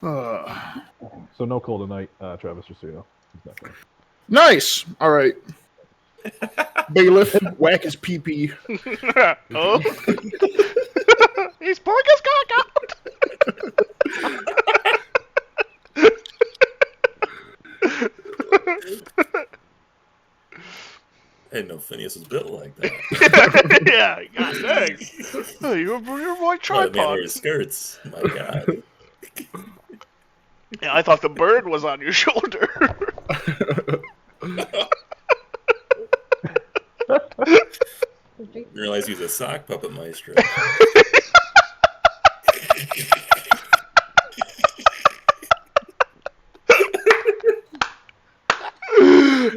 So no call tonight, Travis, just so you know. Nice. All right. Bailiff, whack his pee-pee. Oh. He's pulling his cock out. I didn't know Phineas was built like that. Yeah, god dang. Oh, you're my Oh, the man tripod. wears skirts. My God. Yeah, I thought the bird was on your shoulder. Didn't realize he was a sock puppet maestro.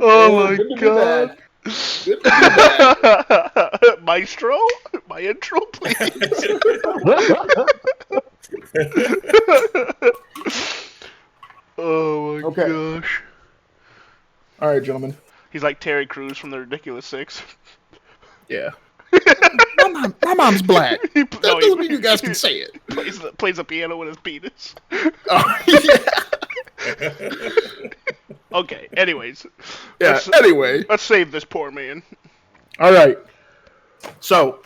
Oh my Good to be god. back. Good to be back. Maestro? My intro, please. Oh my Okay. gosh. All right, gentlemen. He's like Terry Crews from The Ridiculous Six. Yeah. my mom's black. That doesn't mean you guys can say it. Plays the piano with his penis. Oh, yeah. Okay, anyways. Yeah, anyway. Let's save this poor man. All right. So,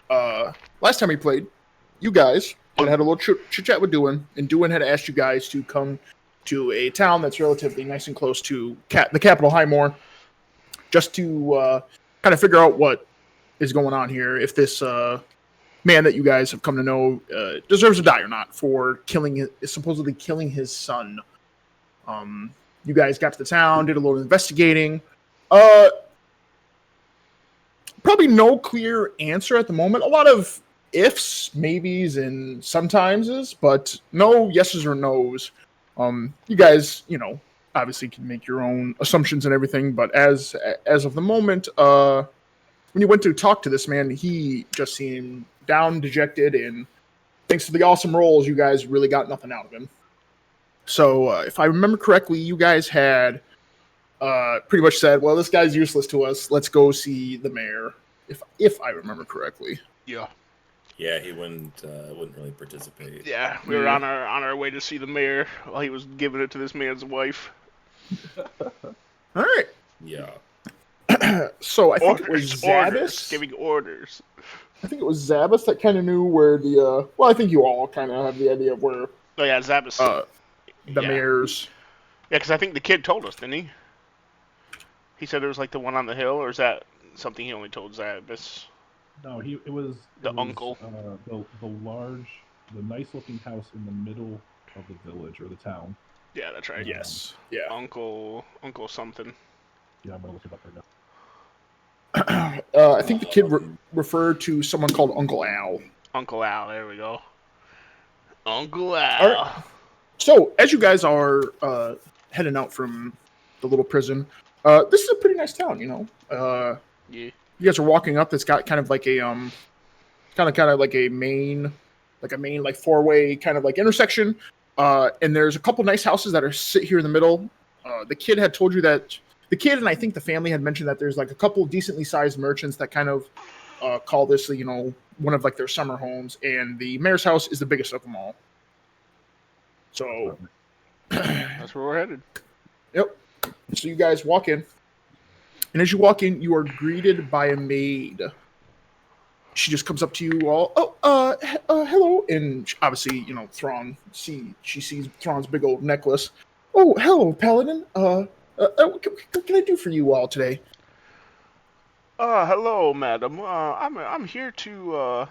last time we played, you guys had a little chit-chat with Doohan, and Doohan had asked you guys to come to a town that's relatively nice and close to the capital, Highmore, just to kind of figure out what is going on here, if this man that you guys have come to know deserves to die or not for supposedly killing his son. You guys got to the town, did a little investigating. Probably no clear answer at the moment. A lot of ifs, maybes, and sometimeses, but no yeses or nos. You guys, obviously can make your own assumptions and everything, but as of the moment, when you went to talk to this man, he just seemed down, dejected, and thanks to the awesome rolls, you guys really got nothing out of him. So, if I remember correctly, you guys had pretty much said, well, this guy's useless to us. Let's go see the mayor, if I remember correctly. Yeah. Yeah, he wouldn't really participate. Yeah, we were on our way to see the mayor while he was giving it to this man's wife. All right. Yeah. So I think it was Zabas. Giving orders. I think it was Zabas that kind of knew where the. Well, I think you all kind of have the idea of where. Oh yeah, Zabas. The mayor's. Yeah, because I think the kid told us, didn't he? He said it was like the one on the hill, or is that something he only told Zabas? No, it was uncle. The nice-looking house in the middle of the village or the town. Yeah, that's right. Yes. Yeah. Uncle something. Yeah, I'm gonna look it up right now. I think the kid referred to someone called Uncle Al. Uncle Al, there we go. Uncle Al. All right. So, as you guys are heading out from the little prison, this is a pretty nice town, Yeah. You guys are walking up. It's got kind of like a kind of like a main like four-way kind of like intersection. And there's a couple nice houses that are sit here in the middle. The kid had told you that the kid and I think the family had mentioned that there's like a couple decently sized merchants that kind of call this one of like their summer homes, and the mayor's house is the biggest of them all. So that's where we're headed. Yep. So you guys walk in. And as you walk in, you are greeted by a maid. She just comes up to you all. Hello. And obviously, Thrawn. She sees Thrawn's big old necklace. Oh, hello, Paladin. What can I do for you all today? Hello, madam. I'm here to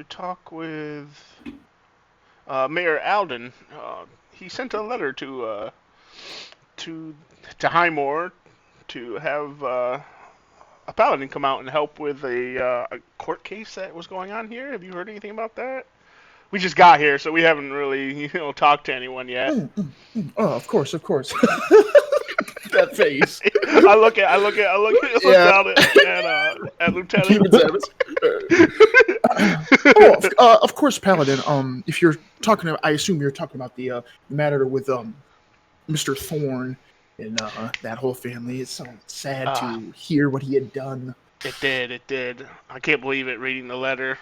talk with Mayor Alden. He sent a letter to Highmore to have a paladin come out and help with a court case that was going on here. Have you heard anything about that? We just got here, so we haven't really, talked to anyone yet. Oh, of course. That face. I look at Lieutenant. Of course, Paladin. If you're talking, I assume you're talking about the matter with Mr. Thorne and that whole family. It's so sad to hear what he had done. It did. I can't believe it. Reading the letter.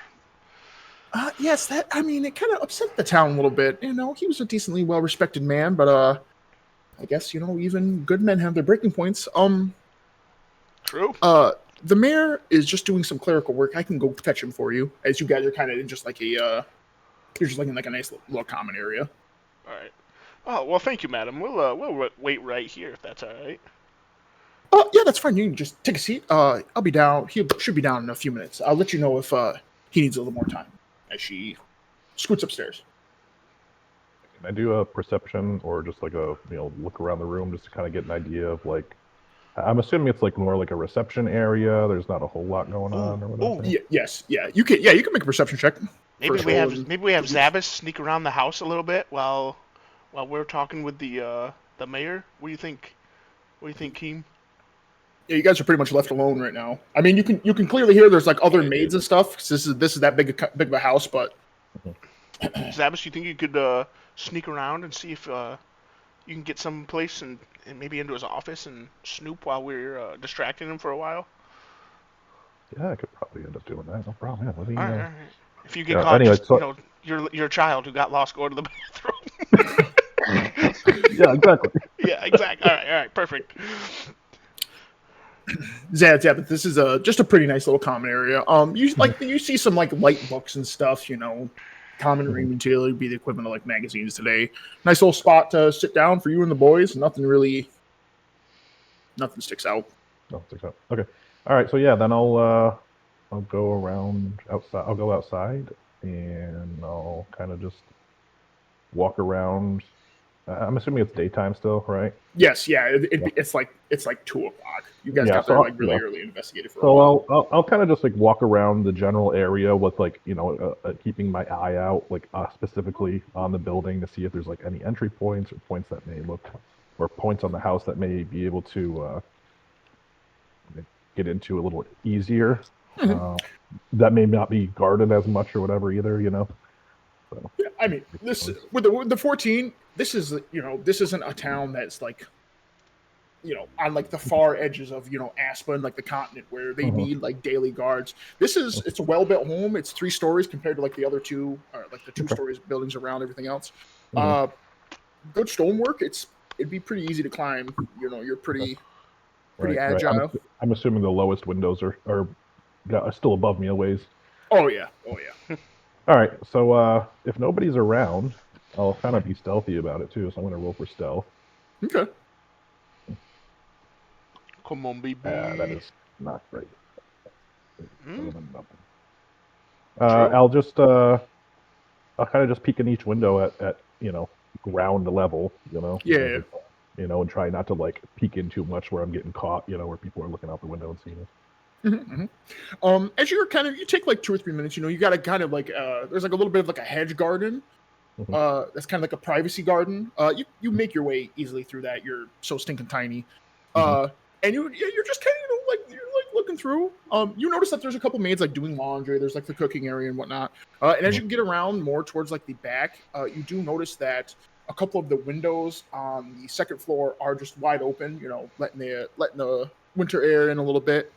Yes, that I mean, it kind of upset the town a little bit. You know, he was a decently well-respected man, but I guess even good men have their breaking points. True. The mayor is just doing some clerical work. I can go fetch him for you, as you guys are kind of in just like you're just like in like a nice little common area. All right. Oh well, thank you, madam. We'll wait right here if that's all right. Oh, yeah, that's fine. You can just take a seat. I'll be down. He should be down in a few minutes. I'll let you know if he needs a little more time. As she scoots upstairs. Can I do a perception or just like a look around the room just to kind of get an idea of like? I'm assuming it's like more like a reception area. There's not a whole lot going on or whatever. Yes, yeah. You can make a perception check. Maybe we have Zabas sneak around the house a little bit while we're talking with the mayor. What do you think? What do you think, Keem? Yeah, you guys are pretty much left alone right now. I mean, you can clearly hear there's like other maids and stuff. 'Cause this is that big of a house, but Zabas, you think you could sneak around and see if you can get some place and maybe into his office and snoop while we're distracting him for a while? Yeah, I could probably end up doing that. No problem. Yeah, let me, all right. If you get caught, anyway, you're a child who got lost going to the bathroom. Yeah, exactly. Yeah, exactly. All right, perfect. But this is just a pretty nice little common area. You see some like light books and stuff. Common reading material would be the equivalent of like magazines today. Nice little spot to sit down for you and the boys. Nothing sticks out. No, sticks out. Okay. All right. So yeah, then I'll go around outside. I'll go outside and I'll kind of just walk around. I'm assuming it's daytime still, right? Yes, yeah. It's like 2:00. You guys got there really early and investigated for a while. I'll kind of just like walk around the general area with like keeping my eye out like specifically on the building to see if there's like any entry points or points that may look or points on the house that may be able to get into a little easier. Mm-hmm. That may not be guarded as much or whatever either, So, yeah, I mean, this with the 14. This isn't a town that's like, on like the far edges of Aspen, like the continent where they need like daily guards. It's a well built home. It's 3 stories compared to like the other 2, or like the 2 stories buildings around everything else. Good stonework. It'd be pretty easy to climb. You're pretty agile. Right. I'm assuming the lowest windows are still above me a ways. Oh yeah. All right, so if nobody's around, I'll kind of be stealthy about it too. So I'm going to roll for stealth. Okay. Come on, baby. That is not great. I'll just I'll kind of just peek in each window at ground level, Yeah. And try not to like peek in too much where I'm getting caught, where people are looking out the window and seeing it. Mm-hmm. As you take like 2 or 3 minutes, you got to kind of like there's like a little bit of like a hedge garden. That's kind of like a privacy garden. You make your way easily through that. You're so stinking tiny. And you're just kind of you're looking through. You notice that there's a couple maids like doing laundry. There's like the cooking area and whatnot. And as you get around more towards like the back, you do notice that a couple of the windows on the second floor are just wide open. Letting the winter air in a little bit.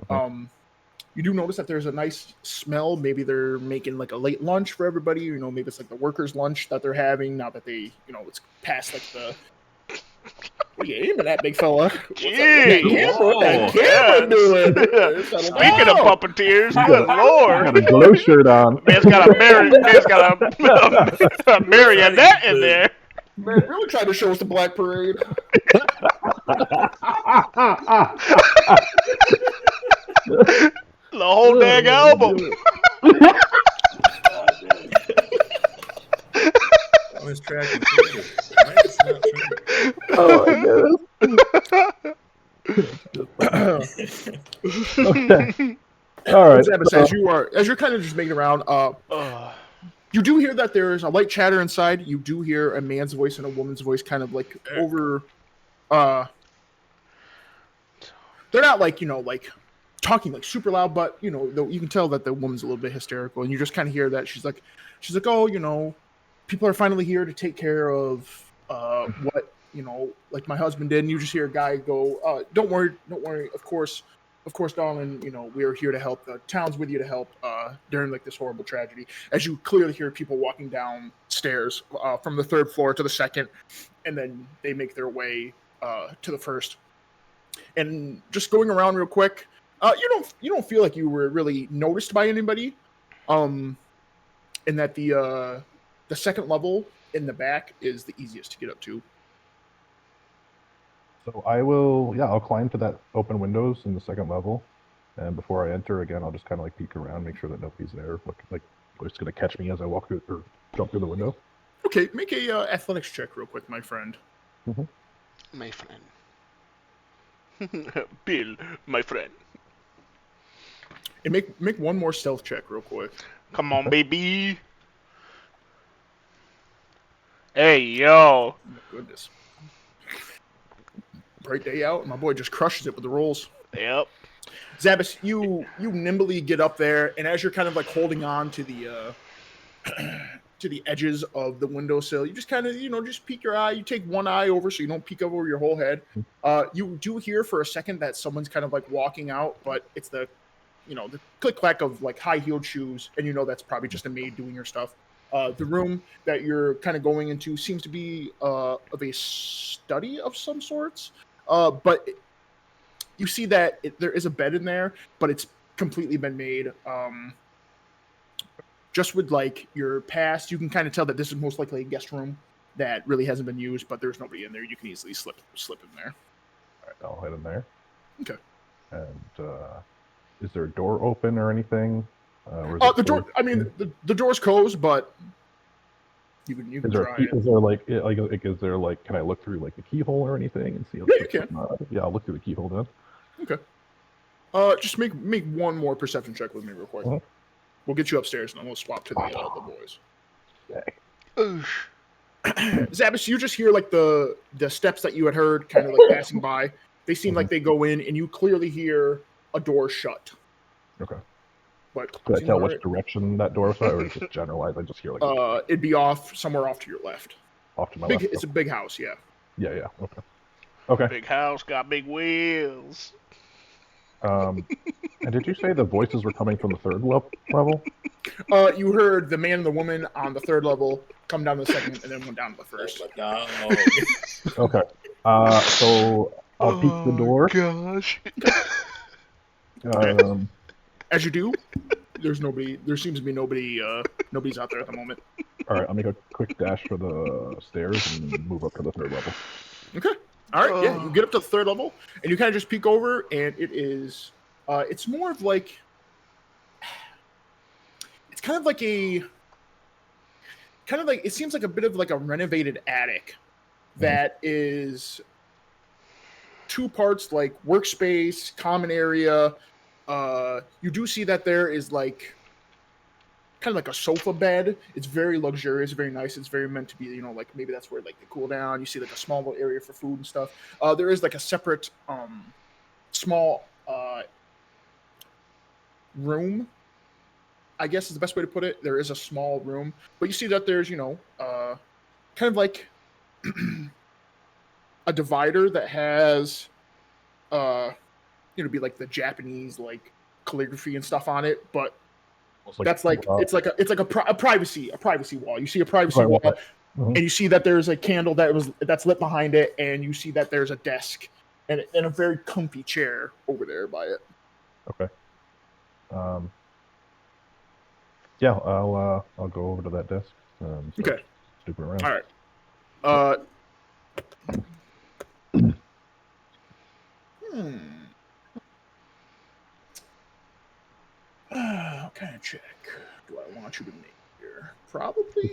You do notice that there's a nice smell. Maybe they're making like a late lunch for everybody. Maybe it's like the workers' lunch that they're having now that they, it's past like the. What are you aiming at, big fella? What's that camera doing? Speaking of puppeteers, good lord! Got a glow shirt on. Man's got a marionette in there. Man, really trying to show us the Black Parade. The whole dang album. I was tracking too. Why is it not tracking? Oh my goodness. Okay. All right. As you're kind of just making around, you do hear that there's a light chatter inside. You do hear a man's voice and a woman's voice kind of like over. They're not like talking like super loud, but you can tell that the woman's a little bit hysterical, and you just kind of hear that she's like, oh, people are finally here to take care of what like my husband did, and you just hear a guy go, don't worry, of course, of course, darling, we are here to help. The town's with you to help during like this horrible tragedy. As you clearly hear people walking downstairs from the third floor to the second, and then they make their way to the first. And just going around real quick, you don't feel like you were really noticed by anybody. And that the second level in the back is the easiest to get up to. So I'll climb to that open windows in the second level, and before I enter again, I'll just kind of like peek around, make sure that nobody's there. Look, like they're just gonna catch me as I walk through or jump through the window. Okay, make a athletics check real quick, my friend. My friend. Bill, my friend. And make one more stealth check real quick. Come on, baby. Hey, yo. Oh, goodness. Bright day out, and my boy just crushes it with the rolls. Yep. Zabas, you nimbly get up there, and as you're kind of like holding on to the to the edges of the windowsill, you just kind of just peek your eye. You take one eye over so you don't peek over your whole head. You do hear for a second that someone's kind of like walking out, but it's the the click clack of like high heeled shoes, and that's probably just a maid doing her stuff. The room that you're kind of going into seems to be of a study of some sorts, but you see that there is a bed in there, but it's completely been made. Just with like your past, you can kind of tell that this is most likely a guest room that really hasn't been used, but there's nobody in there. You can easily slip in there. All right, I'll head in there. Okay. And is there a door open or anything? The door. I mean, the door's closed, but you can try it. Is there is there like? Can I look through like the keyhole or anything and see? Yeah, you can. Yeah, I'll look through the keyhole then. Okay. Just make one more perception check with me real quick. Uh-huh. We'll get you upstairs and then we'll swap to the boys. Okay. Zabas, you just hear like the steps that you had heard kind of like passing by. They seem like they go in, and you clearly hear a door shut. Okay. But could I tell which direction that door was, or just generalized? I just hear like it'd be somewhere off to your left. Off to my left. It's a big house, yeah. Yeah. Okay. Big house got big wheels. And did you say the voices were coming from the third level? You heard the man and the woman on the third level come down to the second, and then went down to the first. Okay. So I'll peek the door. Gosh. As you do, there's nobody. There seems to be nobody. Nobody's out there at the moment. All right, I'll make a quick dash for the stairs and move up to the third level. Okay. All right. Yeah, you get up to the third level, and you kind of just peek over, and it is. It's more of like. It's kind of like it seems like a bit of like a renovated attic that is two parts, like workspace, common area. You do see that there is like kind of like a sofa bed. It's very luxurious, very nice. It's very meant to be, like maybe that's where like they cool down. You see like a small little area for food and stuff. There is like a separate small room, I guess is the best way to put it. There is a small room, but you see that there's kind of like a divider that has be like the Japanese like calligraphy and stuff on it, but that's like it's like a privacy wall. You see a privacy wall, and you see that there's a candle that's lit behind it, and you see that there's a desk and a very comfy chair over there by it. Okay. Yeah, I'll go over to that desk. Okay. Snooping around. All right. What kind of check do I want you to make here? Probably.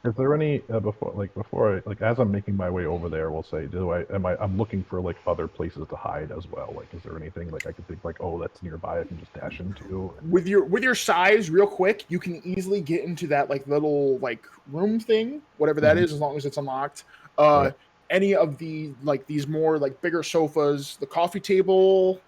Is there any before I as I'm making my way over there, we'll say, I'm looking for like other places to hide as well. Like, is there anything like I could think like, oh, that's nearby, I can just dash into? With your size, real quick, you can easily get into that like little like room thing, whatever that is, as long as it's unlocked. Right. Any of the like these more like bigger sofas, the coffee table,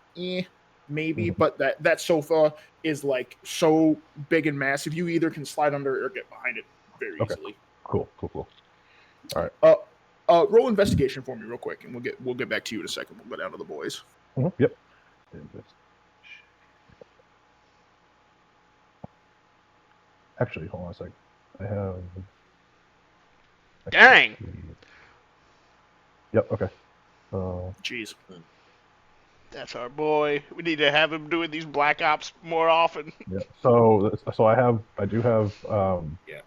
maybe, but that sofa is like so big and massive, you either can slide under or get behind it very easily. Cool. All right. Roll investigation for me real quick, and we'll get back to you in a second. We'll go down to the boys. Yep. Actually, hold on a sec. I have. Dang. Yep. Okay. Jeez. That's our boy. We need to have him doing these Black Ops more often. Yeah. So I do have Yeah.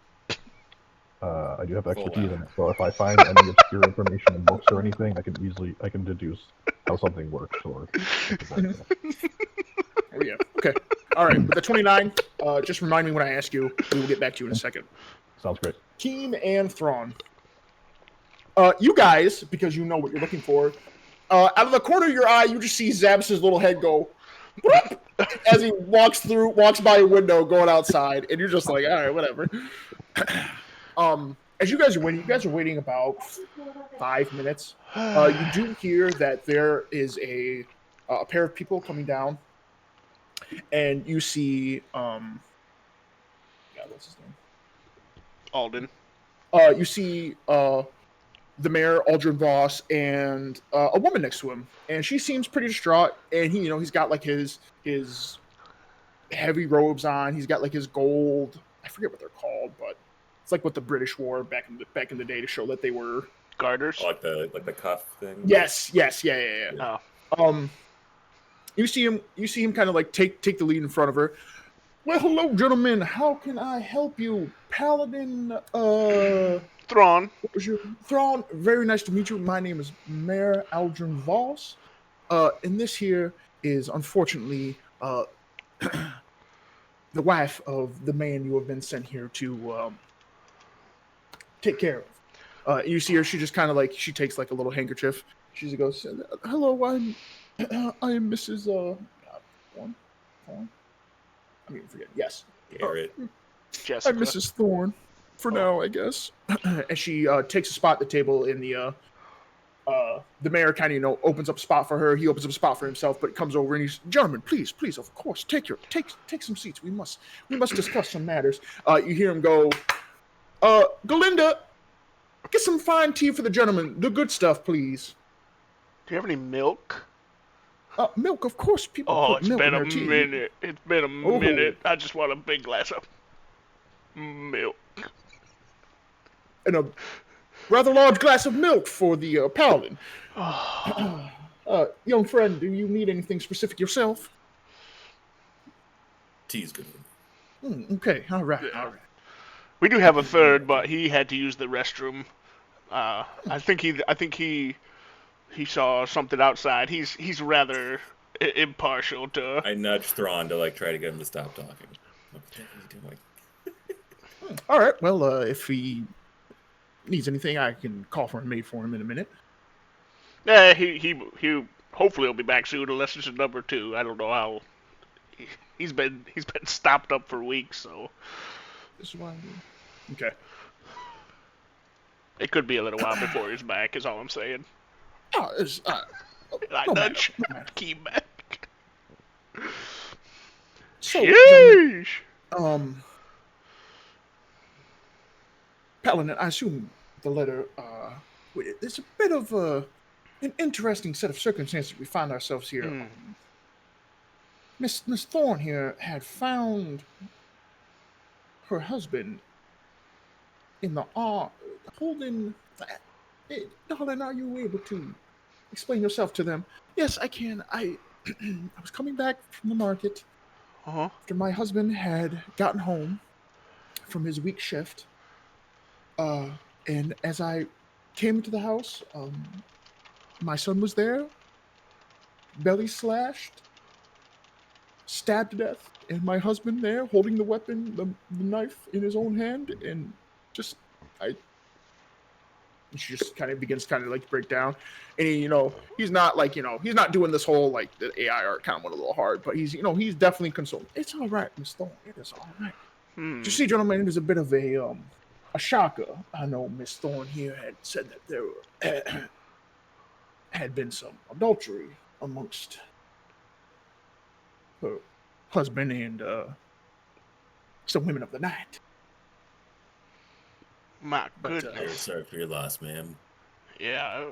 I do have Full expertise out. in it. So if I find any obscure information in books or anything, I can deduce how something works or. Oh yeah. Okay. All right. With the 29, just remind me when I ask you. We will get back to you in a second. Sounds great. Team and Thrawn. You guys, because you know what you're looking for, out of the corner of your eye, you just see Zabas's little head go whoop, as he walks by a window going outside, and you're just like, all right, whatever. As you guys are waiting about 5 minutes. You do hear that there is a pair of people coming down, and you see what's his name? Alden. You see the mayor, Aldrin Voss, and a woman next to him, and she seems pretty distraught. And he's got like his heavy robes on. He's got like his gold. I forget what they're called, but it's like what the British wore back in the day to show that they were Garters. Oh, like the cuff thing. Yes, yeah. Oh. You see him kind of like take the lead in front of her. Well, hello, gentlemen. How can I help you, Paladin? Thrawn. What was your Thrawn? Very nice to meet you. My name is Mayor Aldrin Voss. And this here is unfortunately the wife of the man you have been sent here to take care of. You see her. She just kind of like she takes like a little handkerchief. She just goes, "Hello, I am Mrs. Thorn. I mean, forget. Yes, Garrett. Jessica. I'm Mrs. Thorn. For now, I guess." And she takes a spot at the table in the mayor kind of opens up a spot for her. He opens up a spot for himself, but comes over and he's, "Gentlemen, please, of course, take some seats. We must discuss some matters." You hear him go, "Galinda, get some fine tea for the gentleman. The good stuff, please." Do you have any milk? Milk, of course. People Oh, put it's milk been in a their tea. minute. It's been a minute. I just want a big glass of milk. And a rather large glass of milk for the paladin. Young friend, do you need anything specific yourself? Tea's good. Okay, all right. We do have a third, but he had to use the restroom. I think he saw something outside. He's rather impartial to. I nudged Thrawn to like try to get him to stop talking. What the heck are you doing? All right. Well, if he needs anything, I can call for a maid for him in a minute. Yeah, he hopefully he'll be back soon, unless it's a number 2. I don't know how. He's been stopped up for weeks, so. This is why I'm doing. Okay. It could be a little while before he's back. Is all I'm saying. Oh, it's, I no nudge. matter. Keep back. So, Sheesh. Paladin, I assume the letter. It's a bit of an interesting set of circumstances we find ourselves here. Miss Thorne here had found her husband in the holding. Hey, darling, are you able to explain yourself to them? Yes, I can. I was coming back from the market after my husband had gotten home from his week shift. And as I came into the house, my son was there, belly slashed, stabbed to death, and my husband there holding the weapon, the knife in his own hand, and just she just kind of begins to like break down. And he's not like, he's not doing this whole like the AI art kind of went a little hard, but he's definitely consoled. It's all right, Miss Thorne. It is all right. You see, gentlemen, it is a bit of a shocker. I know Miss Thorne here had said that there had been some adultery amongst her husband and some women of the night. My goodness. Very sorry for your loss, ma'am. Yeah.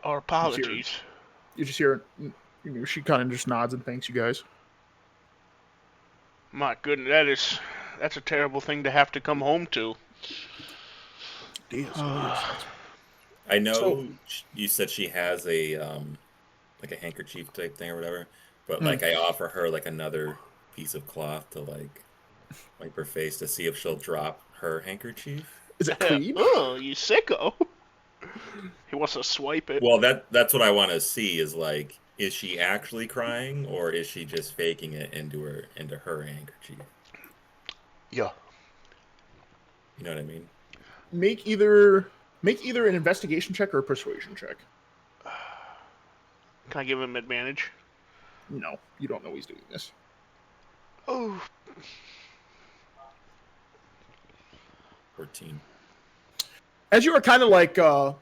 Our apologies. You just hear, she kind of just nods and thanks you guys. My goodness, That's a terrible thing to have to come home to. It is. That's- I So, know you said she has a like a handkerchief type thing or whatever, but mm, like I offer her like another piece of cloth to like wipe her face to see if she'll drop her handkerchief. is it clean? Oh, you sicko. He wants to swipe it. Well, that's what I want to see is like, is she actually crying or is she just faking it into her handkerchief? Yeah. You know what I mean? Make either an investigation check or a persuasion check. Can I give him advantage? No, you don't know he's doing this. Oh. 14. As you are kind of like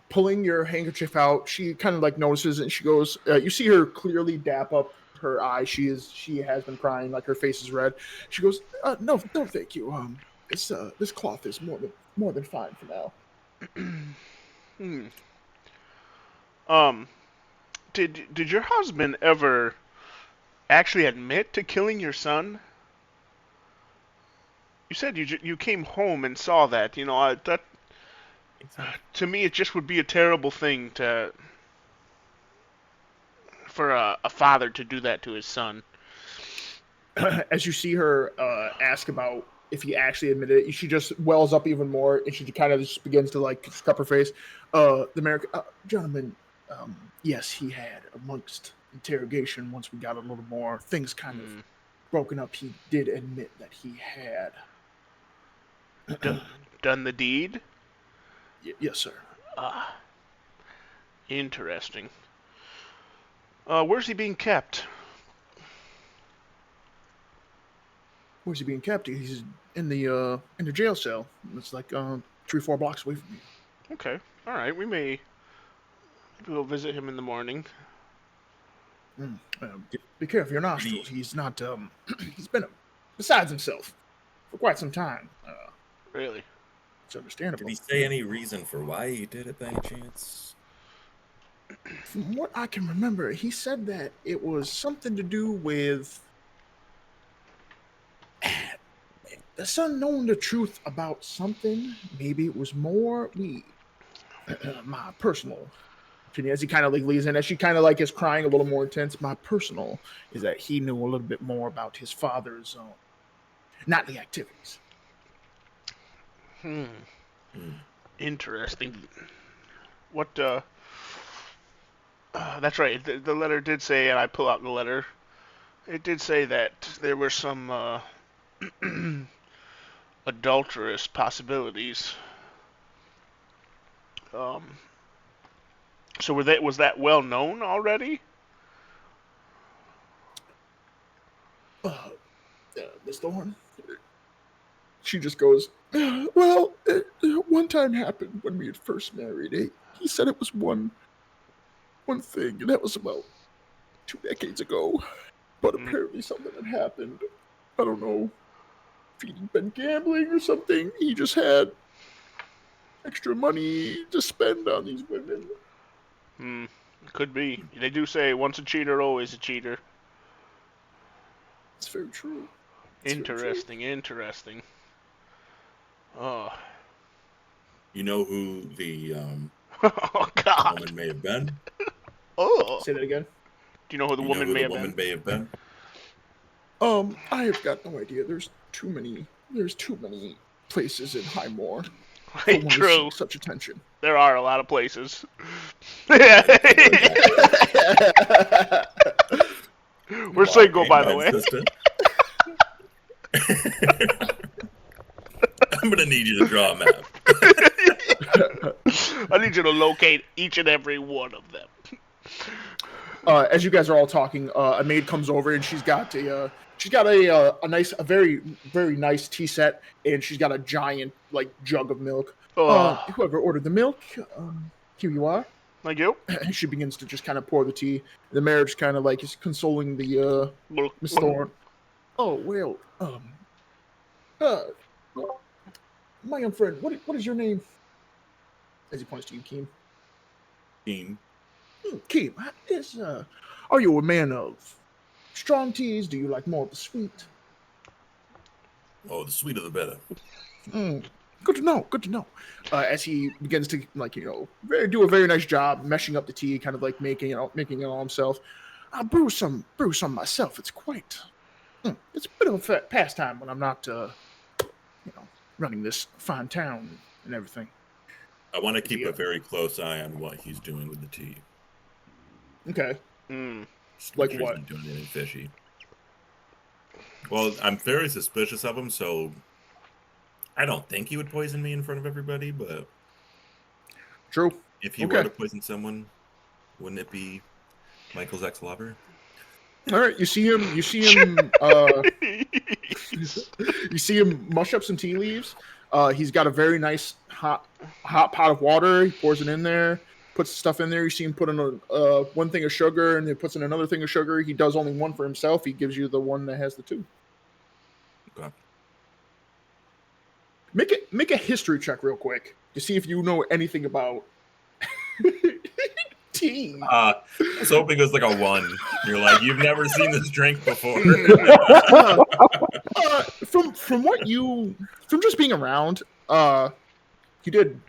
pulling your handkerchief out, she kind of like notices and she goes. You see her clearly dap up her eye. She has been crying, like her face is red. She goes, "No, thank you. This cloth is more than fine for now." Hmm. Um. Did your husband ever actually admit to killing your son? You said you came home and saw that. That to me it just would be a terrible thing for a father to do that to his son. As you see her ask about if he actually admitted it, she just wells up even more, and she kind of just begins to like scrub her face. The American gentleman, yes, he had amongst interrogation. Once we got a little more things kind of Hmm. broken up, he did admit that he had. Done the deed? Yes, sir. Ah, interesting. Where's he being kept? Where's he being kept? He's in the jail cell. It's like 3-4 blocks away from you. Okay. All right. We'll visit him in the morning. Be careful of your nostrils. He's not. He's been besides himself for quite some time. Really? It's Did understandable. he say any reason for why he did it by any chance? From what I can remember, he said that it was something to do with the son knowing the truth about something. Maybe it was more we. My personal opinion, as he kind of like leads in, as she kind of like is crying a little more intense. My personal is that he knew a little bit more about his father's nightly activities. Hmm. Hmm. Interesting. What? That's right. The letter did say, and I pull out the letter. It did say that there were some adulterous possibilities. Um. So was that well known already? Uh, Miss Thorne, she just goes, well, one time happened when we had first married. He said it was one thing, and that was about 2 decades ago. But Hmm. apparently something had happened. I don't know if he'd been gambling or something. He just had extra money to spend on these women. Hmm. Could be. They do say once a cheater, always a cheater. It's very true. It's very true. Interesting. Interesting. Oh. You know who the Oh God. woman may have been? Oh. Say that again. Do you know who the You know woman who may the have woman been? may have been? I have got no idea. There's too many. There's too many places in Highmore for one to True. seek such attention. There are a lot of places. We're single, Okay, by the fine, way. sister. I'm gonna need you to draw a map. I need you to locate each and every one of them. As you guys are all talking, a maid comes over and she's got a very nice tea set, and she's got a giant like jug of milk. Oh, Whoever ordered the milk, here you are. thank you. And she begins to just kind of pour the tea. The marriage kind of like is consoling the Miss Thorne. Oh well, uh, my young friend, what is your name? As he points to you, Keem. Team. Keem, are you a man of strong teas? Do you like more of the sweet? Oh, the sweeter the better. Good to know. Good to know. As he begins to do a very nice job meshing up the tea, kind of like making it all himself. I'll brew some myself. It's quite. It's a bit of a pastime when I'm not, running this fine town and everything. I want to keep Yeah. a very close eye on what he's doing with the tea. Okay. Just Like make sure what? he's not doing anything fishy. Well, I'm very suspicious of him, so I don't think he would poison me in front of everybody, but True. if he were to poison someone, wouldn't it be Michael's ex-lover? All right. You see him. You see him mush up some tea leaves. He's got a very nice hot pot of water. He pours it in there, puts stuff in there. You see him put in one thing of sugar, and then puts in another thing of sugar. He does only one for himself. He gives you the one that has the two. Okay. Make a history check real quick to see if you know anything about tea. I was hoping it was like a 1. You're like, you've never seen this drink before. From just being around, he didn't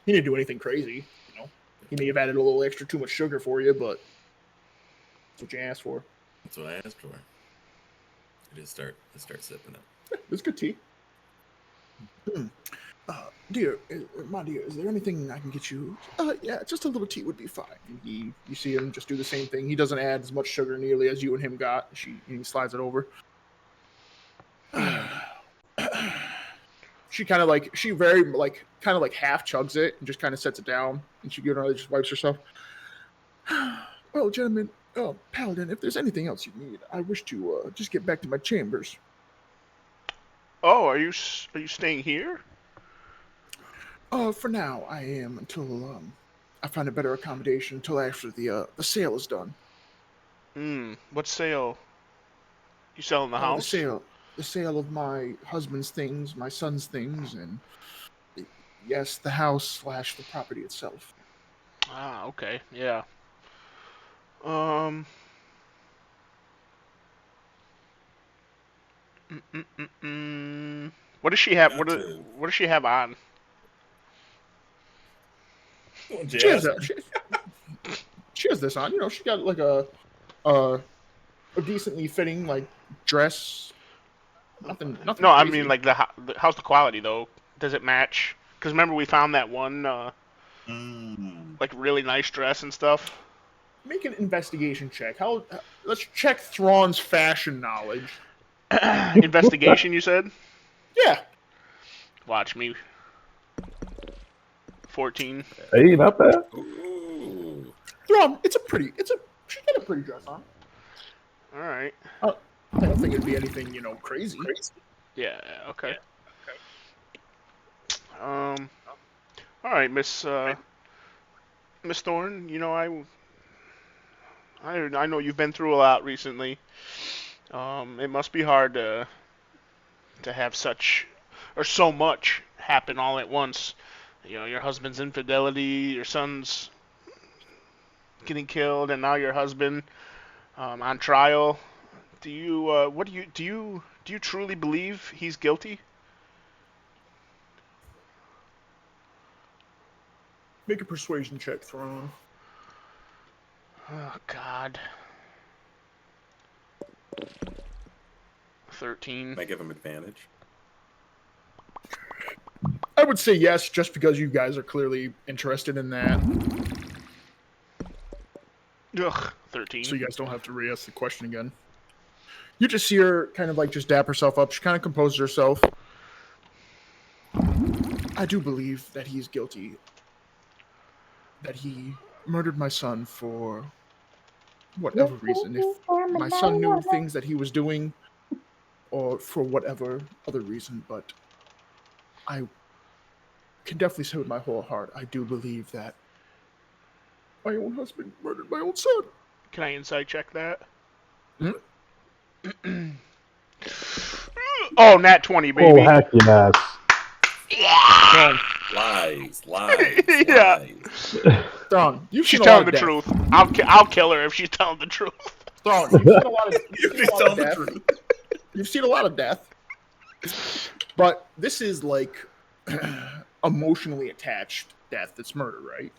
do anything crazy. He may have added a little extra too much sugar for you, but that's what you asked for. That's what I asked for. Let's start sipping it. It's good tea. My dear, is there anything I can get you? Yeah, just a little tea would be fine. And you see him just do the same thing. He doesn't add as much sugar nearly as you and him got. He slides it over. She kind of like half chugs it and just kind of sets it down, and she just wipes herself. Well, gentlemen, Paladin, if there's anything else you need, I wish to just get back to my chambers. Oh, are you staying here? For now, I am until I find a better accommodation until after the sale is done. What sale? You selling the house? The sale of my husband's things, my son's things, and yes, the house / the property itself. Ah, okay, yeah. What does she have? What does she have on? She has this on. She got like a decently fitting like dress. Nothing. No, crazy. I mean like how's the quality though? Does it match? Because remember we found that one like really nice dress and stuff. Make an investigation check. Let's check Thrawn's fashion knowledge. Investigation, you said? Yeah. Watch me. 14. Hey, not bad. Ooh. Thrawn, she got a pretty dress on. All right. I don't think it'd be anything, crazy. Yeah. Okay. All right, Miss Thorne. I know you've been through a lot recently. It must be hard to have so much happen all at once. Your husband's infidelity, your son's getting killed, and now your husband on trial. Do you truly believe he's guilty? Make a persuasion check, Thrawn. Oh God. 13. Can I give him advantage? I would say yes, just because you guys are clearly interested in that. Ugh, 13. So you guys don't have to re-ask the question again. You just see her kind of like just dap herself up. She kind of composes herself. I do believe that he's guilty. That he murdered my son for whatever reason. If my son knew things that he was doing, or for whatever other reason, but I can definitely say with my whole heart, I do believe that my own husband murdered my own son. Can I insight check that? Oh, nat 20, baby. Oh, heck yes. Lies. Yeah. Dawn, She's telling the truth. I'll kill her if she's telling the truth. Dawn, you've seen a lot of death. You've seen a lot of death. But this is like emotionally attached death. It's murder, right?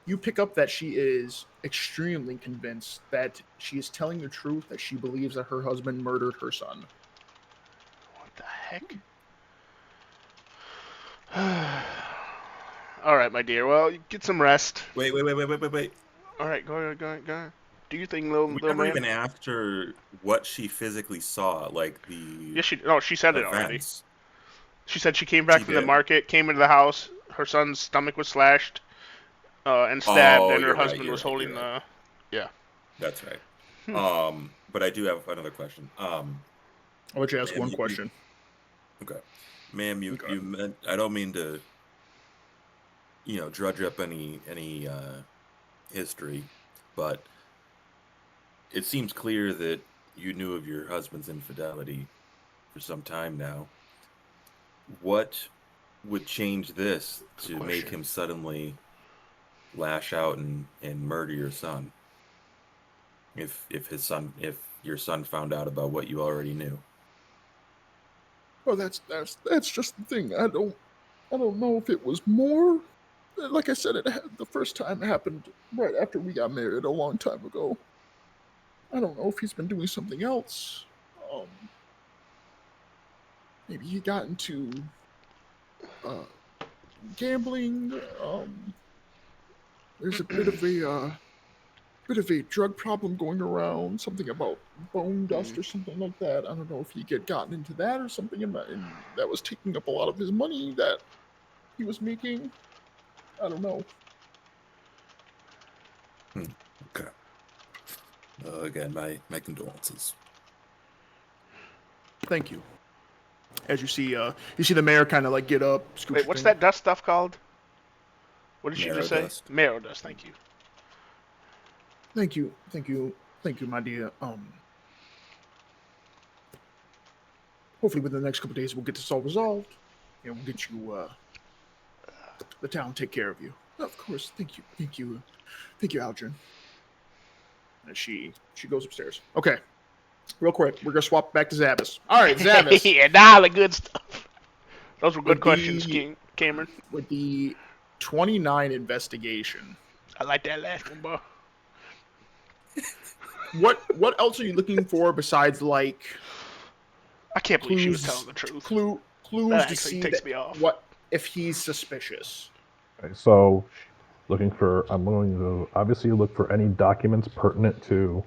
You pick up that she is extremely convinced that she is telling the truth, that she believes that her husband murdered her son. What the heck? All right, my dear. Well, get some rest. Wait. All right, go ahead. Do your thing, little We little never man. even asked her what she physically saw, like the Yes, she said it already. events. She said she came back She from the did? market, came into the house. Her son's stomach was slashed and stabbed, Oh, and her you're right. husband You're was right. You're holding right. the. Yeah. That's right. Hmm. But I do have another question. I'll let you ask Ma'am, one question. okay, ma'am, Okay. you meant I don't mean to, drudge up any history, but it seems clear that you knew of your husband's infidelity for some time now. What would change this Good to make question. him suddenly lash out and murder your son? If your son found out about what you already knew. Well, that's just the thing. I don't know if it was more. Like I said, the first time happened right after we got married a long time ago. I don't know if he's been doing something else. Um, maybe he got into uh, gambling. There's a bit of a drug problem going around. Something about bone Hmm. dust or something like that. I don't know if he get gotten into that or something, and that was taking up a lot of his money that he was making. I don't know. Hmm. Okay. Again, my condolences. Thank you. As you see the mayor kind of like get up, Wait, scooch what's thing. that dust stuff called? What did she Marrow just say? dust. Marrow dust. Thank you. Thank you, thank you, my dear. Hopefully within the next couple of days we'll get this all resolved, and we'll get you the town take care of you. Of course, thank you, Aldrin. And she goes upstairs. Okay, real quick, we're gonna swap back to Zavis. All right, Zavis Yeah, now the good stuff. Those were good with questions, the Cameron. 29 investigation. I like that last one, bro. What else are you looking for besides like I can't believe she was telling clues the truth. clues That to actually see that takes me off. what if he's suspicious? Okay, so I'm going to obviously look for any documents pertinent to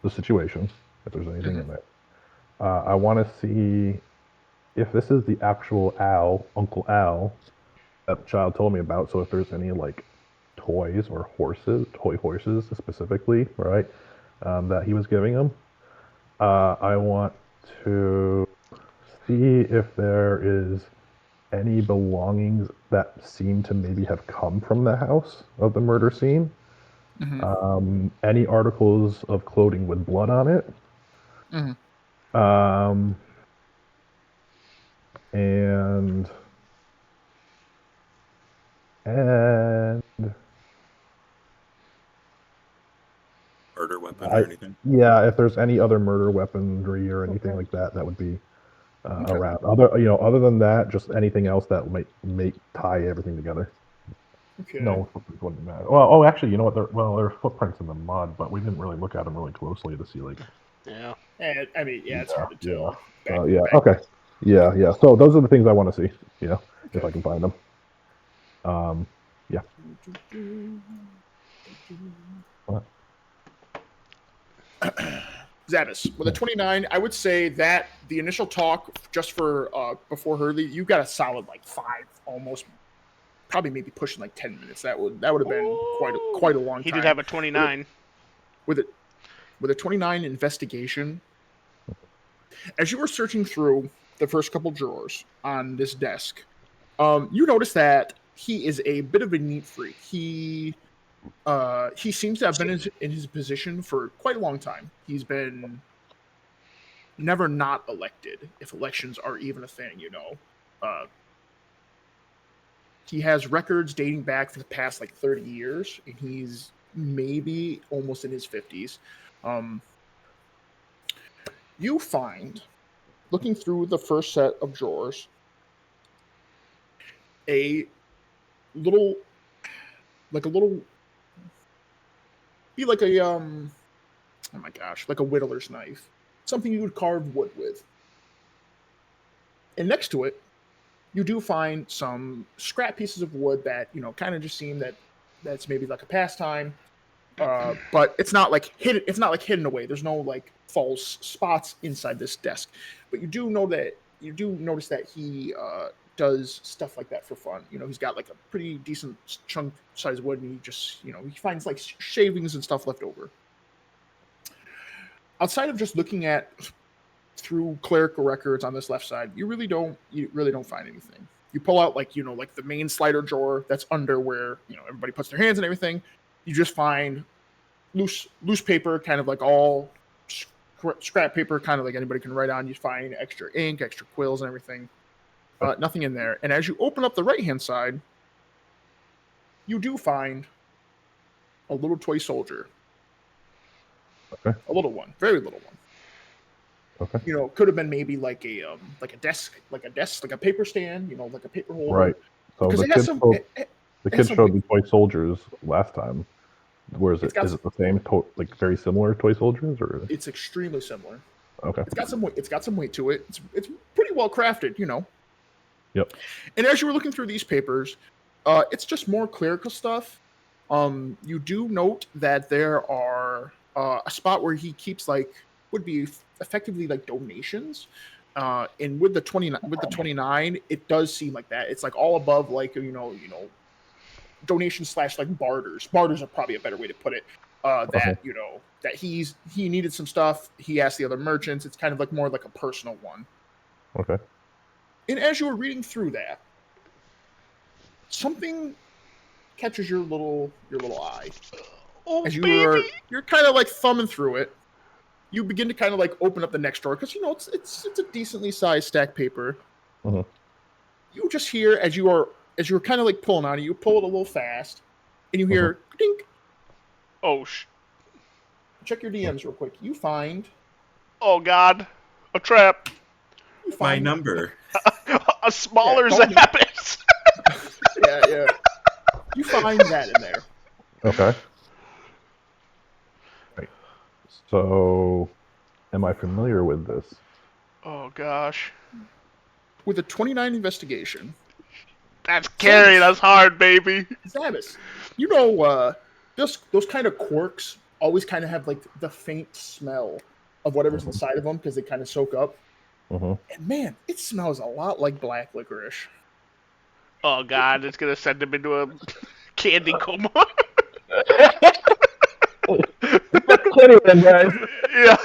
the situation, if there's anything Mhm. in it. I want to see if this is the actual Uncle Al, that the child told me about. So if there's any like toys or toy horses specifically, right, that he was giving him. I want to see if there is any belongings that seem to maybe have come from the house of the murder scene. Mhm. Any articles of clothing with blood on it. Mhm. Um, and and Murder weapon or I anything? yeah, if there's any other murder weaponry or anything Okay. like that, that would be Okay. around. Other than that, just anything else that might make tie everything together. Okay. No footprints wouldn't matter. Well, oh, actually, you know what? There are footprints in the mud, but we didn't really look at them really closely to see like. Yeah. And I mean, yeah, it's Yeah, hard to yeah. tell. So yeah, okay. Yeah. So those are the things I want to see. If Okay. I can find them. Um, yeah. What? Zavis, with a Yeah. 29, I would say that the initial talk just for before Hurley, you got a solid like 5, almost probably maybe pushing like 10 minutes. That would have been Ooh. quite a long He did time. have a With a 29. with a with a 29 investigation, as you were searching through the first couple drawers on this desk, you notice that he is a bit of a neat freak. He seems to have been in his position for quite a long time. He's been never not elected, if elections are even a thing, you know. Uh, he has records dating back for the past like 30 years, and he's maybe almost in his 50s. Um, you find looking through the first set of drawers, a little, like a little, be like a oh my gosh, like a whittler's knife, something you would carve wood with. And next to it, you do find some scrap pieces of wood that kind of just seem that's maybe like a pastime. But it's not like hidden. It's not like hidden away. There's no like false spots inside this desk. But you do notice that he does stuff like that for fun. He's got like a pretty decent chunk size wood, and he just he finds like shavings and stuff left over. Outside of just looking at through clerical records on this left side, you really don't find anything. You pull out like like the main slider drawer that's under where everybody puts their hands and everything. You just find loose paper, kind of like all scrap paper, kind of like anybody can write on. You find extra ink, extra quills, and everything. Nothing in there. And as you open up the right hand side, you do find a little toy soldier. Okay. A little one, very little one. Okay. Could have been maybe like a desk, like a paper stand, like a paper holder. Right. So the kids showed the toy soldiers last time. Where is it? Is it the same, like very similar toy soldiers, or? It's extremely similar. Okay. It's got some weight. It's got some weight to it. It's pretty well crafted, Yep. And as you were looking through these papers, it's just more clerical stuff. You do note that there are a spot where he keeps would be effectively like donations. And with the 29, it does seem like that. It's like all above like donation / like barters. Barters are probably a better way to put it. That that he needed some stuff. He asked the other merchants. It's kind of like more like a personal one. Okay. And as you were reading through that, something catches your little eye. Oh, As baby! you're kind of like thumbing through it, you begin to kind of like open up the next drawer because it's a decently sized stack paper. Mm-hmm. You just hear as you're kind of like pulling on it, you pull it a little fast, and you hear dink. Oh Check your DMs real quick. You find. Oh God, a trap. My number. A smaller Zappis. Yeah. You find that in there. Okay. Right. So, am I familiar with this? Oh gosh. With a 29 investigation. That's carrying us hard, baby. Zabbis. Just those kind of quirks always kind of have like the faint smell of whatever's inside of them because they kind of soak up. Mm-hmm. And man, it smells a lot like black licorice. Oh God, it's gonna send him into a candy coma. Anyway, guys. Yeah.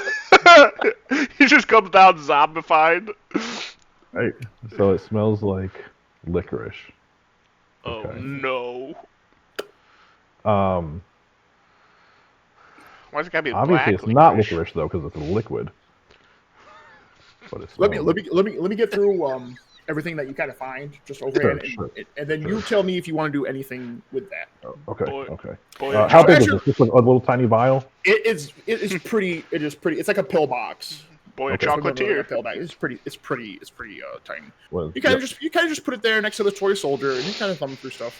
He just comes down zombified. Right. So it smells like licorice. Oh Okay. no. Why's it gotta be Obviously, black it's not licorice though, because it's a liquid. But it Let smells me get through everything that you kind of find just over Sure. and then you tell me if you want to do anything with that. Okay. Boy. Okay. Boy, How big is this? Just a little tiny vial? It is pretty. It's like a pill box. Boy, Okay. a chocolatier. A pill bag. It's pretty tiny. Well, You kind of just put it there next to the toy soldier, and you kind of thumb through stuff.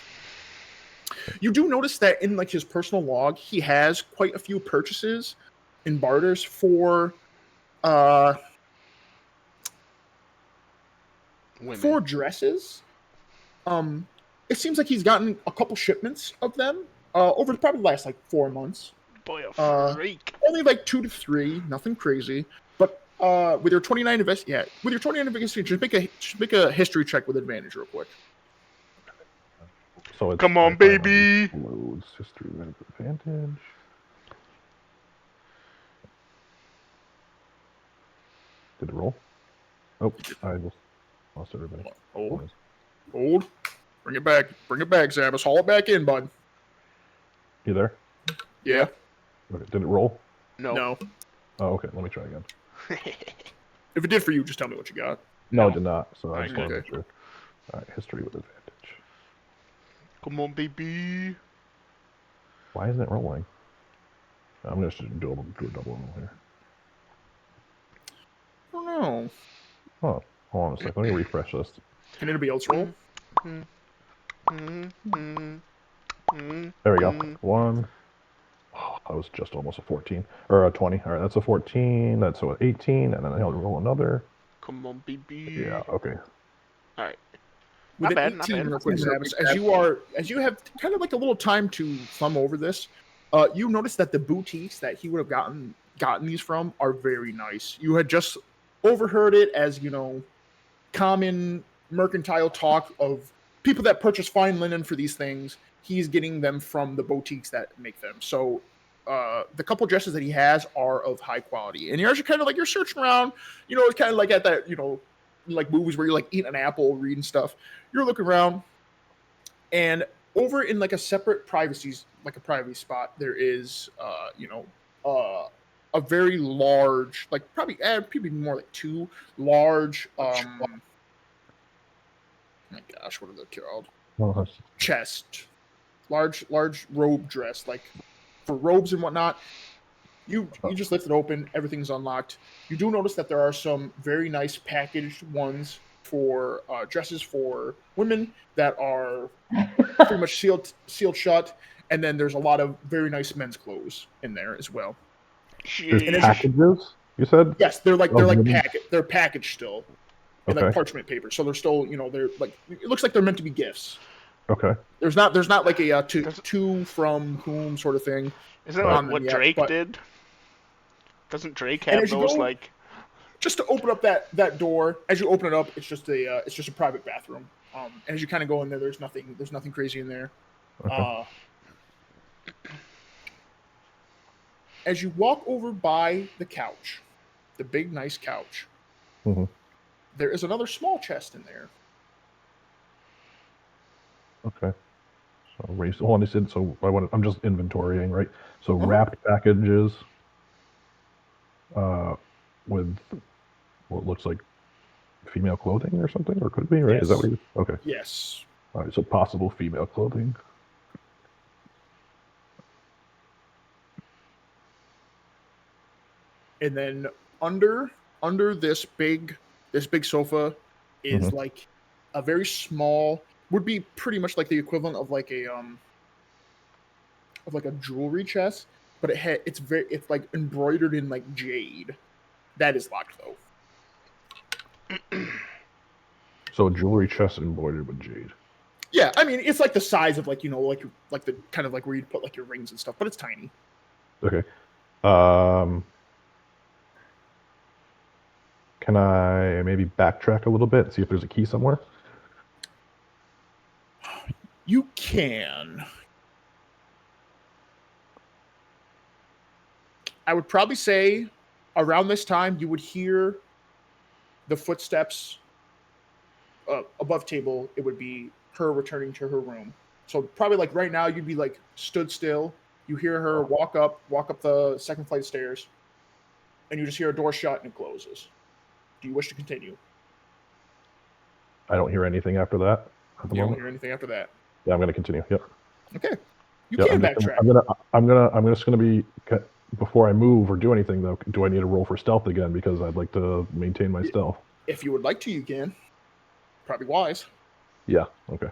You do notice that in like his personal log, he has quite a few purchases and barters for Women. dresses. It seems like he's gotten a couple shipments of them over probably the last like 4 months. Boy, a freak. Only like 2 to 3, nothing crazy. But with your 29 investigation, just make a history check with advantage real quick. So it's, Come on, baby. Loads history with advantage. Did it roll? Oh, I just lost everybody. Hold. Bring it back, Zabbis. Haul it back in, bud. You there? Yeah. Okay. Did it roll? No. Oh, okay. Let me try again. If it did for you, just tell me what you got. No, it did not. So I just Okay. wanted to make sure. All right, history with advantage. Come on, baby. Why isn't it rolling? I'm gonna just do a double roll here. Oh no. Oh, hold on a second. Let me refresh this. Can anybody else roll? There we go. One. Oh, that was just almost a 14 or a 20. All right, that's a 14. That's a 18, and then I'll roll another. Come on, baby. Yeah. Okay. All right. With Not an bad, not 18, bad. real quick, Samus, as you have kind of like a little time to thumb over this, you notice that the boutiques that he would have gotten these from are very nice. You had just overheard it as, common mercantile talk of people that purchase fine linen for these things. He's getting them from the boutiques that make them. So the couple dresses that he has are of high quality. And you're actually kind of like, you're searching around, it's kind of like at that, like movies where you're like eating an apple, reading stuff. You're looking around, and over in like a separate privacy spot, there is a very large, like probably more like two large my gosh, what are they called? Oh, that's- Chest, large robe dress, like for robes and whatnot. You just lift it open, everything's unlocked. You do notice that there are some very nice packaged ones for dresses for women that are pretty much sealed shut, and then there's a lot of very nice men's clothes in there as well. There's And as you, Sheesh. packages. You said? yes, they're like Of women? they're packaged still in like Okay. parchment paper, so they're still they're like, it looks like they're meant to be gifts. Okay. There's not like a Does- to from whom sort of thing Isn't that Right. like on them what yet, Drake but did? Doesn't Drake and have as you those, go, like... just to open up that door, as you open it up, it's just a private bathroom. And as you kind of go in there, there's nothing crazy in there. Okay. As you walk over by the couch, the big nice couch, hmm there is another small chest in there. Okay. So race. Hold on. You said so. I'm just inventorying, right? So Uh-huh. wrapped packages, with what looks like female clothing or something, or could be, right? Is that Yes. what you? Okay. Yes. All right. So possible female clothing. And then under this big sofa is hmm like a very small, would be pretty much like the equivalent of like a jewelry chest, but it's like embroidered in like jade. That is locked though. So a jewelry chest embroidered with jade. Yeah, I mean it's like the size of like the kind of like where you'd put like your rings and stuff, but it's tiny. Okay. Can I maybe backtrack a little bit and see if there's a key somewhere? You can. I would probably say around this time you would hear the footsteps above table. It would be her returning to her room. So probably like right now you'd be like stood still. You hear her walk up the second flight of stairs, and you just hear a door shut and it closes. Do you wish to continue? I don't hear anything after that at the You don't moment. hear anything after that. Yeah, I'm gonna continue. Yep. Okay. You Yeah, can backtrack. I'm just gonna be before I move or do anything though. Do I need to roll for stealth again because I'd like to maintain my stealth? If you would like to, you can. Probably wise. Yeah. Okay.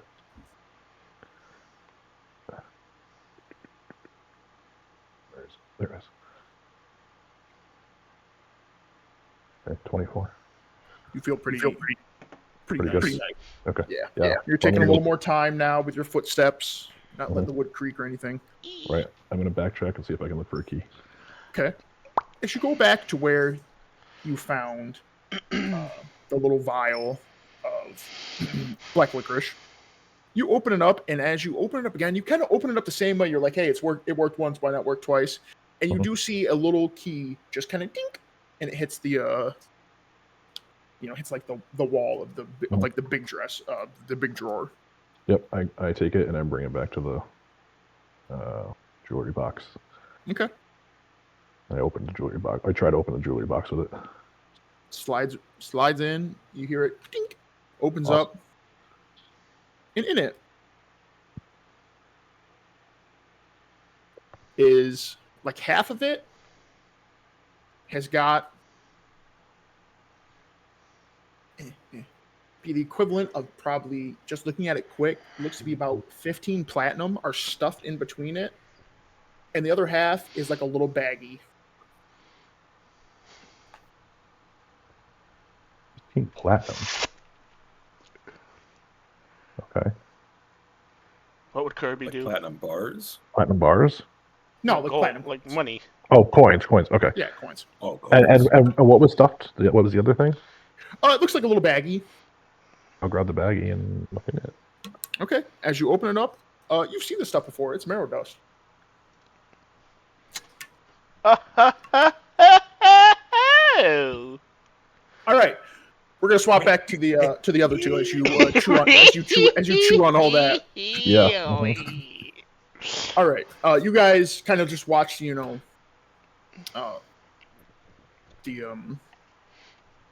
There it is. Okay, 24. You feel pretty Pretty nice. good. Pretty nice. Okay. Yeah. Yeah. You're So I'm taking a gonna little more time now with your footsteps, not letting Mhm. the wood creak or anything. Right. I'm gonna backtrack and see if I can look for a key. Okay. As you go back to where you found the little vial of black licorice, you open it up, and as you open it up again, you kind of open it up the same way. You're like, hey, it worked once, why not work twice? And you Mhm. do see a little key just kind of dink, and it hits hits like the wall of Mhm. like the big dress, the big drawer. Yep. I take it and I bring it back to the jewelry box. Okay. I open the jewelry box. I try to open the jewelry box with it. Slides in. You hear it dink, opens Awesome. up, and in it is like half of it has got be the equivalent of probably, just looking at it quick, looks to be about 15 platinum are stuffed in between it, and the other half is like a little baggie. 15 platinum. Okay. What would Kirby Like do? platinum bars? Platinum bars? No, like Gold, platinum like coins. money. Oh, coins. Okay. Yeah, coins. Oh, And what was stuffed? What was the other thing? It looks like a little baggie. I'll grab the baggie and look in it. Okay, as you open it up, you've seen this stuff before. It's marrow dust. Oh. All right, we're gonna swap back to the other two as you chew on all that. Yeah. All right, you guys kind of just watch, the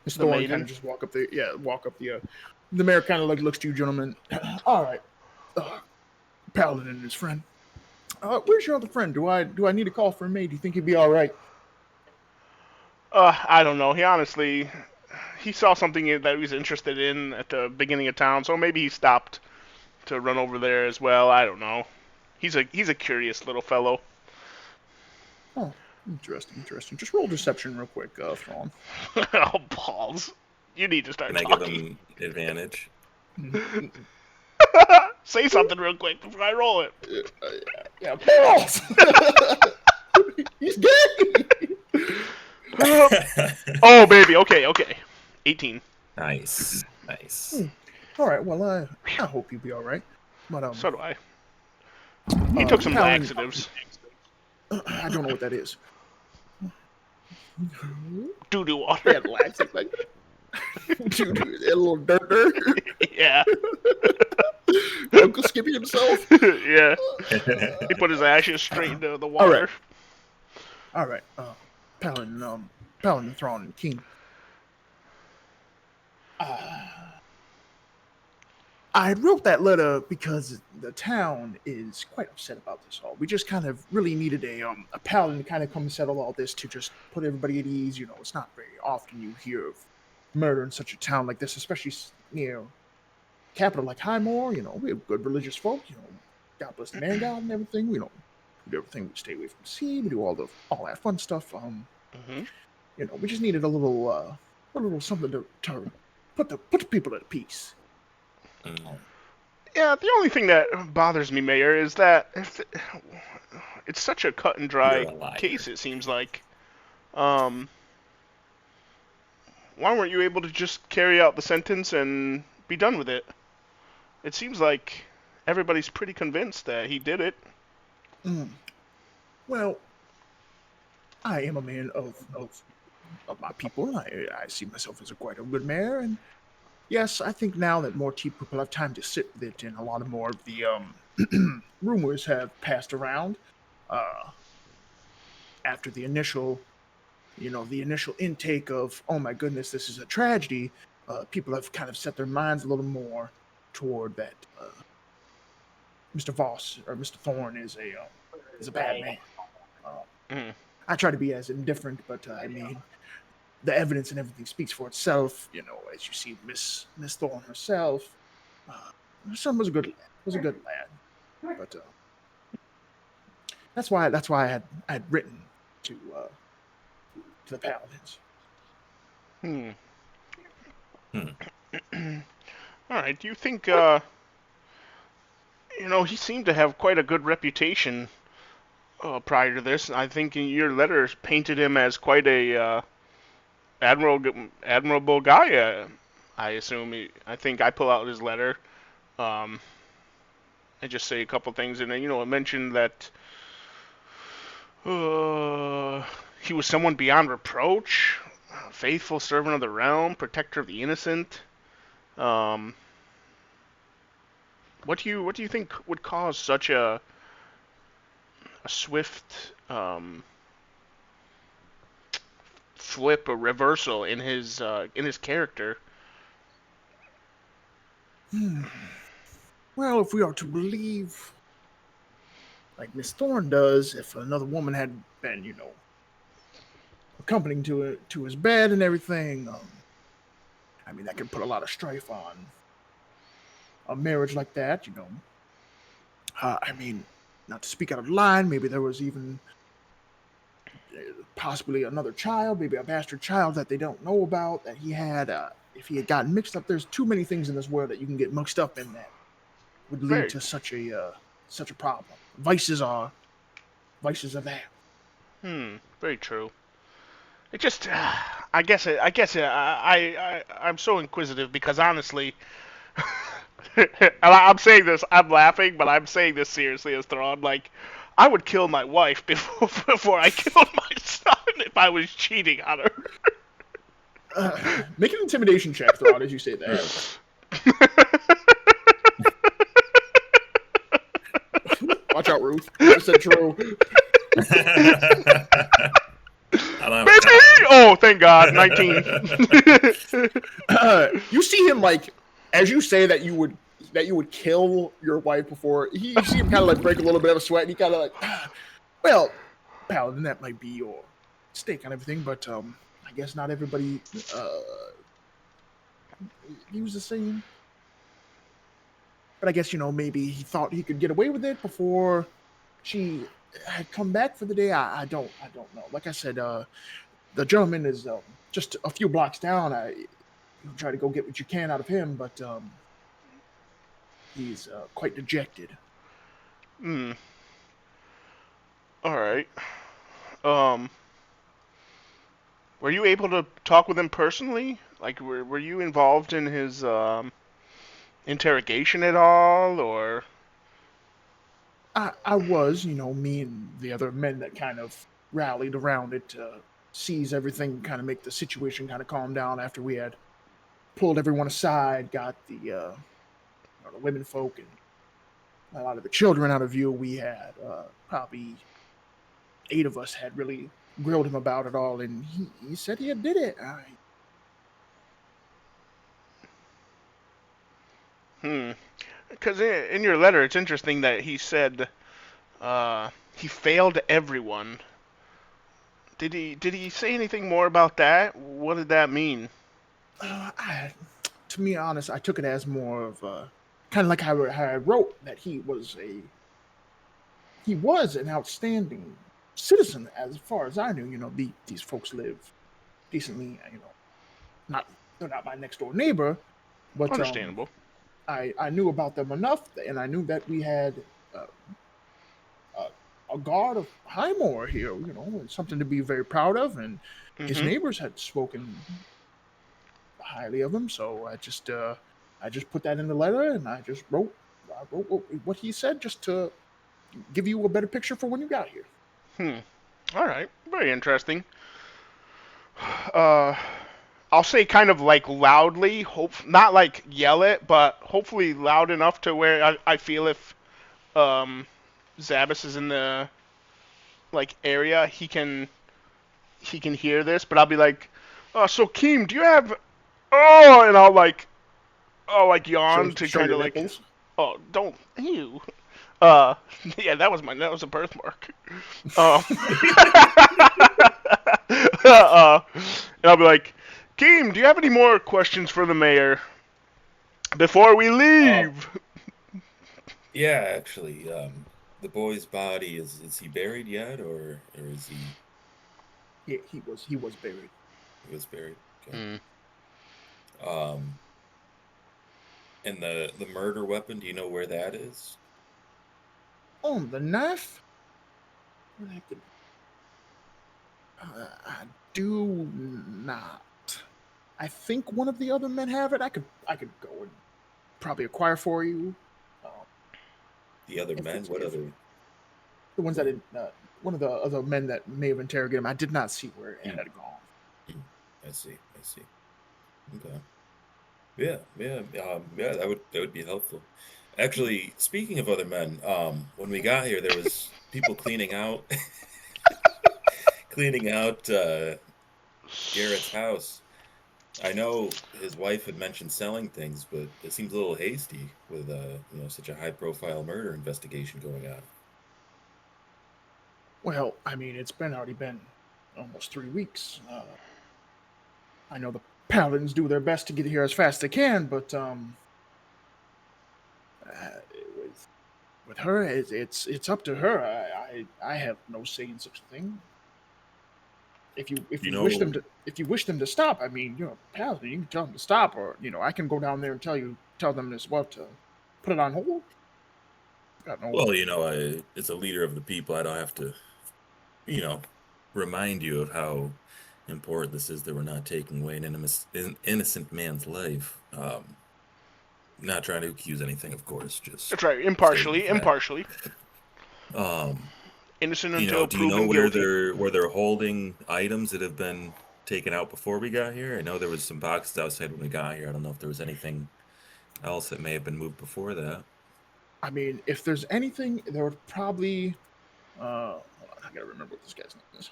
Mr. Thorne maiden? kind of just walk up the the mayor kind of like looks to you gentlemen. All right, Paladin and his friend. Where's your other friend? Do I need to call for him? Do you think he'd be all right? I don't know. He saw something that he was interested in at the beginning of town, so maybe he stopped to run over there as well. I don't know. He's a curious little fellow. Oh, interesting. Just roll deception real quick, Thrawn. Oh, balls. You need to start Can I talking. give him advantage? Say something real quick before I roll it. Yeah, balls! He's gay! Oh, baby. Okay. 18. Nice. All right, well, I hope you'll be all right. But, So do I. He took some Paladin- laxatives. I don't know what that is. Doo-doo water. Yeah, laxing like that. Dude, a little dirt. Yeah. Uncle Skippy himself. Yeah. He put his ashes straight into the water. All right. Paladin, Thrawn, and King. I wrote that letter because the town is quite upset about this all. We just kind of really needed a paladin to kind of come and settle all this, to just put everybody at ease. It's not very often you hear of murder in such a town like this, especially near capital like Highmore. We have good religious folk. God bless the man God and everything. We do everything. We stay away from the sea. We do all that fun stuff. We just needed a little something to put the people at peace. Yeah, the only thing that bothers me, Mayor, is that it's such a cut and dry case, it seems like. Why weren't you able to just carry out the sentence and be done with it? It seems like everybody's pretty convinced that he did it. Well, I am a man of my people, and I see myself as quite a good mayor, and yes, I think now that more people have time to sit with it, and a lot of more of the rumors have passed around after the initial intake of, oh my goodness, this is a tragedy. People have kind of set their minds a little more toward that. Mr. Voss or Mr. Thorne is a bad man. I try to be as indifferent, but I mean, the evidence and everything speaks for itself. As you see, Miss Thorne herself, her son was a good lad, but that's why I had written to the Paladins. All right. Do you think he seemed to have quite a good reputation prior to this? I think in your letters painted him as quite a admirable guy. I assume. I think I pull out his letter. I just say a couple things, and then it mentioned that he was someone beyond reproach, faithful servant of the realm, protector of the innocent. What do you think would cause such a swift flip or reversal in his character? Well, if we are to believe, like Miss Thorne does, if another woman had been, accompanying to his bed and everything, I mean, that could put a lot of strife on a marriage like that, I mean, not to speak out of line, maybe there was even possibly another child, maybe a bastard child that they don't know about that he had. If he had gotten mixed up, there's too many things in this world that you can get mixed up in that would lead Very, to such a problem. Vices are that. very true. It just, I'm so inquisitive because honestly, and I'm saying this, I'm laughing, but I'm saying this seriously as Thrawn. Like, I would kill my wife before I killed my son if I was cheating on her. Make an intimidation check, Thrawn, as you say that. Watch out, Ruth. I said true. Baby! Oh, thank God, 19. You see him as you say that you would kill your wife before. You see him kind of break a little bit of a sweat, and he kind of well, Paladin, that might be your stake on everything, but I guess not everybody views the same. But I guess maybe he thought he could get away with it before she had come back for the day. I don't know. Like I said, the gentleman is just a few blocks down. You try to go get what you can out of him, but he's quite dejected. All right. Um, were you able to talk with him personally? Like, were you involved in his interrogation at all, or? I was, me and the other men that kind of rallied around it to seize everything, kind of make the situation kind of calm down after we had pulled everyone aside, got the women folk and a lot of the children out of view. We had probably 8 of us had really grilled him about it all, and he said he had did it. Because in your letter, it's interesting that he said he failed everyone. Did he say anything more about that? What did that mean? To be honest, I took it as more of a kind of like how I wrote that he was an outstanding citizen as far as I knew. These folks live decently. They're not my next door neighbor, but Understandable. I knew about them enough, and I knew that we had a guard of Highmore here. Something to be very proud of, and his neighbors had spoken highly of him. So I just put that in the letter, and I wrote what he said just to give you a better picture for when you got here. All right. Very interesting. I'll say kind of like loudly, not like yell it, but hopefully loud enough to where I feel if Zabas is in the area, he can hear this. But I'll be like, so Keem, do you have? Oh, and I'll yawn to Show kind your of nipples. oh, don't you. Yeah, that was a birthmark. And I'll be like, Keem, do you have any more questions for the mayor before we leave? Yeah, actually, the boy's body is he buried yet, or is he? Yeah, he was buried. He was buried. Okay. Um, and the murder weapon, do you know where that is? Oh, the knife. I do not. I think one of the other men have it. I could go and probably acquire for you. The other men? What other? The ones that one of the other men that may have interrogated him. I did not see where it had gone. I see. Okay. Yeah. That would be helpful. Actually, speaking of other men, when we got here, there was people cleaning out, cleaning out Garrett's house. I know his wife had mentioned selling things, but it seems a little hasty with such a high-profile murder investigation going on. Well, I mean, it's already been almost 3 weeks. I know paladins do their best to get here as fast as they can, but with her, it's up to her. I have no say in such a thing. If you wish them to stop, I mean, you're a paladin, you can tell them to stop, or I can go down there and tell them as well to put it on hold. Got no. Well, as a leader of the people, I don't have to, remind you of how important this is that we're not taking away an innocent man's life. Not trying to accuse anything, of course. Just That's right. stating the Impartially. Innocent until do you know proven guilty. where they're holding items that have been taken out before we got here? I know there was some boxes outside when we got here. I don't know if there was anything else that may have been moved before that. I mean, if there's anything, there would probably. Hold on, I gotta remember what this guy's name is.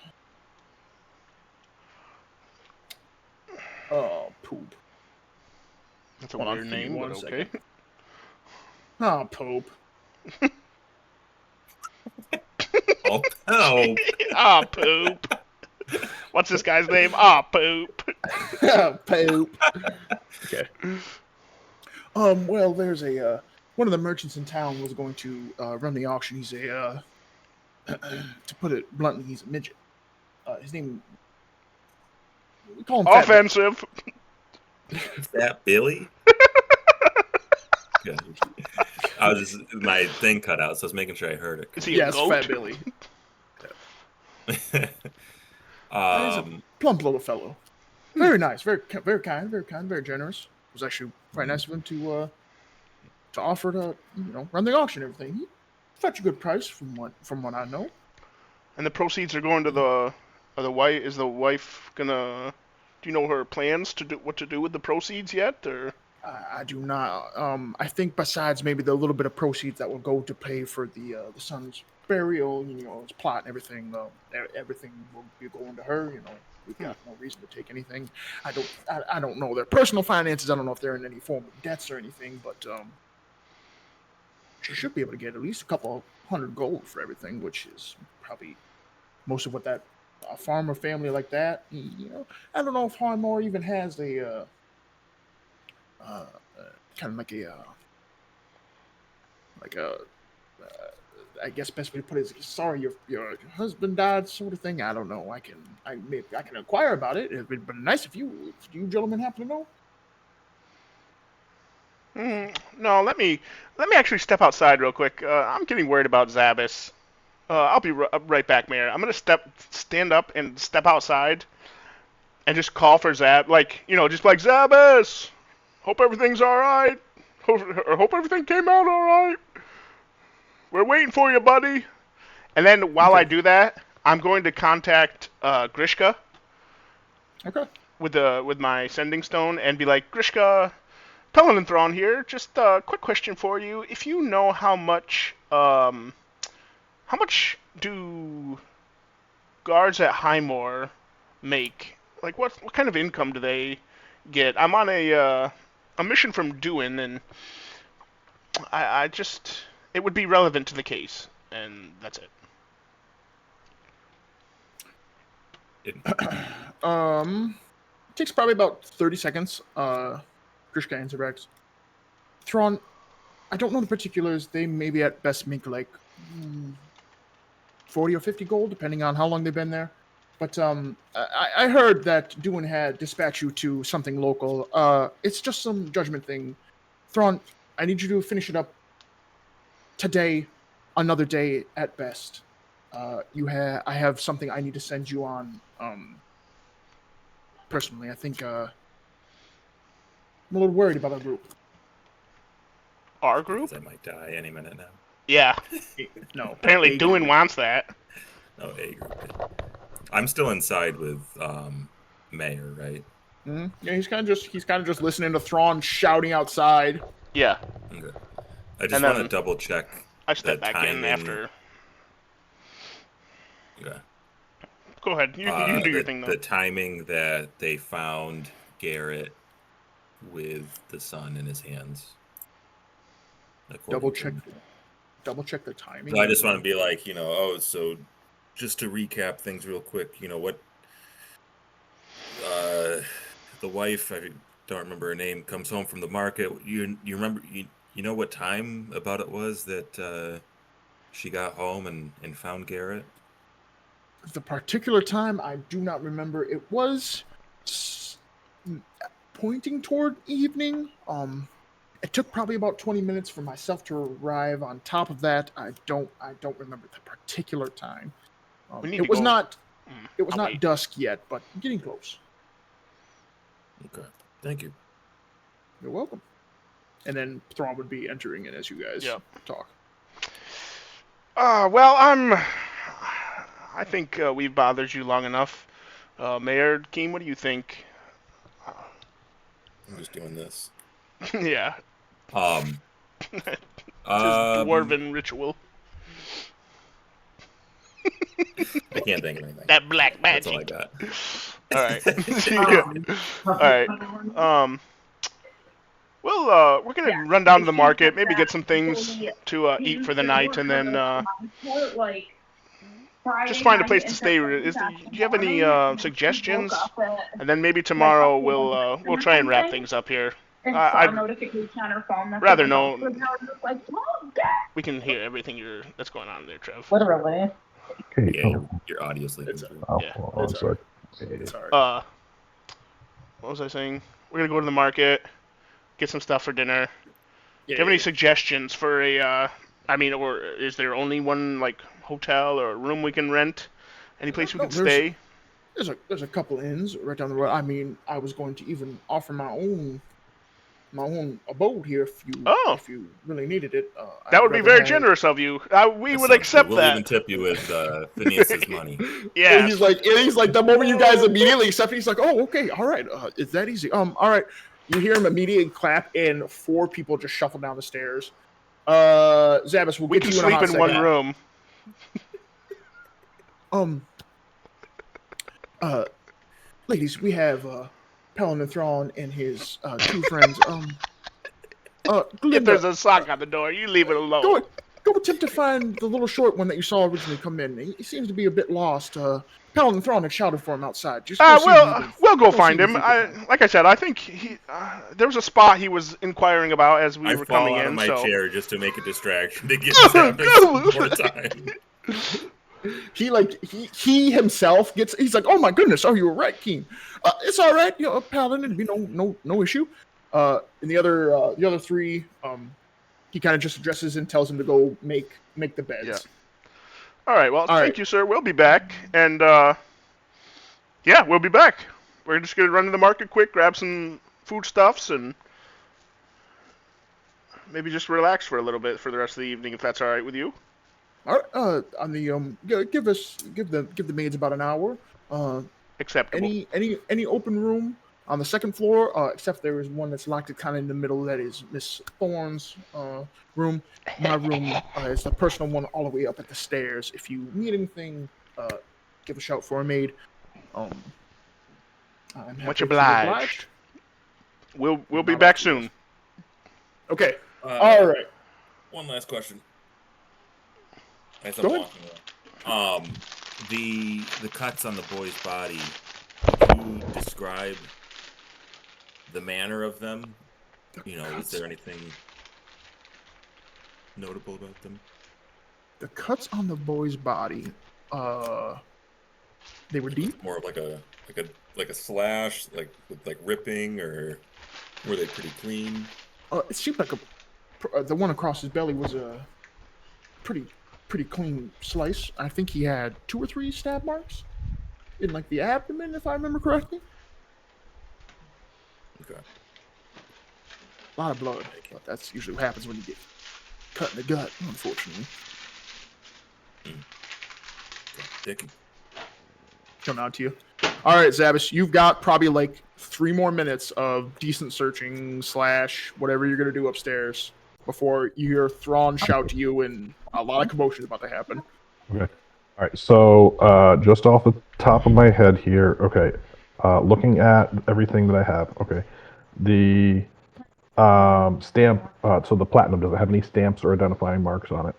Oh, poop. That's a weird name, but okay. Oh, poop. Oh, no. Ah, poop. What's this guy's name? Ah, poop. Poop. Okay. Well, there's a one of the merchants in town was going to run the auction. He's a to put it bluntly, he's a midget. His name, we call him Offensive. Fat Billy? Good. I was just, my thing cut out, so I was making sure I heard it. Is he a goat? Fat Billy. He's a plump little fellow. Very nice, very kind, very generous. It was actually quite nice of him to offer to run the auction and everything. He fetched a good price from what I know. And the proceeds are going to the wife. Is the wife gonna? Do you know her plans to do what to do with the proceeds yet, or? I do not. I think besides maybe the little bit of proceeds that will go to pay for the son's burial, his plot and everything, everything will be going to her. We've got no reason to take anything. I don't know their personal finances. I don't know if they're in any form of debts or anything, but she should be able to get at least a couple hundred gold for everything, which is probably most of what that farmer family like that. I don't know if Harmore even has a. Kind of like a I guess best way to put it is sorry your husband died sort of thing. I don't know. I can inquire about it. It'd be nice if you gentlemen happen to know. No, let me actually step outside real quick. I'm getting worried about Zabas. I'll be right back, Mayor. I'm gonna stand up and step outside, and just call for Zab, just like Zabas. Hope everything's all right. Hope everything came out all right. We're waiting for you, buddy. And then while I do that, I'm going to contact Grishka. Okay. With my sending stone and be like, Grishka, Pelin and Thrawn here. Just a quick question for you. If you know how much do guards at Highmore make? Like, what kind of income do they get? I'm on a mission from Duin, and I just, it would be relevant to the case, and that's it. It takes probably about 30 seconds. Grishka interacts. Thrawn, I don't know the particulars. They maybe at best make like 40 or 50 gold, depending on how long they've been there. But I heard that Duin had dispatched you to something local. It's just some judgment thing. Thrawn, I need you to finish it up today, another day at best. I have something I need to send you on. Personally, I think I'm a little worried about our group. Our group? I might die any minute now. Yeah. No. Apparently, Duin wants that. No, A group. I'm still inside with Mayor, right? Mm-hmm. Yeah, he's kind of just listening to Thrawn shouting outside. Yeah. Okay. I just want to double check. I step back in after. Yeah. Go ahead. You can do your thing, though. The timing that they found Garrett with the sun in his hands. Double check the timing. So I just want to be like, so just to recap things real quick, what the wife, I don't remember her name, comes home from the market. You remember you know what time about it was that she got home and found Garrett? The particular time, I do not remember. It was pointing toward evening. It took probably about 20 minutes for myself to arrive. On top of that, I don't remember the particular time. We need It to was go. not it was I'll not wait. dusk yet, but getting close. Okay, thank you. You're welcome. And then Thrawn would be entering in as you guys Yep. talk. Well, I think we've bothered you long enough. Mayor Keen, what do you think? I'm just doing this. Yeah, Um, his dwarven ritual. I can't think of anything. That black That's all I magic. got. All right. All right. Well, we're gonna run down to the market, maybe get some things to eat for the night, and then just find a place to stay. Do you have any suggestions? And then maybe tomorrow we'll try and wrap things up here. I'd rather know. We can hear everything that's going on there, Trev. Literally. Okay. Yeah, your audio's leaking It's through. Oh, Yeah. hold on a It's sec. It's hard. What was I saying? We're gonna go to the market, get some stuff for dinner. Do Yeah, you have any suggestions for a? Or is there only one like hotel or room we can rent? Any place we No, can stay? there's a couple inns right down the road. I mean, I was going to even offer my own abode here if you really needed it. That would be very generous of you. We would accept We'll that. even tip you with Phineas's money. Yeah. And he's like the moment you guys immediately accept it, he's like, oh, okay, all right, it's that easy. All right. You hear him immediately clap, and 4 people just shuffle down the stairs. Zabas, we'll We get can you in a sleep hot in one second. room. Ladies, we have Paladin Thrawn and his 2 friends. If Glinda, there's a sock on the door, you leave it alone. go attempt to find the little short one that you saw originally come in. He seems to be a bit lost. Paladin Thrawn had shouted for him outside. Just go see if you can- We'll go see find if him. you can find him. Like I said, I think there was a spot he was inquiring about as we I were fall coming out in. of my So chair just to make a distraction to give Zabas more time. He himself gets. He's like, oh my goodness! Oh, you were right, Keen. It's all right. Paladin, it'd be no issue. And the other 3, he kind of just addresses and tells him to go make the beds. Yeah. All right. Well, All thank right. you, sir. We'll be back, and we'll be back. We're just gonna run to the market quick, grab some foodstuffs, and maybe just relax for a little bit for the rest of the evening, if that's all right with you. All right. On the give the maids about an hour. Acceptable. Any open room on the second floor, except there is one that's locked kind of in the middle. That is Miss Thorne's room. My room is the personal one all the way up at the stairs. If you need anything, give a shout for a maid. I'm Much happy to obliged. We'll be Not back after soon. this. Okay. All right. One last question. As Go I'm ahead. walking away. The cuts on the boy's body, could you describe the manner of them? Is there anything notable about them? The cuts on the boy's body, they were deep. More of like a slash, like ripping, or were they pretty clean? It seemed like the one across his belly was a pretty clean slice. I think he had 2 or 3 stab marks in like the abdomen, if I remember correctly. Okay. A lot of blood, but that's usually what happens when you get cut in the gut, unfortunately. Okay. Thank you. Coming out to you. All right, Zabas, you've got probably like 3 more minutes of decent searching / whatever you're gonna do upstairs before you hear Thrawn shout to you, and a lot of commotion is about to happen. Okay. All right. So just off the top of my head here, okay. Looking at everything that I have, okay. The stamp. So the platinum, does it have any stamps or identifying marks on it?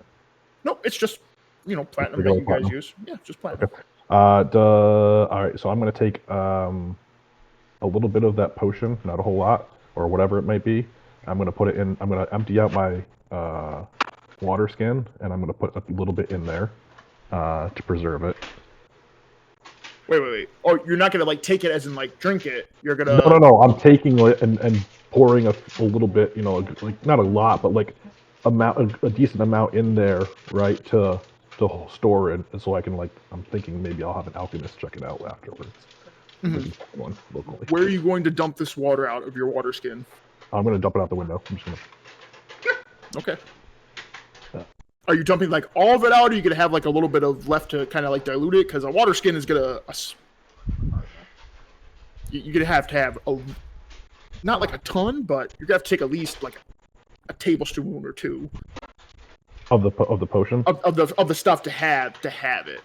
No, it's just platinum that Regular you platinum? guys use. Yeah, just platinum. All right. So I'm gonna take a little bit of that potion, not a whole lot, or whatever it might be. I'm gonna put it in. I'm gonna empty out my water skin, and I'm gonna put a little bit in there to preserve it. Wait. Oh, you're not gonna like take it as in like drink it. You're gonna. No. I'm taking it and pouring a little bit, like not a lot, but like a decent amount in there, right, to store it, so I can I'm thinking maybe I'll have an alchemist check it out afterwards. Mhm. One locally. Where are you going to dump this water out of your water skin? I'm gonna dump it out the window. I'm just gonna. Okay. Yeah. Are you dumping like all of it out, or are you gonna have like a little bit of left to kind of like dilute it? Because a water skin is gonna. You're gonna have to have not like a ton, but you're gonna have to take at least like a tablespoon or two Of the potion. of the stuff to have it.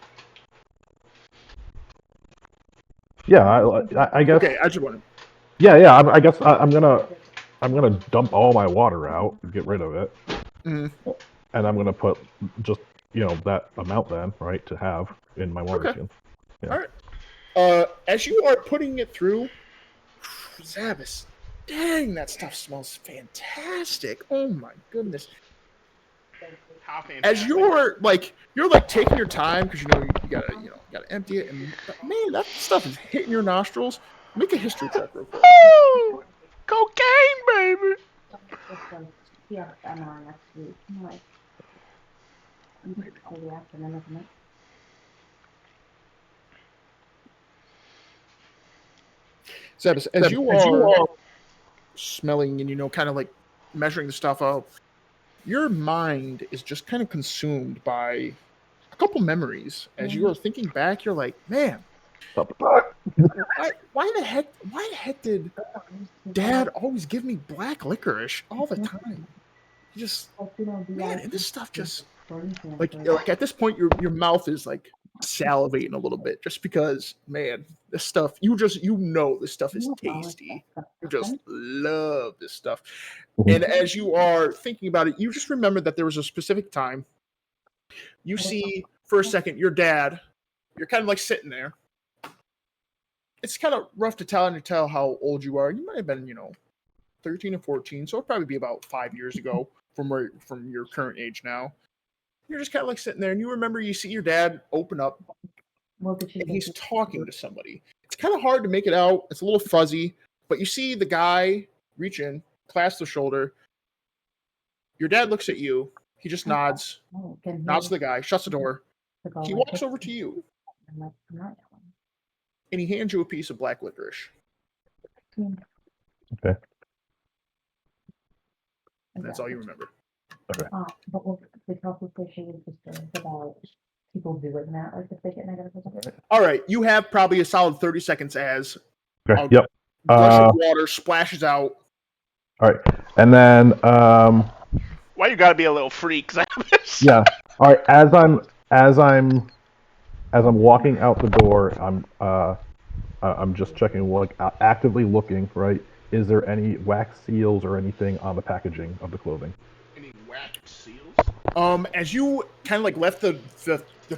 Yeah, I guess. Okay, I just want to. Yeah. I guess I'm gonna dump all my water out and get rid of it, Mhm. and I'm gonna put just that amount then, right, to have in my water Okay. skin. Yeah. All right. As you are putting it through, Zavis, dang, that stuff smells fantastic. Oh my goodness. How fantastic. As you're taking your time because you gotta empty it, and man, that stuff is hitting your nostrils. Make a history check real quick. Woo! Cocaine, baby. Zavis, as you are smelling and kind of like measuring the stuff out, your mind is just kind of consumed by a couple memories. As you are thinking back, you're like, man, why the heck did Dad always give me black licorice all the time? He just, man, and this stuff just like at this point, your mouth is like salivating a little bit just because, man, this stuff this stuff is tasty. You just love this stuff. And as you are thinking about it, you just remember that there was a specific time. You see for a second your dad. You're kind of like sitting there. It's kind of rough to tell how old you are. You might have been, 13 or 14, so it'd probably be about 5 years ago from your current age now. You're just kind of like sitting there, and you remember you see your dad open up, and he's talking to somebody. It's kind of hard to make it out. It's a little fuzzy, but you see the guy reach in, clasp the shoulder. Your dad looks at you. He just nods to the guy, shuts the door. He walks over to you, and he hands you a piece of black licorice. Okay. And that's all you remember. Okay. But we also say she was just about people doing that, like if they get negative results. All right, you have probably a solid 30 seconds as Okay. Yep. gush of water splashes out. All right, and then Why you gotta be a little freak, Zavis? yeah. All right, as I'm walking out the door, I'm just checking, actively looking, right? Is there any wax seals or anything on the packaging of the clothing? Any whack seals? As you kind of like left the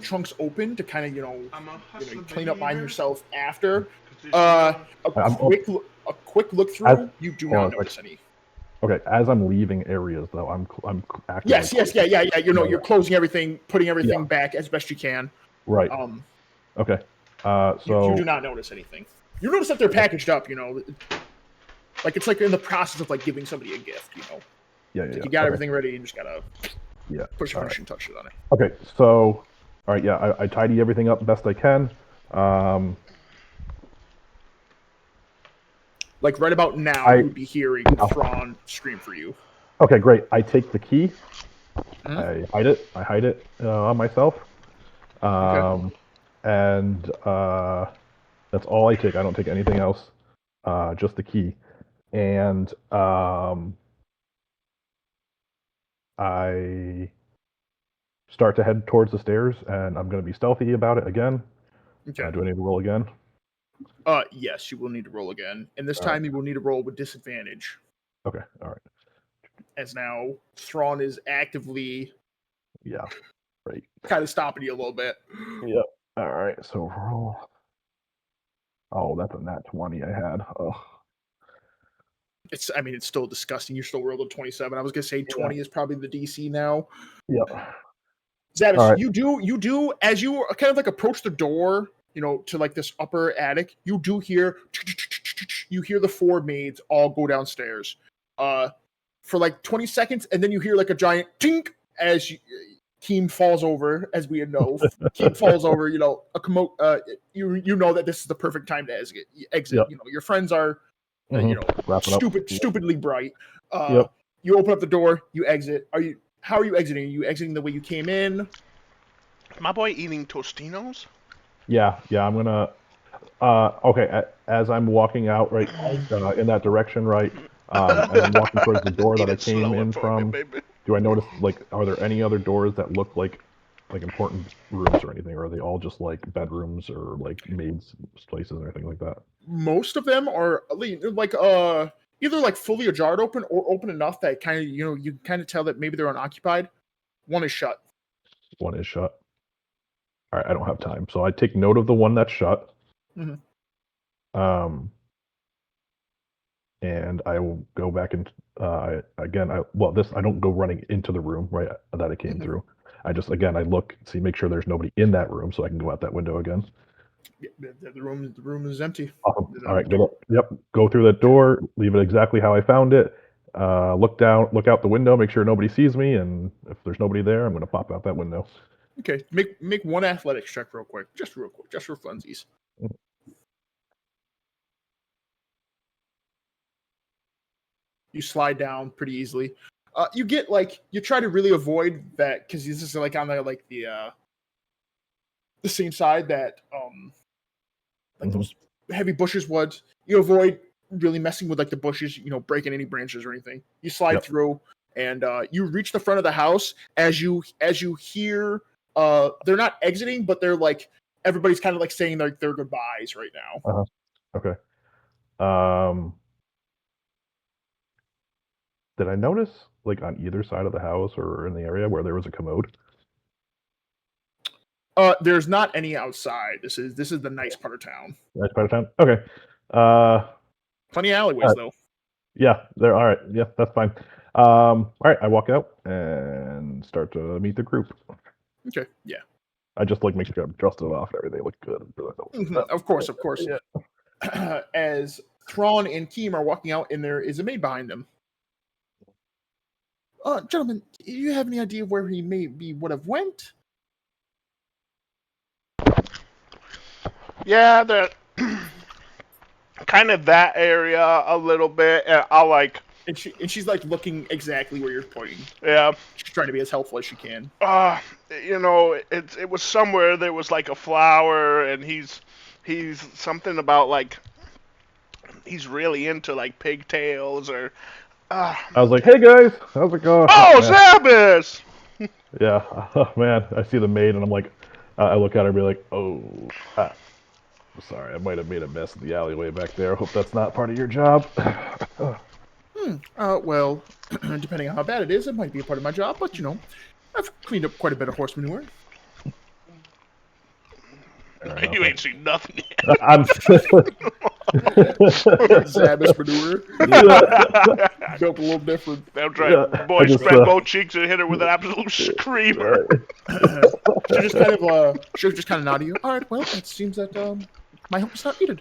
trunks open to kind of clean up behind yourself after, a quick look through, you do not notice any. Okay, as I'm leaving areas though, I'm actively. Yes, yeah. You're closing everything, putting everything back as best you can. Right. Okay. So you do not notice anything. You notice that they're packaged up. Like it's like in the process of like giving somebody a gift. Yeah. Like you got everything ready and just gotta push All finishing touches on it. Okay, so all right, yeah, I tidy everything up best I can. Like right about now, you'd be hearing Thrawn scream for you. Okay, great. I take the key. Mhm. I hide it on myself. And that's all I take. I don't take anything else. Just the key. And I start to head towards the stairs, and I'm going to be stealthy about it again. Okay. Do I need to roll again? Yes, you will need to roll again, and this time you will need to roll with disadvantage. Okay, all right. As now Thrawn is actively, Right. kind of stopping you a little bit. Yep. All right. So roll. Oh, that's a nat 20 I had. Oh, It's still disgusting. You're still rolled a 27. I was gonna say 20 is probably the DC now. yeah. Zavis, All right. you do as you kind of like approach the door, to like this upper attic, you do hear the four maids all go downstairs. For like 20 seconds, and then you hear like a giant tink as Team falls over, as we know. Team falls over, you know that this is the perfect time to exit. Yep. Your friends are Wrapping up. stupidly bright. Yep. You open up the door, you exit. How are you exiting? Are you exiting the way you came in? My boy eating Tostinos? Yeah. I'm gonna. Okay. As I'm walking out, right, in that direction, right, and I'm walking towards the door Eat that I it came slower in for me, from. baby. Do I notice like are there any other doors that look like important rooms or anything, or are they all just like bedrooms or like maids' places or anything like that? Most of them are like either like fully ajar open or open enough that kind of you kind of tell that maybe they're unoccupied. One is shut. One is shut. All right, I don't have time, so I take note of the one that's shut. Mhm. And I will go back and I don't go running into the room right that I came Mhm. through. I just I look, see, make sure there's nobody in that room, so I can go out that window again. The room is empty. Awesome. All right, good. Yep, go through that door, leave it exactly how I found it. Look out the window, make sure nobody sees me, and if there's nobody there, I'm gonna pop out that window. Okay, make one athletics check real quick, just for funsies. You slide down pretty easily. You get you try to really avoid that because this is like on the same side that those heavy bushes would. You avoid really messing with like the bushes, breaking any branches or anything. You slide Yep. through and you reach the front of the house as you hear they're not exiting, but they're like everybody's kind of like saying their goodbyes right now. Okay. Did I notice like on either side of the house or in the area where there was a commode? There's not any outside. This is the nice part of town. Nice part of town. Okay. Plenty of alleyways though. Yeah, they're all right. Yeah, that's fine. All right, I walk out and start to meet the group. Okay, yeah. I just like make sure I'm dusted off and everything looks good. Of course. Yeah. As Thrawn and Keem are walking out, and there is a maid behind them. Gentlemen, do you have any idea where he would have went? Yeah, the kind of that area a little bit. I'll like. And she's like looking exactly where you're pointing. Yeah. She's trying to be as helpful as she can. It was somewhere there was like a flower, and he's something about like he's really into like pigtails or. I was like, "Hey guys, how's it going?" Oh, man. Zabas! Yeah, oh, man. I see the maid and I'm like, I look at her and be like, "Oh, I'm sorry, I might have made a mess in the alleyway back there. Hope that's not part of your job." Well, depending on how bad it is, it might be a part of my job, but I've cleaned up quite a bit of horse manure. You ain't seen nothing yet. I'm Zabas manure. Built a little different. That's right. Yeah, Boy just, spread both cheeks and hit her with an absolute screamer. She'll just kind of nod to you. All right, well, it seems that my help is not needed.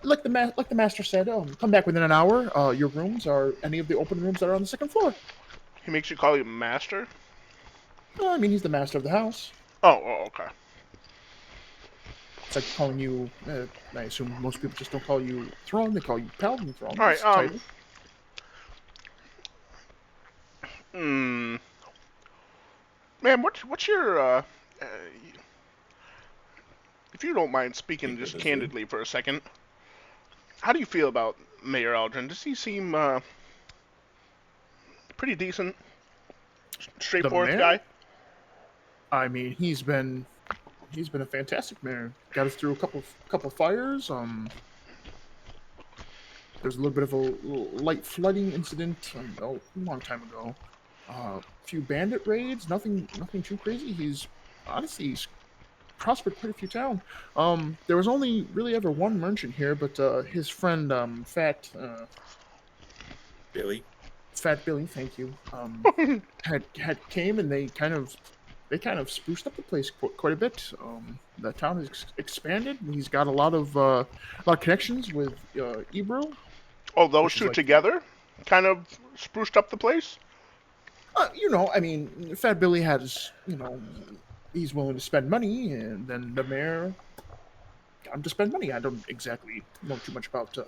Like the master said, come back within an hour. Your rooms are any of the open rooms that are on the second floor. He makes you call you master? I mean, he's the master of the house. Oh, okay. It's like calling you. I assume most people just don't call you Throne; they call you Paladin Throne. All right. Man, what's your if you don't mind speaking just candidly for a second, how do you feel about Mayor Aldrin? Does he seem pretty decent, straightforward guy? I mean, he's been a fantastic mayor. Got us through a couple fires. There's a little bit of a light flooding incident a long time ago. A few bandit raids. Nothing too crazy. He's prospered quite a few towns. There was only really ever one merchant here, but his friend, Fat Billy. Billy, thank you, had came and they kind of spruced up the place quite a bit. The town has expanded. And he's got a lot of connections with Ebro. Oh, those Which is two like- together kind of spruced up the place? I mean, Fat Billy has, he's willing to spend money, and then the mayor got him to spend money. I don't exactly know too much about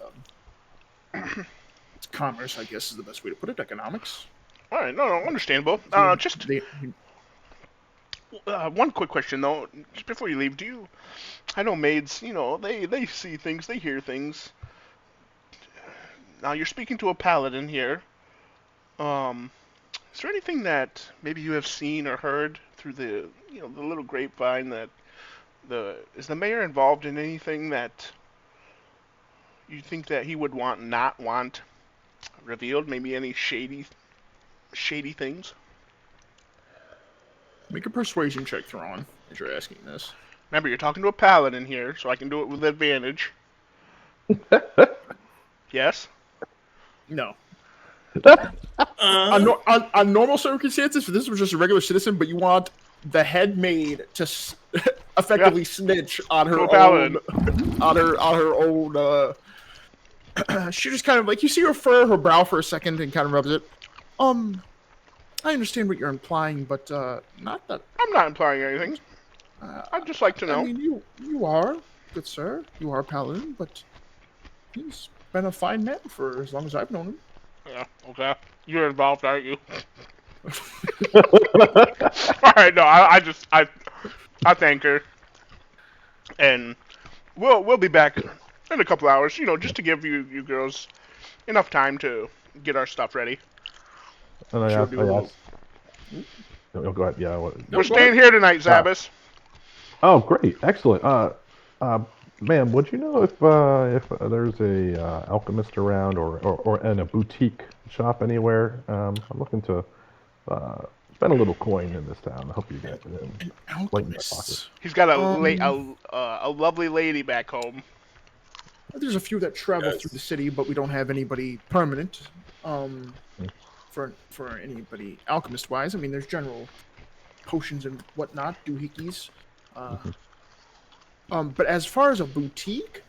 commerce, I guess is the best way to put it, economics. All right, no, understandable. Just one quick question, though, just before you leave. I know maids, they see things, they hear things. Now, you're speaking to a paladin here. Is there anything that maybe you have seen or heard through the little grapevine that is the mayor involved in anything that you think that he would not want revealed? Maybe any shady things? Make a persuasion check, Thrawn, as you're asking this. Remember, you're talking to a paladin here, so I can do it with advantage. Yes? No. On normal circumstances, if this was just a regular citizen, but you want the head maid to effectively snitch on her own, on her own. She just kind of you see her furrow her brow for a second and kind of rubs it. I understand what you're implying, but not that. I'm not implying anything. I'd just like to know. I mean, you are, good sir. You are a paladin, but he's been a fine man for as long as I've known him. Yeah, okay. You're involved, aren't you? Alright, no, I thank her. And we'll be back in a couple hours, just to give you girls enough time to get our stuff ready. And I asked. No, go ahead. Yeah. We're staying here tonight, Zabas. Oh, great. Excellent. Ma'am, would you know if there's a alchemist around or in a boutique shop anywhere? I'm looking to spend a little coin in this town. I hope you get it. Lighten my pockets. He's got a lovely lady back home. There's a few that travel through the city, but we don't have anybody permanent. For anybody alchemist wise, I mean, there's general potions and whatnot, doohickeys. But as far as a boutique,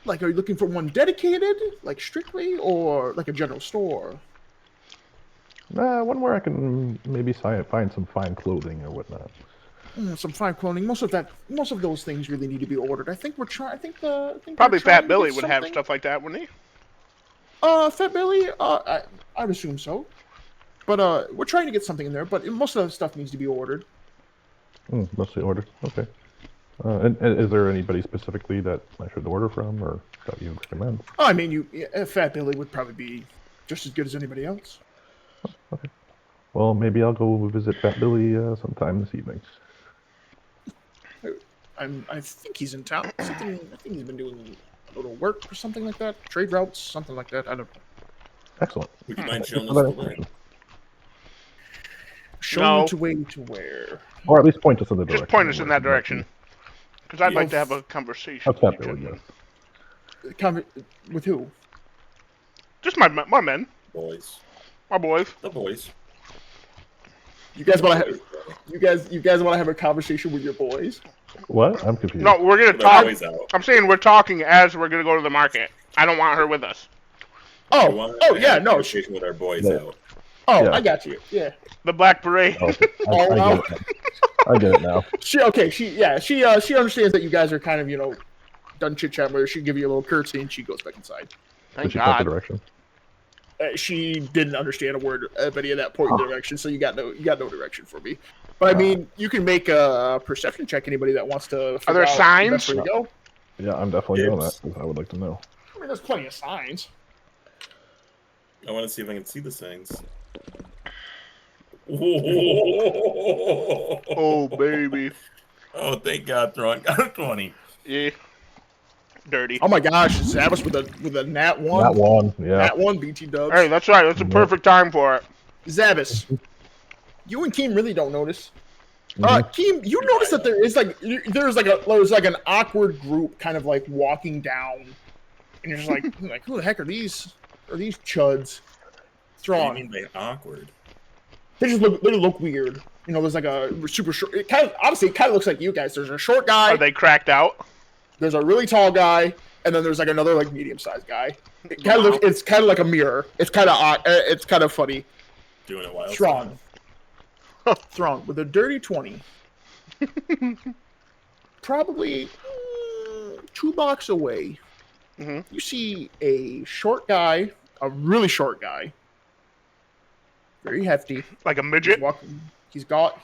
are you looking for one dedicated, strictly, or like a general store? One where I can maybe find some fine clothing or whatnot. Some fine clothing. Most of those things really need to be ordered. I think we're trying. Probably Fat Billy would have stuff like that, wouldn't he? Fat Billy. I'd assume so. But we're trying to get something in there. But most of the stuff needs to be ordered. Mostly ordered. Okay. And is there anybody specifically that I should order from, or that you recommend? I mean, Fat Billy would probably be just as good as anybody else. Okay. Well, maybe I'll go visit Fat Billy sometime this evening. I think he's in town. I think he's been doing a little work or something like that. Trade routes, something like that. I don't know. Excellent. Would you mind showing us the way? Show me the way to where? Or at least point us in the direction. Just point us in that direction. Because I'd like to have a conversation. That's Fat Billy, yes. With who? Just my men. Boys. My boys. The boys. You guys want to have? You guys want to have a conversation with your boys? What? I'm confused. No, we're gonna talk. Boys out. I'm saying we're talking as we're gonna go to the market. I don't want her with us. Oh yeah, no. Conversation with our boys out. Oh, Yeah. I got you. Yeah. The Black Beret. Oh, I get it now. She understands that you guys are kind of done chit chat with her. She give you a little curtsy and she goes back inside. Thank Did she point the God. direction? She didn't understand a word of any of that point direction, so you got no direction for me. But I mean, you can make a perception check. Anybody that wants to. Are there signs? The best way to go. Yeah, I'm definitely doing that, because I would like to know. I mean, there's plenty of signs. I want to see if I can see the signs. Oh baby. Oh, thank God, Thrawn got a 20. Yeah. Dirty. Oh my gosh, Zabas with a nat 1. That one, yeah. Nat 1 BT dubs. Hey, that's right. That's a perfect time for it. Zabas, you and Keem really don't notice. Keem, you notice that there's like an awkward group kind of like walking down, and you're just like who the heck are these? Are these chuds? What do you Thrawn. mean by awkward? They look weird. You know, there's like a super short. It kind of looks like you guys. There's a short guy. Are they cracked out? There's a really tall guy, and then there's like another like medium-sized guy. It kind of looks. It's kind of like a mirror. It's kind of odd. It's kind of funny. Doing it wild. Thrawn. Thrawn with a dirty 20. Probably 2 blocks away. You see a short guy, a really short guy, very hefty. Like a midget? He's got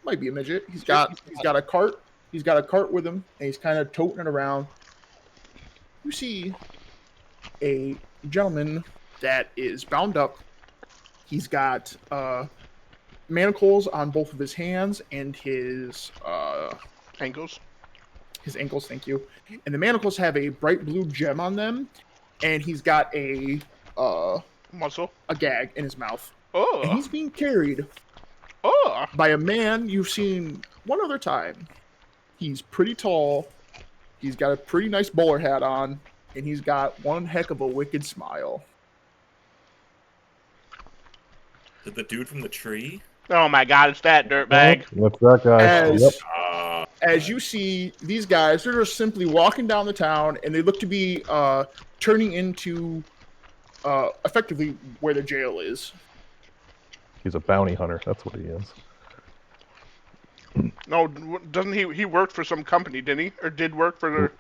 might be a midget. He's got a cart. He's got a cart with him, and he's kind of toting it around. You see a gentleman that is bound up. He's got manacles on both of his hands and his Ankles? His ankles, thank you. And the manacles have a bright blue gem on them, and he's got a muscle, a gag in his mouth. Oh. And he's being carried by a man you've seen one other time. He's pretty tall. He's got a pretty nice bowler hat on, and he's got one heck of a wicked smile. Is it the dude from the tree? Oh my god, it's that dirtbag. That's that guy. As you see, these guys, they're just simply walking down the town, and they look to be turning into effectively where the jail is. He's a bounty hunter. That's what he is. No, doesn't he worked for some company, didn't he? Or did work for the...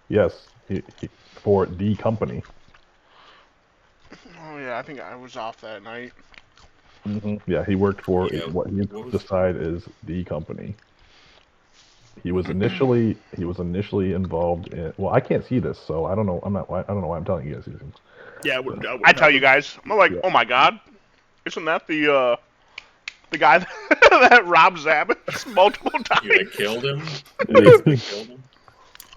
Yes, he for the company. Oh yeah, I think I was off that night. Yeah, he worked for what you what was- decide is the company. He was initially involved in. Well, I can't see this, so I don't know. I don't know why I'm telling you guys these things. Yeah, I tell you guys, I'm like, oh my god, isn't that the guy that robbed Zabbis multiple times? You killed him? Killed him?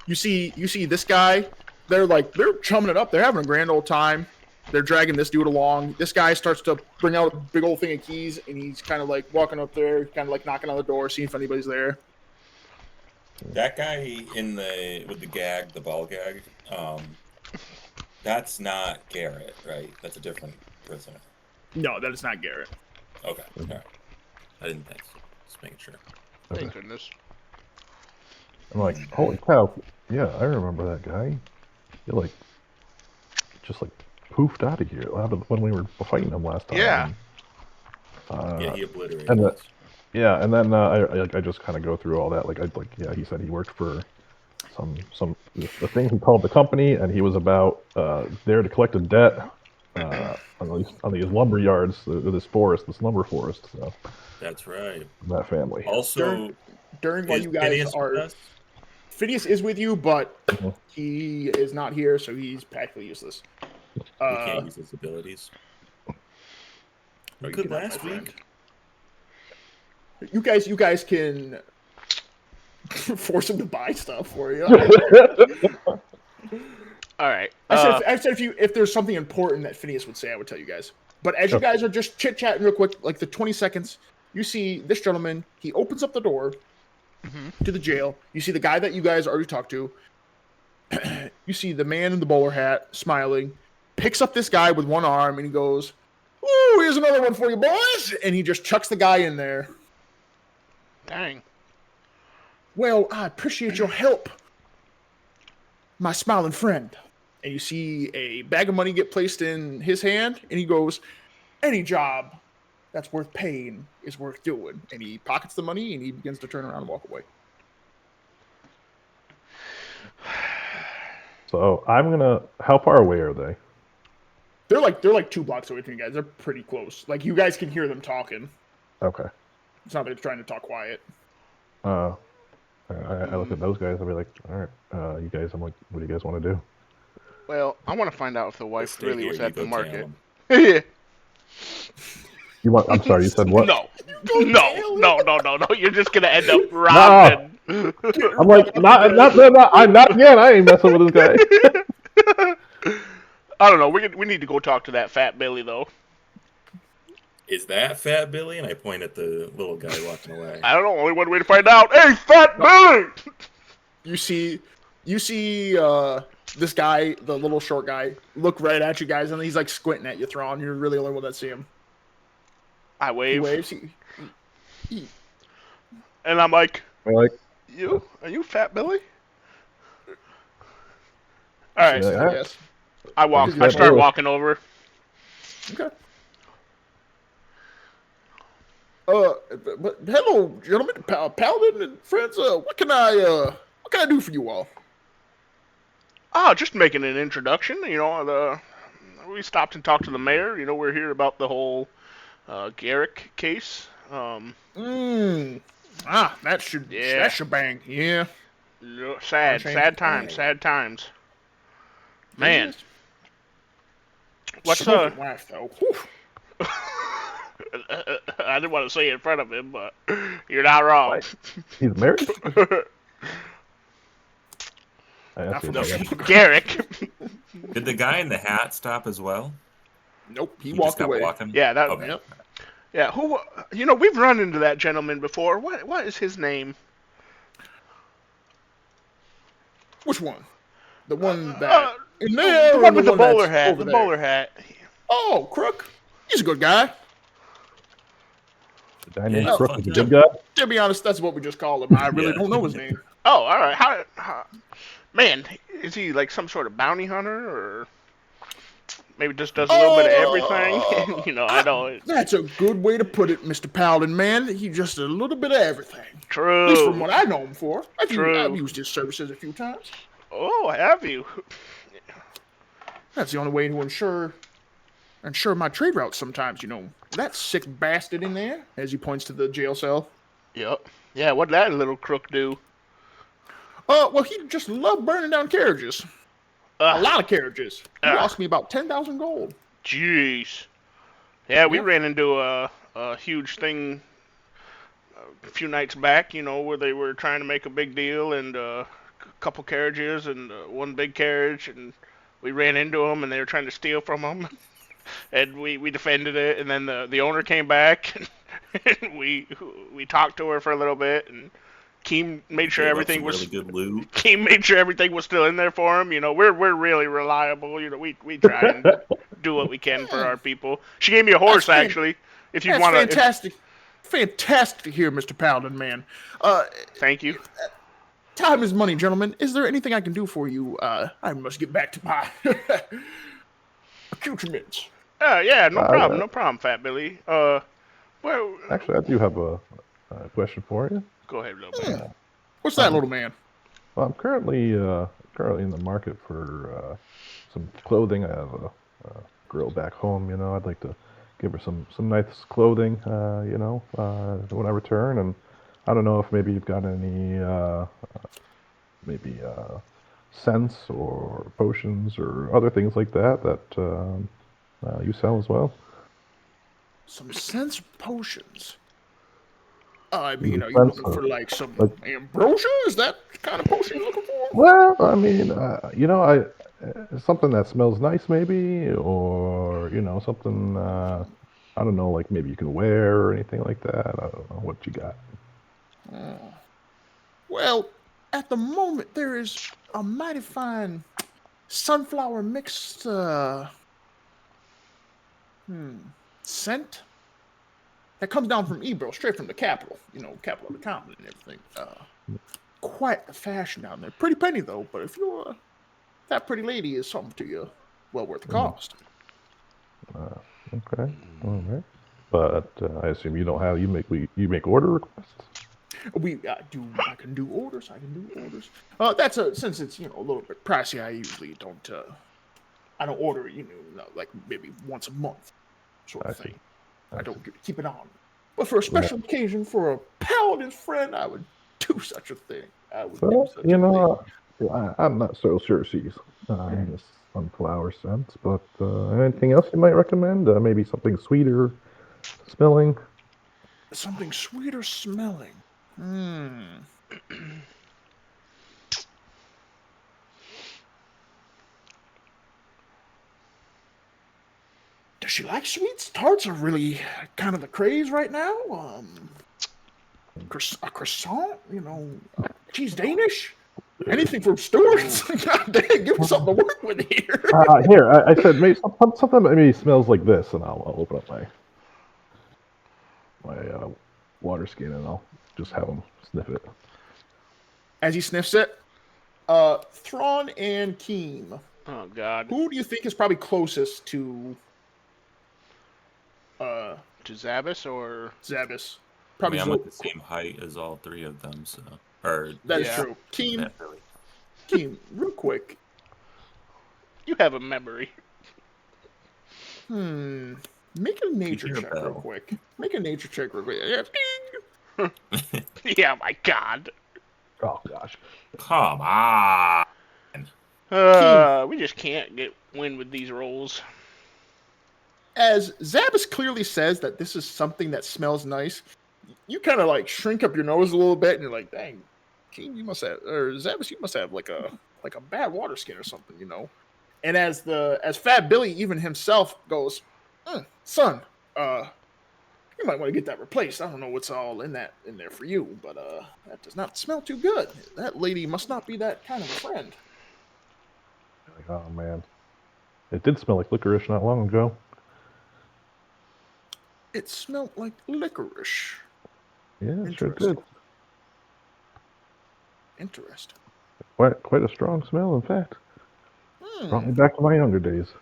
You see this guy. They're chumming it up. They're having a grand old time. They're dragging this dude along. This guy starts to bring out a big old thing of keys, and he's kind of like walking up there, kind of like knocking on the door, seeing if anybody's there. That guy with the gag, the ball gag, that's not Garrett, right? That's a different prisoner. No, that is not Garrett. Okay, all right. I didn't think so. Just making sure. Thank goodness. I'm like, holy cow! Yeah, I remember that guy. He just poofed out of here when we were fighting him last time. Yeah. Yeah, he obliterated and us. Yeah, and then I just kind of go through all that. Yeah, he said he worked for the thing he called the company, and he was about there to collect a debt on these lumber yards, this lumber forest. So That's right. that family. Also, During while is you guys Phineas are, with us? Phineas is with you, but he is not here, so he's practically useless. We can't use his abilities. We could last week. You guys can force him to buy stuff for you. All right. I said if there's something important that Phineas would say, I would tell you guys. But as you guys are just chit-chatting real quick, like the 20 seconds, you see this gentleman, he opens up the door to the jail. You see the guy that you guys already talked to. You see the man in the bowler hat smiling, picks up this guy with one arm, and he goes, "Ooh, here's another one for you, boys!" And he just chucks the guy in there. Dang. "Well, I appreciate your help, my smiling friend." And you see a bag of money get placed in his hand, and he goes, "Any job that's worth paying is worth doing." And he pockets the money, and he begins to turn around and walk away. So I'm gonna. How far away are they? They're like 2 blocks away from you guys. They're pretty close. Like, you guys can hear them talking. Okay. It's not that they're trying to talk quiet. I look at those guys. I'll be like, all right, you guys. I'm like, what do you guys want to do? Well, I want to find out if the wife Stay really here, was you at the go market. tell him. Yeah. You want? I'm sorry. You said what? No. You're just gonna end up robbing. I'm like, not. I'm not again. I ain't messing with this guy. I don't know. We need to go talk to that fat Billy though. Is that Fat Billy? And I point at the little guy walking away. I don't know. Only one way to find out. Hey, Fat Billy! You see this guy, the little short guy, look right at you guys, and he's like squinting at you, Thrawn. You're really the only one that see him. I He wave, waves. and I'm like, I like, "You? Are you Fat Billy?" All right. Says Yeah. yes. I walk. Fat I start Billy. walking over. Okay. But hello, gentlemen, Paladin and friends. What can I do for you all? Oh, just making an introduction. We stopped and talked to the mayor. We're here about the whole Garrick case. That Yeah. shebang. Yeah. Sad, Change sad the times, bag. sad times. Man, Yes. what's Smoking wife though. Whew. I didn't want to say it in front of him, but you're not wrong. he's married? I Not asked you for about much. that. Garrick. Did the guy in the hat stop as well? Nope. He He just walked kept away. walking? Yeah, that. Okay. Yep. Yeah, who? We've run into that gentleman before. What is his name? Which one? The one Uh, that in there, the or one the with the one bowler that's hat. over The there? bowler hat. Oh, Crook. He's a good guy. The guy named Yeah, Crook fuck is a yeah. good guy. To be honest, that's what we just call him. I really Yeah. don't know his name. Oh, all right. Man, is he like some sort of bounty hunter, or maybe just does a little bit of everything? I know. That's a good way to put it, Mr. Paladin, man. He just a little bit of everything. At least from True. what I know him for. I've True. used his services a few times. Oh, have you? That's the only way to ensure my trade routes sometimes, That sick bastard in there, as he points to the jail cell. Yep. Yeah, what'd that little crook do? Well, he just loved burning down carriages. A lot of carriages. He lost me about 10,000 gold. Jeez. Yeah, we Yep. ran into a huge thing a few nights back, where they were trying to make a big deal, and a couple carriages and one big carriage, and we ran into them, and they were trying to steal from them, and we defended it, and then the owner came back, and we talked to her for a little bit, and Keem made sure Gave up everything some was really good loot. Keem made sure everything was still in there for him. We're really reliable. We try and do what we can for our people. She gave me a horse, That's actually. If you That's want to, fantastic. Fantastic to hear, Mr. Paladin, man. thank you. Time is money, gentlemen. Is there anything I can do for you? I must get back to my accoutrements. Yeah, no problem, yeah. no problem, Fat Billy. Well, Actually, I do have a question for you. go ahead, little man. What's that, little man? Well, I'm currently in the market for some clothing. I have a girl back home. I'd like to give her some nice clothing. When I return, and I don't know if maybe you've got any maybe scents or potions or other things like that you sell as well. Some sense potions. I mean, are you Sense looking for like some like- ambrosia? Is that the kind of potion you're looking for? Well, I mean, something that smells nice, maybe, or something. I don't know, like maybe you can wear or anything like that. I don't know what you got. Well, at the moment, there is a mighty fine sunflower mixed scent that comes down from Ebro, straight from the capital. Capital of the continent and everything. Quite the fashion down there. Pretty penny though, but if that pretty lady is something to you, well worth the cost. Okay, all right. But I assume you make order requests. I can do orders. Since it's a little bit pricey. I usually don't. I don't order it. Like maybe once a month, sort of I see. thing. I don't keep it on. But for a special occasion, for a paladin's friend, I would do such a thing. Well, I'm not so sure she's in this sunflower sense, but anything else you might recommend? Maybe something sweeter smelling. Something sweeter smelling. Does she likes sweets. Tarts are really kind of the craze right now. A croissant, cheese Danish, anything from Stewart's. God dang, give me something to work with here. Here, I said maybe something that maybe smells like this, and I'll open up my water skin and I'll just have him sniff it. As he sniffs it, Thrawn and Keem. Oh God. Who do you think is probably closest to To Zabbis or Zabis? I Probably mean, I'm at the same height as all three of them, so that is Yeah. true. Keem, naturally. Keem, real quick. you have a memory? Make a nature hear a check real bell. quick. Make a nature check real quick. Yeah. Yeah, my God. Oh gosh. Come on. We just can't win with these rolls. As Zabis clearly says that this is something that smells nice, you kind of like shrink up your nose a little bit, and you're like, "Dang, Keem, you must have, or Zabis, you must have like a bad water skin or something, And as Fat Billy even himself goes, "Son, you might want to get that replaced. I don't know what's all in there for you, but that does not smell too good. That lady must not be that kind of a friend." Like, oh man, it did smell like licorice not long ago. It smelled like licorice. Yeah, it sure Interesting. did. Interesting. Quite a strong smell, in fact. Brought me back to my younger days.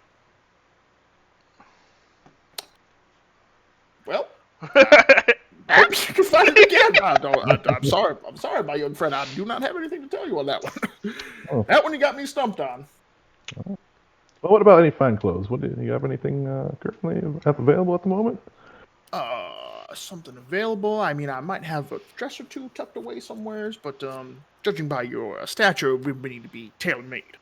Well, maybe you can find it again. I'm sorry. I'm sorry, my young friend. I do not have anything to tell you on that one. Oh. That one you got me stumped on. Well, what about any fine clothes? Do you have anything currently have available at the moment? Something available. I mean, I might have a dress or two tucked away somewheres, but judging by your stature, we need to be tailor-made.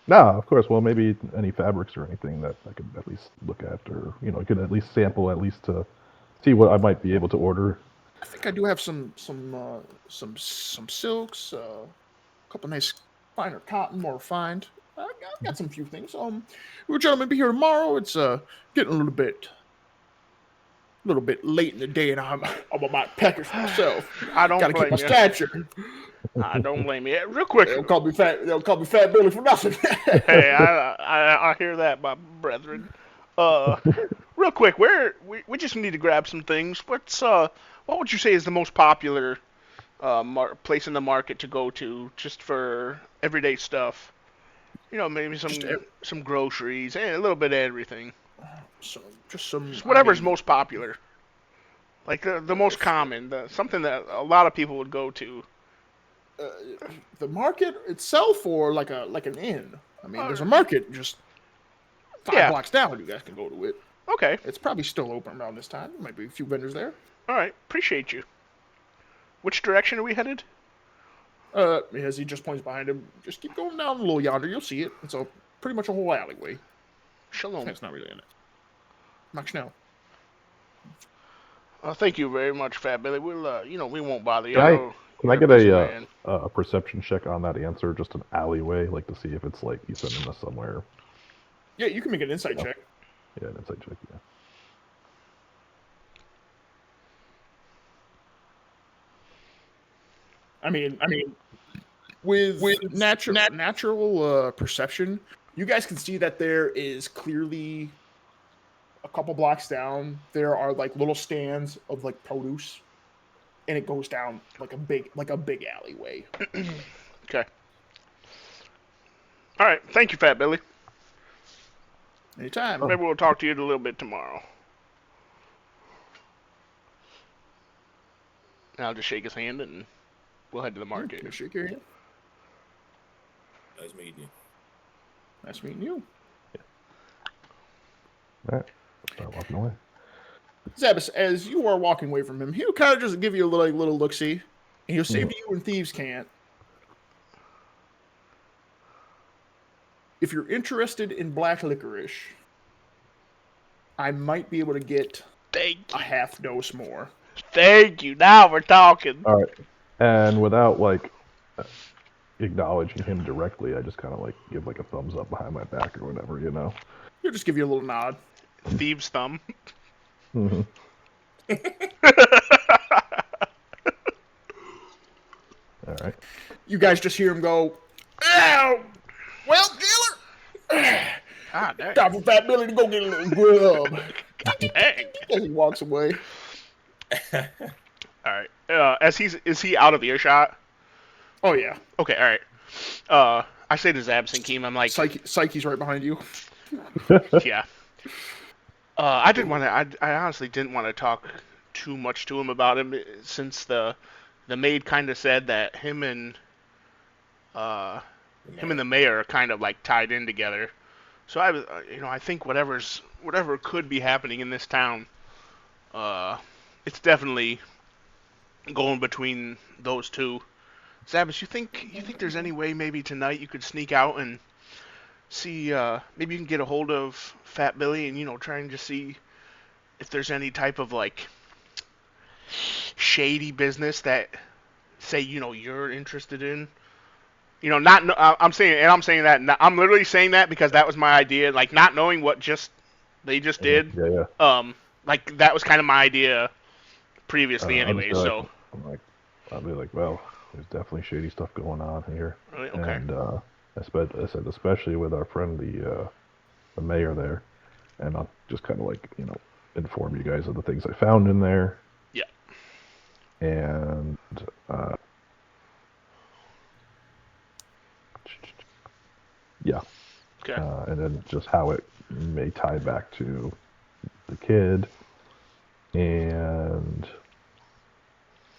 No, of course. Well, maybe any fabrics or anything that I could at least look at, or I could at least sample, at least to see what I might be able to order. I think I do have some silks, a couple nice finer cotton, more refined. I've got some few things. Will gentlemen be here tomorrow? It's getting a little bit late in the day, and I'm about peckish myself. I don't Gotta keep blame my you. stature. I don't blame you. Real quick. They'll call me Fat Billy for nothing. Hey, I hear that, my brethren. Real quick, we just need to grab some things. What would you say is the most popular place in the market to go to just for everyday stuff? Maybe some groceries and a little bit of everything. Just Whatever's most popular. Like the most common, something that a lot of people would go to. The market itself, or like an inn. I mean, there's a market just 5 blocks down. You guys can go to it. Okay. It's probably still open around this time. There might be a few vendors there. All right. Appreciate you. Which direction are we headed? As he just points behind him, just keep going down a little yonder. You'll see it. It's pretty much a whole alleyway. Shalom. It's not really in it. Max Schnell. Thank you very much, Fat Billy. We'll, we won't bother you. Can I get a perception check on that answer? Just an alleyway, like to see if it's like he's sending us somewhere. Yeah, you can make an insight check. Yeah, an insight check. Yeah. I mean, with natural perception, you guys can see that there is clearly a couple blocks down. There are like little stands of like produce, and it goes down like a big alleyway. Okay. All right. Thank you, Fat Billy. Anytime. Maybe we'll talk to you a little bit tomorrow. And I'll just shake his hand and we'll head to the market. Can I shake your hand? Nice meeting you. Nice meeting you. All right. Start walking away. Zabis, as you are walking away from him, he'll kind of just give you a little look-see, and he'll say to you when thieves can't, if you're interested in black licorice, I might be able to get a half dose more. Thank you. Now we're talking. All right. And without like acknowledging him directly, I just kind of like give like a thumbs up behind my back or whatever, He'll just give you a little nod. thieves' thumb. Mhm. All right. You guys just hear him go, "Ow! Well, dealer, Ah, dang. time for Fat Billy to go get a little grub." Dang. As he walks away. All right. Is he out of earshot? Oh yeah, Okay. All right. I say to Zabs and Keem, I'm like, Psyche's right behind you. yeah. I didn't want to. I honestly didn't want to talk too much to him about him since the maid kind of said that uh him and the mayor are kind of like tied in together. So I was, I think whatever could be happening in this town, uh, it's definitely going between those two. Zabas, you think there's any way maybe tonight you could sneak out and see, maybe you can get a hold of Fat Billy and try and just see if there's any type of like shady business that say you're interested in. Not I'm saying that I'm literally saying that because that was my idea. Like not knowing what they just did. Yeah, yeah. Like that was kind of my idea previously I'll just anyway. be like, So I'll be like, well, there's definitely shady stuff going on here, really, okay. and I said especially with our friend the mayor there, and I'll just kind of like inform you guys of the things I found in there, Yeah. and yeah, Okay. and then just how it may tie back to the kid, and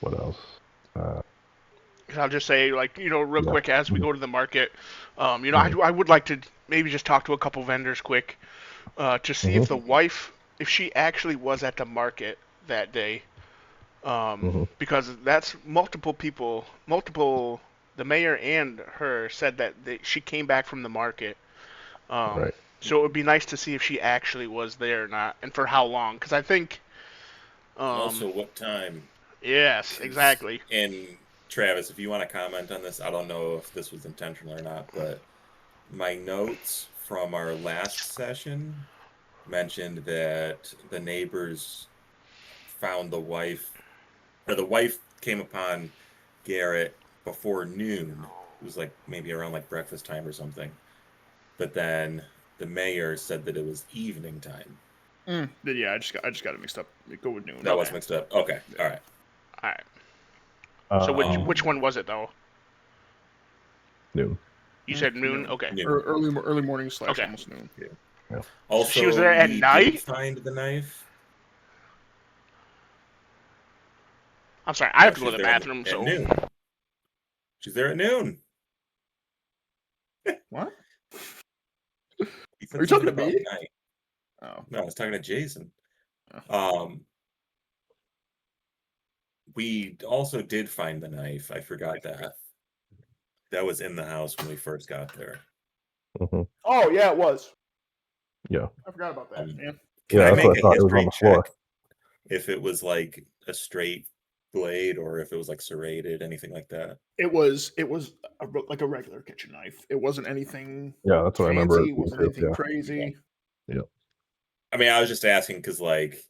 what else? I'll just say, like, real Yeah. quick as we Mhm. go to the market, Mhm. I would like to maybe just talk to a couple vendors quick, to see if Mhm. the wife, if she actually was at the market that day, Mhm. because that's multiple people, the mayor and her said that she came back from the market. Right. So it would be nice to see if she actually was there or not, and for how long, because I think, And um, also, what time? yes, Because, exactly. and Travis, if you want to comment on this, I don't know if this was intentional or not, but my notes from our last session mentioned that the neighbors found the wife, or the wife came upon Garrett before noon. It was like maybe around like breakfast time or something. But then the mayor said that it was evening time. But yeah, I just got it mixed up. Go with noon. That Okay. was mixed up. Okay, all right. All right. So Um, which one was it though? Noon. You said noon. Noon. Okay. Noon. Early morning / Okay. almost noon. Yeah. Yeah. So she was Also, there at we did night. find the knife. I'm sorry. I No, have to she go to was the there bathroom. at So noon. She's there at noon. What? He Are said you something talking to about me? night. Oh. No, I was talking to Jason. Oh. We also did find the knife. I forgot that. That was in the house when we first got there. Mhm. Oh yeah, it was. Yeah. I forgot about that. Yeah. Can Yeah, I that's what make I a thought. It was on history the check floor. if it was like a straight blade or if it was like serrated, anything like that? It was like a regular kitchen knife. It wasn't anything Yeah, that's what I remember. fancy. It It being wasn't too. anything Yeah. crazy. Yeah. I mean, I was just asking because, like,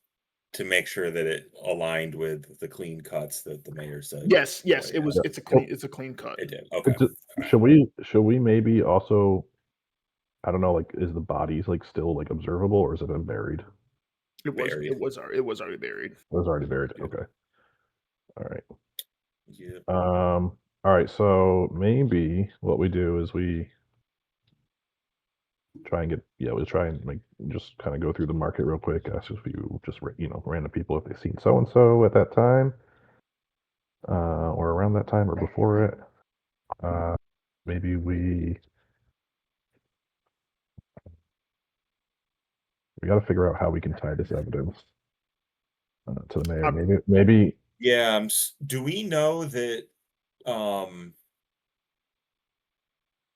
to make sure that it aligned with the clean cuts that the mayor said. Yes, Oh, it was. Yeah. It's a clean cut. It did. Okay. Should we maybe also, I don't know, like, is the bodies like still like observable, or is it been buried? Buried. It was already buried. It was already buried. Yeah. Okay. All right. Yeah. All right. So maybe what we do is we try and we try and like just kind of go through the market real quick, ask a few just random people if they've seen so and so at that time, or around that time or before it. Maybe we got to figure out how we can tie this evidence to the mayor. Maybe. Yeah. Do we know that?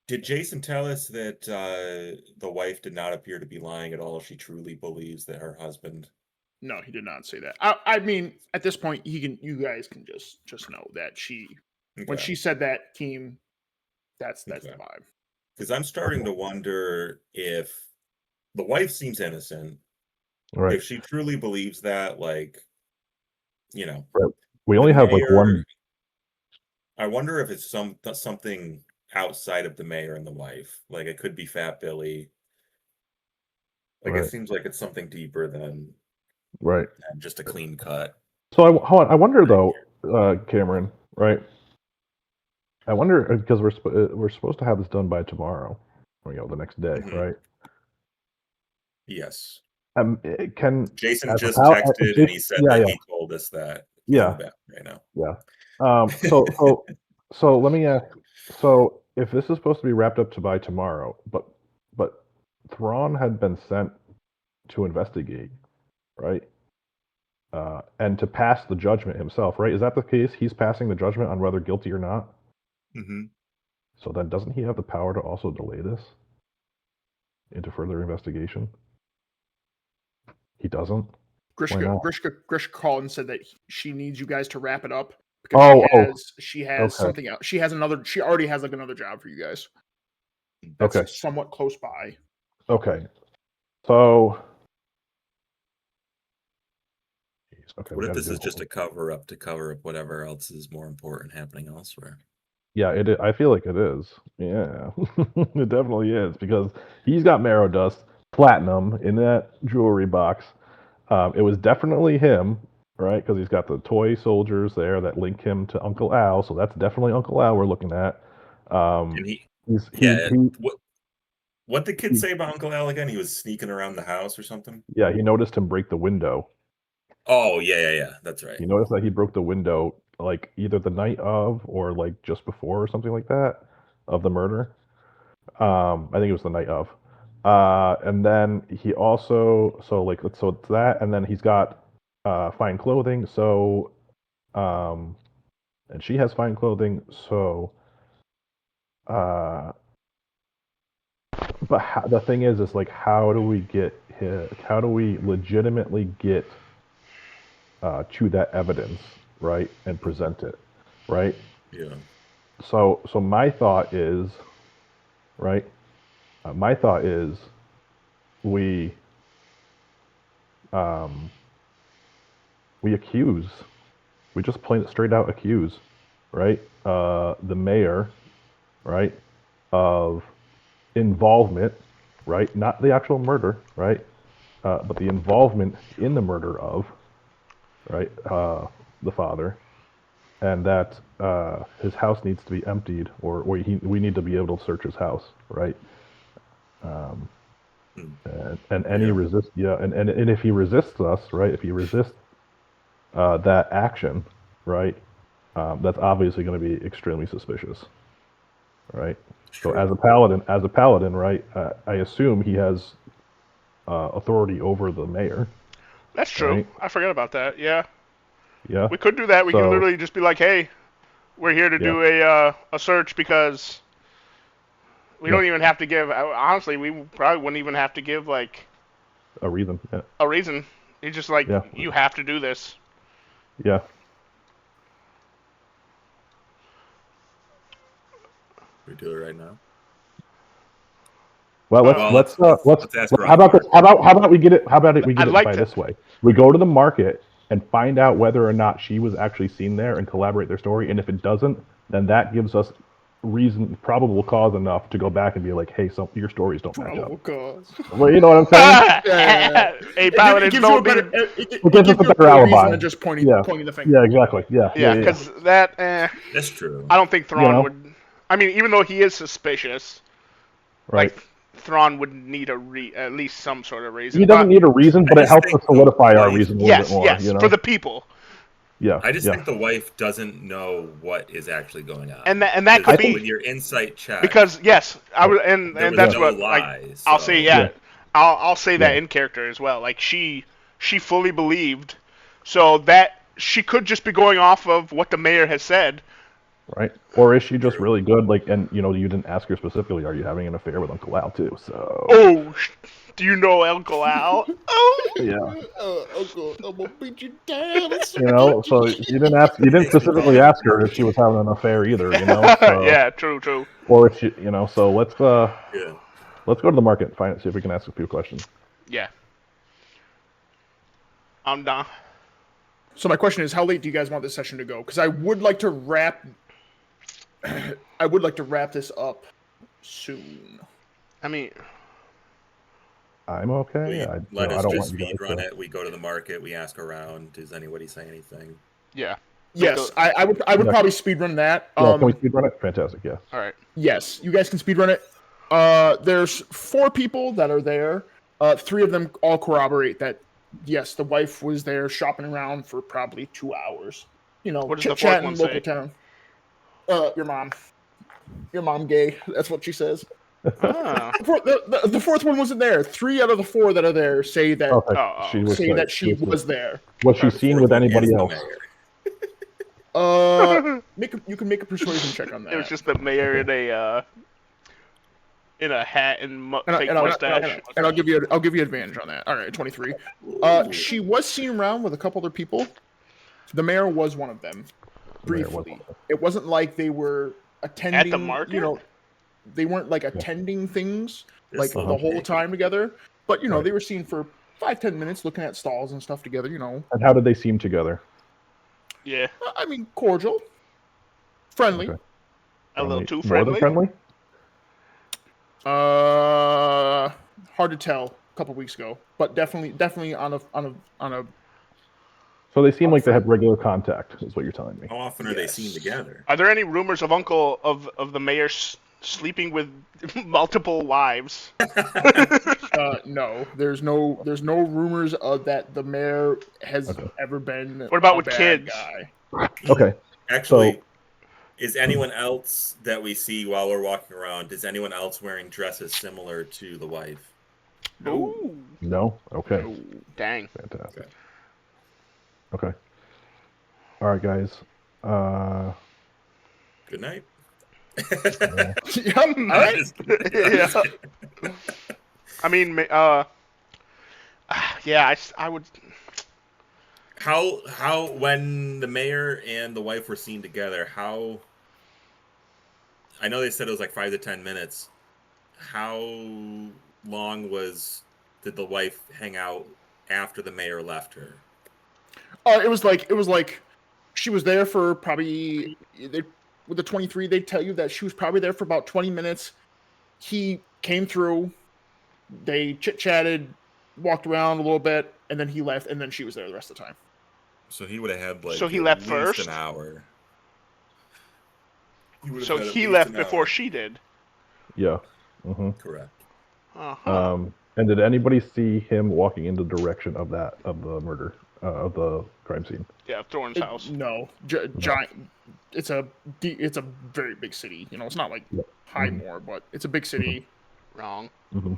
Did Jason tell us that the wife did not appear to be lying at all? She truly believes that her husband. No, he did not say that. I mean, at this point, you guys can just know that when Okay. she said that, team, that's the Okay. vibe. Because I'm starting to wonder if the wife seems innocent. Right. If she truly believes that, like, you know, Right. We the only have like mayor, one. I wonder if it's something outside of the mayor and the wife. Like, it could be Fat Billy. Like, it Right. seems like it's something deeper than Right. just a clean cut. So hold on. I wonder though, Cameron. Right. I wonder because we're supposed to have this done by tomorrow, or the next day, Mhm. right? Yes. Can Jason as a just pal, texted and he said yeah, that yeah, he told us that he's in the yeah, bathroom right now. yeah. So let me ask. So if this is supposed to be wrapped up by tomorrow, but Thrawn had been sent to investigate, right? And to pass the judgment himself, right? Is that the case? He's passing the judgment on whether guilty or not. Mm-hmm. So then, doesn't he have the power to also delay this into further investigation? He doesn't. Why not? Grishka called and said that she needs you guys to wrap it up because she has okay. something else. She already has like another job for you guys. That's Okay. somewhat close by. Okay. So. Okay, What if this is just a cover up to cover up whatever else is more important happening elsewhere? Yeah, I feel like it is. Yeah, it definitely is because he's got marrow dust, platinum in that jewelry box. It was definitely him, right? Because he's got the toy soldiers there that link him to Uncle Al. So that's definitely Uncle Al we're looking at. And what did the kid say about Uncle Al again? He was sneaking around the house or something? Yeah, he noticed him break the window. Oh, yeah. That's right. He noticed that he broke the window like either the night of or like just before or something like that of the murder. I think it was the night of. And then he also so it's that, and then he's got fine clothing. So, and she has fine clothing. So, but the thing is like, how do we how do we legitimately get to that evidence, right, and present it, right? Yeah. So my thought is, right, my thought is we we accuse, we just plain straight out accuse, right, the mayor, right, of involvement, right, not the actual murder, right, but the involvement in the murder of, right, the father, and that his house needs to be emptied, or we need to be able to search his house, right? And any resist, yeah, and if he resists us, right, if he resists that action, right, that's obviously going to be extremely suspicious, right? So as a paladin, right, I assume he has authority over the mayor, That's true. right? I forgot about that. Yeah, Yeah. we could do that. We could So literally just be like, "Hey, we're here to yeah, do a search because we yeah, don't even have to give. Honestly, we probably wouldn't even have to give like a reason. Yeah, a reason. It's just like yeah, you have to do this. yeah. We do it right now. Well, Well, let's ask how about Ron. this? How about we get it? How about we get I'd it like by to. this way? We go to the market and find out whether or not she was actually seen there and collaborate their story. And if it doesn't, then that gives us probable cause enough to go back and be like, hey, your stories don't match up. Probable cause. Well, you know what I'm saying? Yeah. Hey, Paladins gives you don't a better. need. It gives us a better reason alibi. than just pointing Yeah, the finger. yeah, exactly. Yeah, Yeah, because that. That's true. I don't think Thrawn You know? would. I mean, even though he is suspicious, right. like Thrawn would need at least some sort of reason. He doesn't need a reason, but I it just helps think us solidify the our wife- reason a little bit Yes, more. yes, You know? for the people, Yeah, I just yeah. think the wife doesn't know what is actually going on. and that could be with your insight check. because yes, I would, there was that's no what lie. like I'll say Yeah. I'll say that Yeah. in character as well. Like she fully believed, so that she could just be going off of what the mayor has said. Right? Or is she just True. really good? Like, and you didn't ask her specifically, are you having an affair with Uncle Al too? So. Oh, do you know Uncle Al? Oh, Yeah. Uncle, I'm gonna beat you down. So you didn't specifically ask her if she was having an affair either. So, yeah, true. or if she, so Yeah. let's go to the market and see if we can ask a few questions. Yeah. I'm down. So my question is, how late do you guys want this session to go? Because I would like to wrap. I would like to wrap this up soon. I mean, I'm okay. I Let us don't just want you guys speed run to. it. We go to the market. We ask around. Does anybody say anything? yeah. Yes, I would probably speedrun that. Yeah, can we speed run it? Fantastic. Yeah. All right. Yes, you guys can speedrun it. There's 4 people that are there. 3 of them all corroborate that. Yes, the wife was there shopping around for probably 2 hours. You know, What does the chit fourth chatting one local say? town. Your mom. Your mom gay. That's what she says. Ah. The 4th one wasn't there. 3 out of the 4 that are there say that Okay. She was say there. that she was there. Was she seen with anybody else? You can make a persuasion check on that. It was just the mayor in a hat and fake mustache. And I'll give you advantage on that. All right, 23. She was seen around with a couple other people. The mayor was one of them. Briefly, it wasn't like they were attending At the market. You know, they weren't like attending things like Just the whole time together. But you know, Right. they were seen for 5-10 minutes looking at stalls and stuff together. You know, And how did they seem together? Yeah. I mean, cordial, friendly. Okay. A little too More than friendly. Hard to tell. A couple weeks ago, but definitely on a. So they seem like they had regular contact, is what you're telling me. How often are they seen together? Are there any rumors of the mayor sleeping with multiple wives? No, there's no rumors of that the mayor has ever been. What about a with bad kids? Guy. Okay. Actually, is anyone else that we see while we're walking around? Is anyone else wearing dresses similar to the wife? Ooh. No? Okay. Dang. Fantastic. Okay. All right, guys. Good night. Yep. All right. Yeah. I mean, yeah, I would. How when the mayor and the wife were seen together, how I know they said it was like 5 to 10 minutes. How long did the wife hang out after the mayor left her? It was like she was there for probably with the 23. They tell you that she was probably there for about 20 minutes. He came through. They chit chatted, walked around a little bit, and then he left. And then she was there the rest of the time. So he would have had like So he at left least first? an hour. So he left before she did. Yeah. Mm-hmm. Correct. Uh-huh. And did anybody see him walking in the direction of the murder, of the crime scene? Yeah, Thorne's house. No, giant. It's a very big city. You know, it's not like Highmore, but it's a big city. Wrong. Mm-hmm.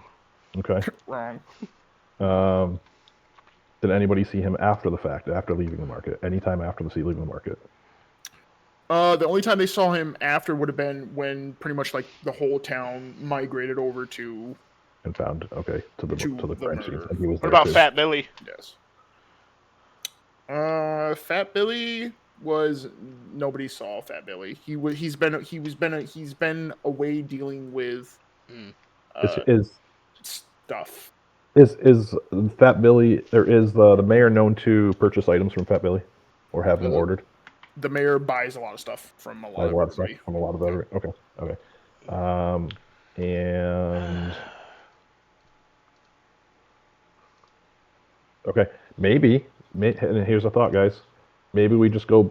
Okay. Wrong. Did anybody see him after the fact, after leaving the market? Anytime after leaving the market? The only time they saw him after would have been when pretty much like the whole town migrated over to. And found to the crime scene. murder. And he was What there about too. Fat Billy? Yes. Fat Billy was nobody saw Fat Billy. He's been away dealing with stuff. Is Fat Billy? Is the mayor known to purchase items from Fat Billy, or have them ordered? The mayor buys a lot of stuff from a lot of everybody. From a lot of everybody. Okay. And okay, maybe. And here's a thought, guys. Maybe we just go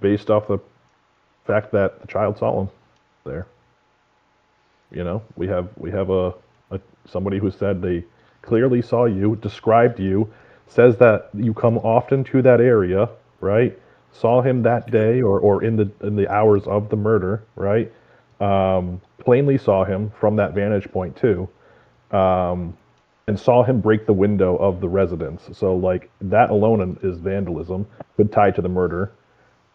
based off the fact that the child saw him there. You know, we have a somebody who said they clearly saw you, described you, says that you come often to that area, right? Saw him that day or in the hours of the murder, right? Plainly saw him from that vantage point too, and saw him break the window of the residence. So like that alone is vandalism, could tie to the murder.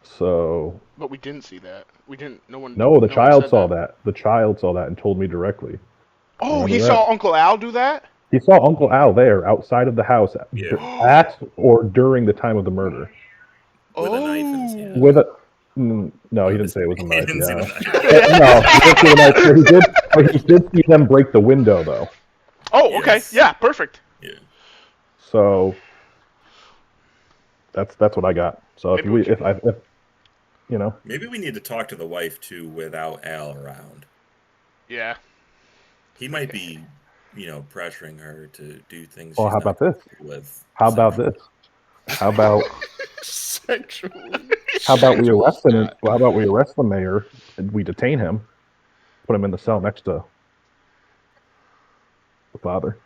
So. But we didn't see that. We didn't. No one. No, the no child one said saw that. The child saw that and told me directly. Oh, he saw Uncle Al do that? He saw Uncle Al there outside of the house at or during the time of the murder. With a knife in his hand. With a no, he didn't say it was a knife. He didn't see the No, knife. he didn't see the knife. But he did see them break the window, though. Oh, okay. Yes. Yeah, perfect. Yeah. So, That's what I got. So Maybe we if you know, Maybe we need to talk to the wife too without Al around. Yeah. He might be, pressuring her to do things well, she's how not about this? comfortable with. How about this? How about Sexually. how about we arrest him? Scott. How about we arrest the mayor and we detain him, put him in the cell next to the father,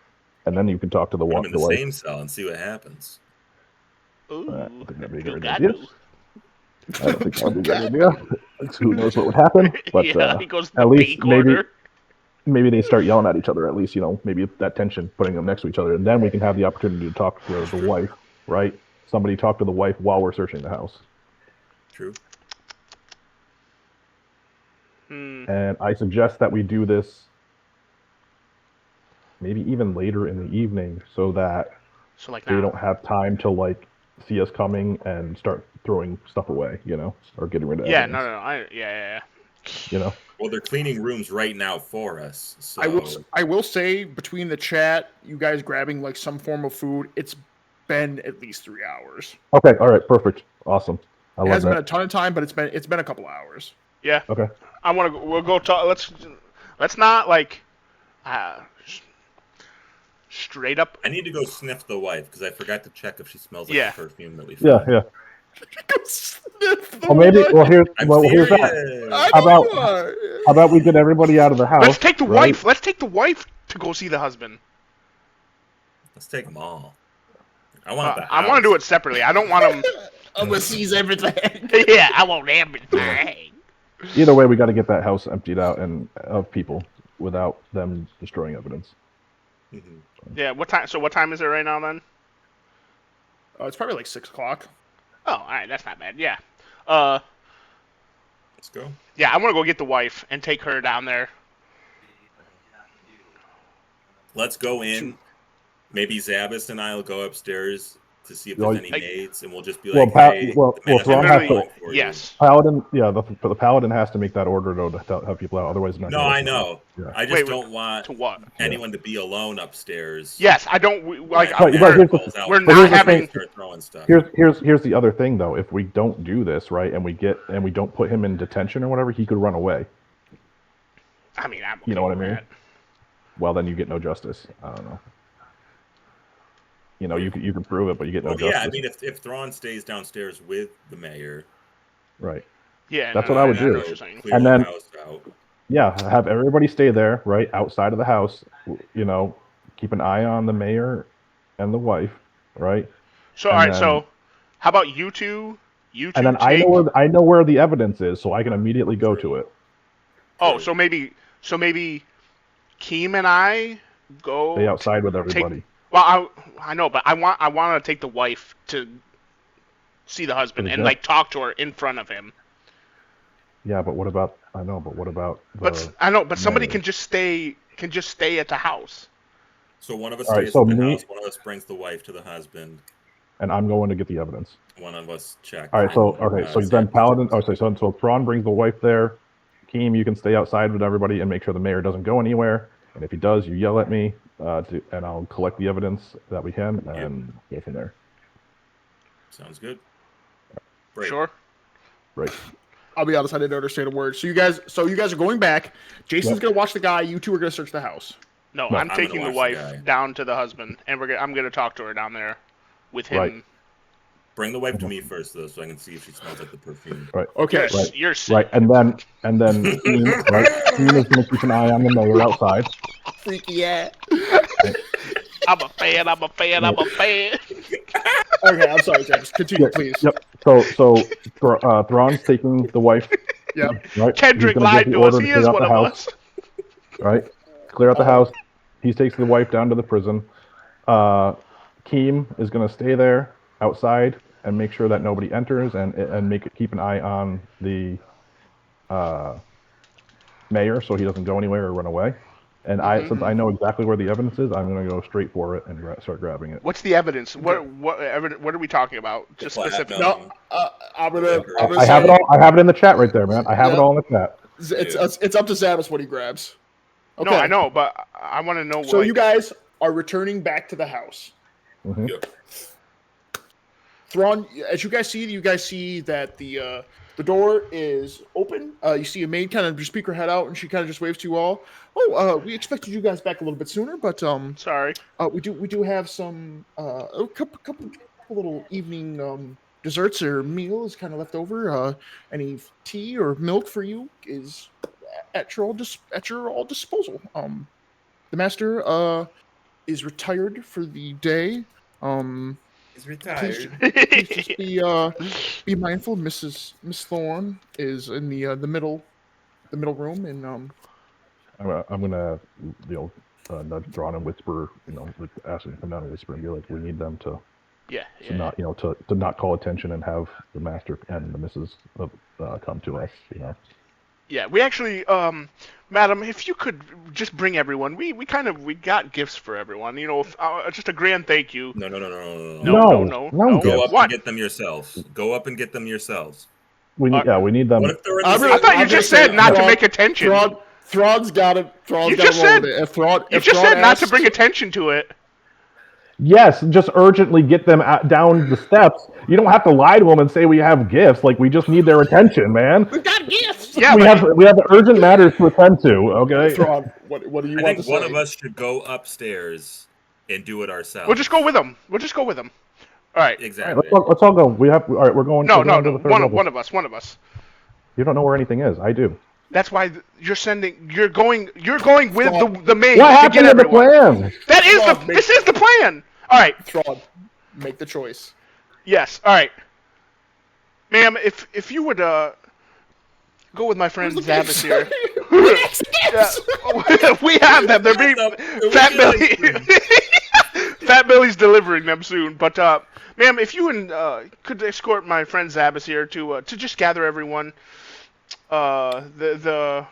and then you can talk to Put him in the wife. same cell and see what happens. I Ooh. don't think that'd be a good Got idea. to. I don't think that would be a good idea. Who knows what would happen? But Yeah, he goes to the at least B corner. maybe they start yelling at each other. At least maybe that tension, putting them next to each other, and then we can have the opportunity to talk to the wife. Right? Somebody talk to the wife while we're searching the house. True. And I suggest that we do this maybe even later in the evening, so that So like they now. don't have time to see us coming and start throwing stuff away, or getting rid of Yeah, evidence. no. Yeah. Well, they're cleaning rooms right now for us. So I will say, between the chat, you guys grabbing like some form of food, it's been at least 3 hours. Okay, all right, perfect, awesome. I It love hasn't that. been a ton of time, but it's been a couple hours. Yeah. Okay. I want to. We'll go talk. Let's not like. Straight up. I need to go sniff the wife because I forgot to check if she smells like Yeah. the perfume that we Yeah, found. yeah. Go sniff the Well, maybe. wife. Well, here's I'm here's that. serious. I How know about- you are. How about we get everybody out of the house? Let's take the right? wife. Let's take the wife to go see the husband. Let's take them all. I want the house. I want to do it separately. I don't want them. I'm gonna seize everything. Yeah, I want everything. Either way, we got to get that house emptied out and of people without them destroying evidence. Mhm. Yeah. What time? So what time is it right now then? It's probably like 6 o'clock. Oh, all right. That's not bad. Yeah. Let's go. Yeah. I want to go get the wife and take her down there. Let's go in. Maybe Zabas and I will go upstairs to see if there's any maids, and we'll just be Well, like, Pat- hey, well, the man Thrawn has has a to- wife for you. Yes. Paladin, yeah, the paladin has to make that order though to help people out. Otherwise, it's not. No, gonna I work. know. Yeah. I just Wait, don't want To what? anyone to be alone upstairs. Yes. I don't. Like. When Right, Matt here's the- calls out, we're not we're having- start throwing stuff. Here's the other thing though. If we don't do this right, and we don't put him in detention or whatever, he could run away. I mean, I'm. You know what I okay with mean? that. Well, then you get no justice. I don't know. You can prove it, but you get no Well, justice. yeah, I mean, if Thrawn stays downstairs with the mayor, Right. Yeah. That's no, what I would know do. what you're saying. clear And the then- house out. Yeah, have everybody stay there, right outside of the house. Keep an eye on the mayor and the wife, right? So And all right. then- So, how about you two? You two And then take. I know where the evidence is, so I can immediately go to it. Oh, so maybe Keem and I go. Stay outside with everybody. Well, I know, but I want to take the wife to see the husband and Yeah. like talk to her in front of him. Yeah, but what about? I know, but what about? But I know, but somebody mayor? can just stay at the house. So one of us All right, stays so at the me- house, one of us brings the wife to the husband, And I'm going to get the evidence. one of us checks. All right, so and, so then Zabas Paladin. checks. Oh, so Thrawn brings the wife there. Keem, you can stay outside with everybody and make sure the mayor doesn't go anywhere. And if he does, you yell at me, and I'll collect the evidence that we can and go from there. Sounds good. Break. Sure. Right. I'll be honest, I didn't understand a word. So you guys are going back. Jason's Yep. gonna watch the guy. You two are gonna search the house. No, No, I'm I'm taking gonna the watch the wife guy. down to the husband, and I'm gonna talk to her down there with him. Right. Bring the wife to me first, though, so I can see if she smells like the perfume. Okay. Right. You're sick. Right, and then Keem, right? Keem is going to keep an eye on the mayor outside. Freaky yeah. I'm a fan. I'm a fan. I'm a fan. Okay, I'm sorry, James. Continue, please. Yep. So Thrawn's taking the wife. Yep. Right. Kendrick He's gonna lied give the to us. order He clear is out one the of house, us. Right. Clear out the house. He takes the wife down to the prison. Keem is going to stay there outside and make sure that nobody enters and keep an eye on the mayor so he doesn't go anywhere or run away. And since I know exactly where the evidence is, I'm going to go straight for it and start grabbing it. What's the evidence? What are we talking about? Just specific. No, I'm gonna I have it all. I have it in the chat right there, man. I have it all in the chat. It's up to Zabas what he grabs. Okay. No, I know, but I want to know. So you guys are returning back to the house. Mhm. Yep. Thrawn, as you guys see that the door is open. You see a maid kind of just peek her head out, and she kind of just waves to you all. Oh, we expected you guys back a little bit sooner, but Sorry. we do have some a couple little evening desserts or meals kind of left over. Any tea or milk for you is at your all disposal. The master is retired for the day. He's Please, retired. please just be mindful. Miss Thorne is in the middle room, and I'm gonna, nudge Thrawn and whisper, like ask him to come down and whisper and be like, we need them to Yeah. not, to not call attention and have the master and the missus come to us, Yeah, we actually, madam, if you could just bring everyone, we got gifts for everyone. Just a grand thank you. No. No. Go up What? and get them yourselves. Go up and get them yourselves. We need them. What if they're in the I'm same gonna- I thought you I'm just gonna said say, not to Thrawn- make attention. Thrawn's got it. You Thrawn's got just to roll said- with it. If Thrawn, You if just Thrawn said not to asks- bring attention to it. Yes, just urgently get them down the steps. You don't have to lie to them and say we have gifts. Like, we just need their attention, man. We've got gifts. Yeah, we but have urgent matters to attend to. Okay. Thrawn, what do you I want think to one say? of us should go upstairs and do it ourselves. we'll just go with them. All right. Exactly. Let's all go. All right. We're going. No. we're going to the third level. One of us. You don't know where anything is. I do. That's why you're going with the maid What to happened get to the everyone. plan? That is Thrawn, this is the plan. All right. Thrawn, make the choice. Yes. All right. Ma'am, if you would go with my friend Zabbis here. Yeah. We have them. They're being Fat Billy. Fat Billy's delivering them soon. But ma'am, if you could escort my friend Zabbis here to just gather everyone, the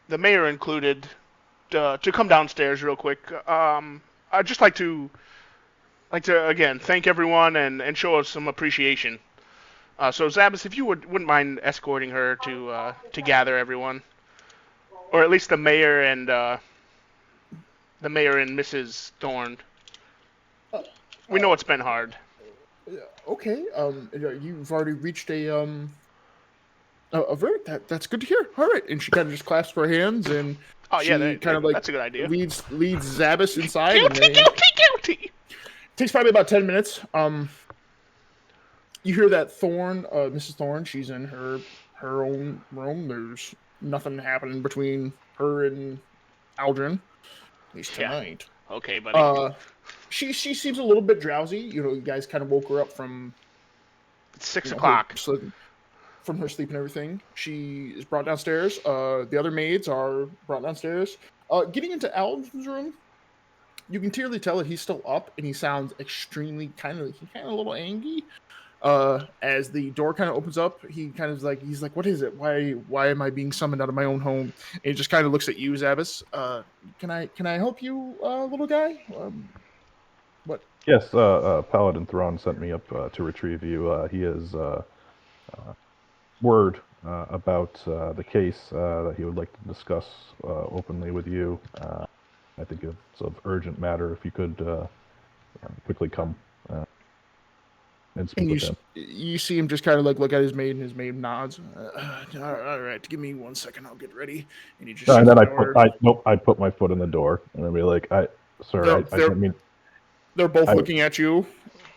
mayor included, to come downstairs real quick. I'd just like to again thank everyone and show us some appreciation. So Zabbis, if you wouldn't mind escorting her to gather everyone, or at least the mayor and Mrs. Thorne. We know it's been hard. Okay. You've already reached a verdict. That's good to hear. All right. And she kind of just clasps her hands and Oh yeah, she kind of like that's a good idea. leads Zabbis inside. Guilty. Takes probably about 10 minutes. You hear that Thorne, Mrs. Thorne, she's in her own room. There's nothing happening between her and Aldrin, at least Yeah. tonight. Okay, buddy. She seems a little bit drowsy. You guys kind of woke her up from It's 6 her o'clock. from her sleep and everything. She is brought downstairs. The other maids are brought downstairs. Getting into Aldrin's room, you can clearly tell that he's still up, and he sounds extremely kind of a little angry. As the door kind of opens up, he's like, "What is it? Why am I being summoned out of my own home?" And he just kind of looks at you, Zabbis. Can I help you, little guy? What? Yes. Paladin Thrawn sent me up to retrieve you. He has word about the case that he would like to discuss openly with you. I think it's of urgent matter. If you could quickly come and speak And with him. you see him just kind of like look at his maid, and his maid nods. All right, give me 1 second. I'll get ready. And he just And then shuts the door. I put my foot in the door and I'd be like, sir, I don't mean. They're both looking at you.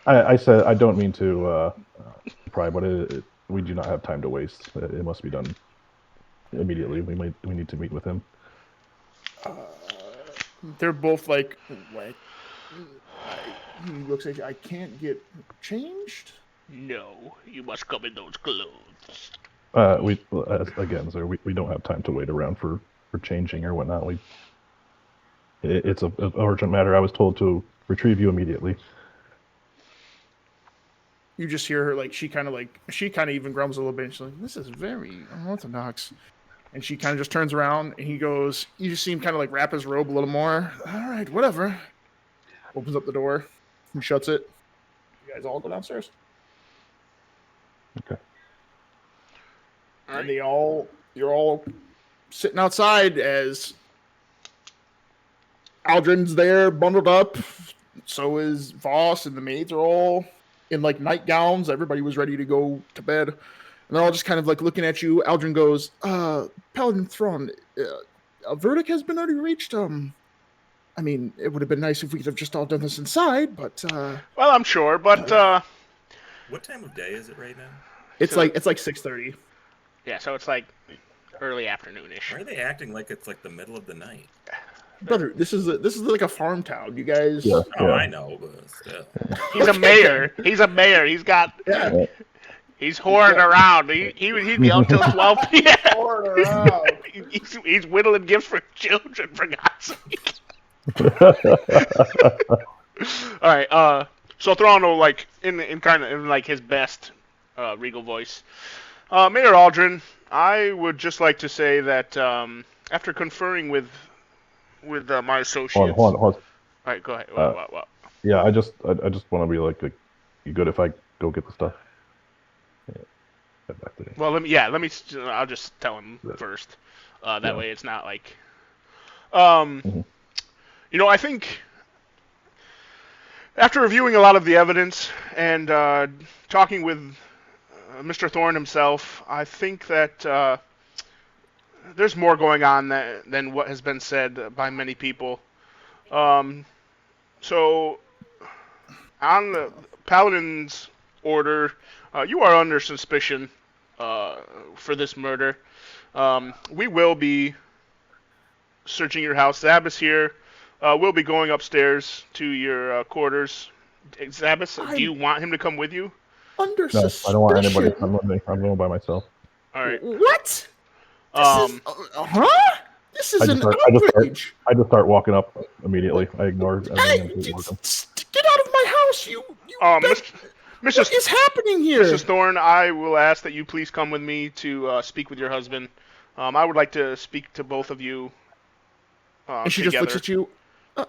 I said I don't mean to pry, but we do not have time to waste. It must be done immediately. We need to meet with him. They're both like, what? He looks at you. I can't get changed. No, you must come in those clothes. Again, sir, we don't have time to wait around for changing or whatnot. It's an urgent matter. I was told to retrieve you immediately. You just hear her like she kind of even grumbles a little bit. She's like, "This is very unorthodox," and she kind of just turns around and he goes. You just see him kind of like wrap his robe a little more. All right, whatever. Opens up the door and shuts it. You guys all go downstairs. Okay. And you're all sitting outside as Aldrin's there, bundled up. So is Voss, and the maids are all in like nightgowns. Everybody was ready to go to bed. And they're all just kind of like looking at you. Aldrin goes, Paladin Thrawn, a verdict has been already reached. I mean, it would have been nice if we could have just all done this inside, but Well, I'm sure, but What time of day is it right now? it's like 6:30. yeah, so it's like early afternoonish. Why are they acting like it's like the middle of the night? Brother, this is like a farm town. You guys, Yeah. Oh, I know, but still. He's a mayor. He's a mayor. He's got. yeah. He's whoring around. He'd be out till 12 p.m. Whoring around. He's whittling gifts for children, for God's sake. All right. So Thrawn, like in kind of in like his best regal voice, Mayor Aldrin, I would just like to say that after conferring with my associates. Hold on. All right, go ahead. What? Yeah, I just want to be like, you good if I go get the stuff? Yeah. Get back to me. Well, I'll just tell him first. That way it's not like. I think after reviewing a lot of the evidence and talking with Mr. Thorne himself, I think that there's more going on than what has been said by many people. So, on the Paladin's order, you are under suspicion for this murder. We will be searching your house. Zabas here will be going upstairs to your quarters. Zabas, do you want him to come with you? Under No, suspicion. I don't want anybody to come with me. I'm going by myself. All right. What? This is an outrage. I just start walking up immediately. I ignore Hey, everything. And keep walking. get out of my house, you Mrs. What is happening here? Mrs. Thorne, I will ask that you please come with me to speak with your husband. I would like to speak to both of you. And she together. just looks at you.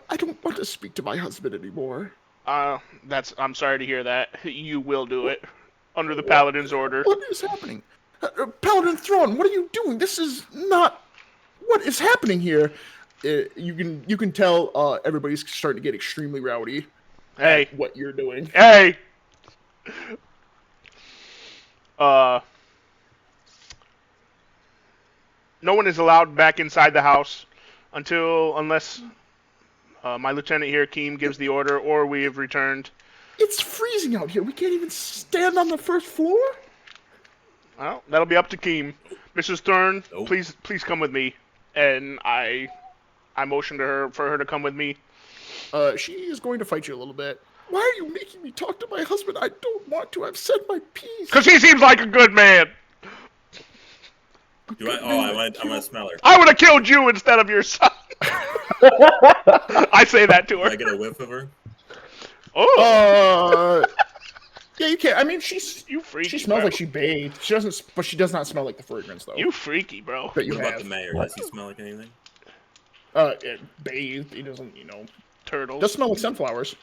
I don't want to speak to my husband anymore. I'm sorry to hear that. You will do it under the Paladin's order. What is happening? Paladin Thrawn, what are you doing? This is not. What is happening here? You can tell everybody's starting to get extremely rowdy. Hey, at what you're doing? Hey. No one is allowed back inside the house unless my lieutenant here, Keem, gives the order, or we have returned. It's freezing out here. We can't even stand on the first floor. Well, that'll be up to Keem. Mrs. Stern, Nope. please come with me. And I motioned to her for her to come with me. She is going to fight you a little bit. Why are you making me talk to my husband? I don't want to. I've said my piece. Because he seems like a good man. Do I? Oh, I want to smell her. I would have killed you instead of your son. I say that to Do her. I get a whiff of her? Oh, Yeah, you can. I mean, she's you freaky. she smells bro. like she bathed. She doesn't, but she does not smell like the fragrance though. You freaky, bro. That you What about have. the mayor? Does he smell like anything? Bathed. He doesn't. Turtles. Does smell like sunflowers.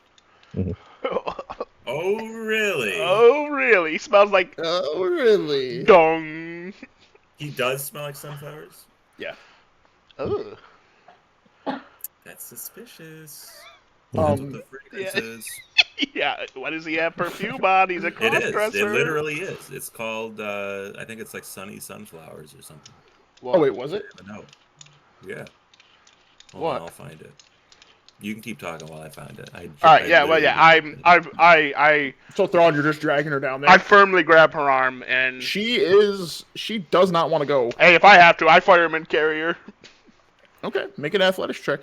Oh, really? Oh, really? He smells like Oh, really? dong. He does smell like sunflowers? Yeah. Oh. That's suspicious. Um, That's what the fragrance is. Yeah. What does he have perfume on? He's a It is. cross-dresser. It literally is. It's called, I think it's like Sunny Sunflowers or something. Oh wait, was it? No. Yeah. Hold What? on, I'll find it. You can keep talking while I find it. All right. Yeah. Well. Yeah. I So Thrawn, you're just dragging her down there. firmly grab her arm and. She does not want to go. Hey, if I have to, I fireman carry her. Okay, make an athletics check.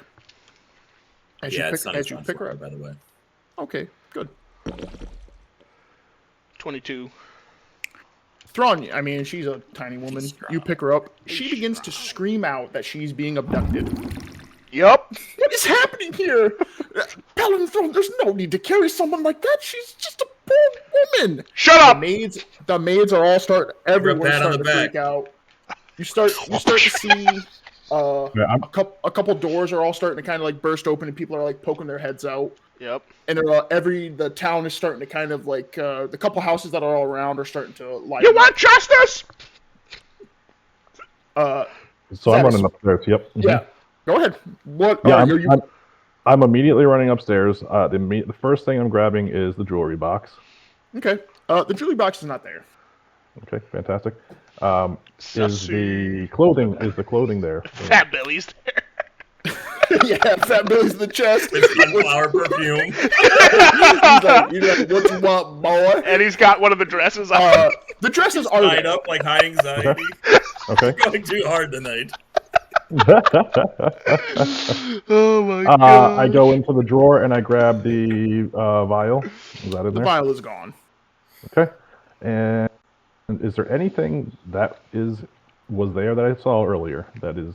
As Yeah, you it's Sunny pick her Sunflower, up. by the way. Okay, good. 22. Thrawn, I mean, she's a tiny woman. She's strong. You pick her up. She begins to scream out that she's being abducted. Yup. What is happening here? Paladin Thrawn, there's no need to carry someone like that. She's just a poor woman. Shut The up. maids are all everyone's pat on starting the to freak out. You start to see Yeah, a couple doors are all starting to kind of like burst open and people are like poking their heads out. Yep. And the town is starting to kind of like the couple houses that are all around are starting to light You up. want justice? So I'm Travis. running upstairs. Yep. Mhm. Yeah. Go ahead. What Yeah, are you? I'm immediately running upstairs. The first thing I'm grabbing is the jewelry box. Okay. The jewelry box is not there. Okay, fantastic. Is Sussy. the clothing there? Fat Billy's there. Yeah, Fat Billy's in the chest. With sunflower perfume. He's like, what you want, boy? And he's got one of the dresses on. The dresses He's are tied there. up like high anxiety. Okay. Going too hard tonight. Oh my god. I go into the drawer and I grab the vial. Is that in The there? vial is gone. Okay. And is there anything that was there that I saw earlier that is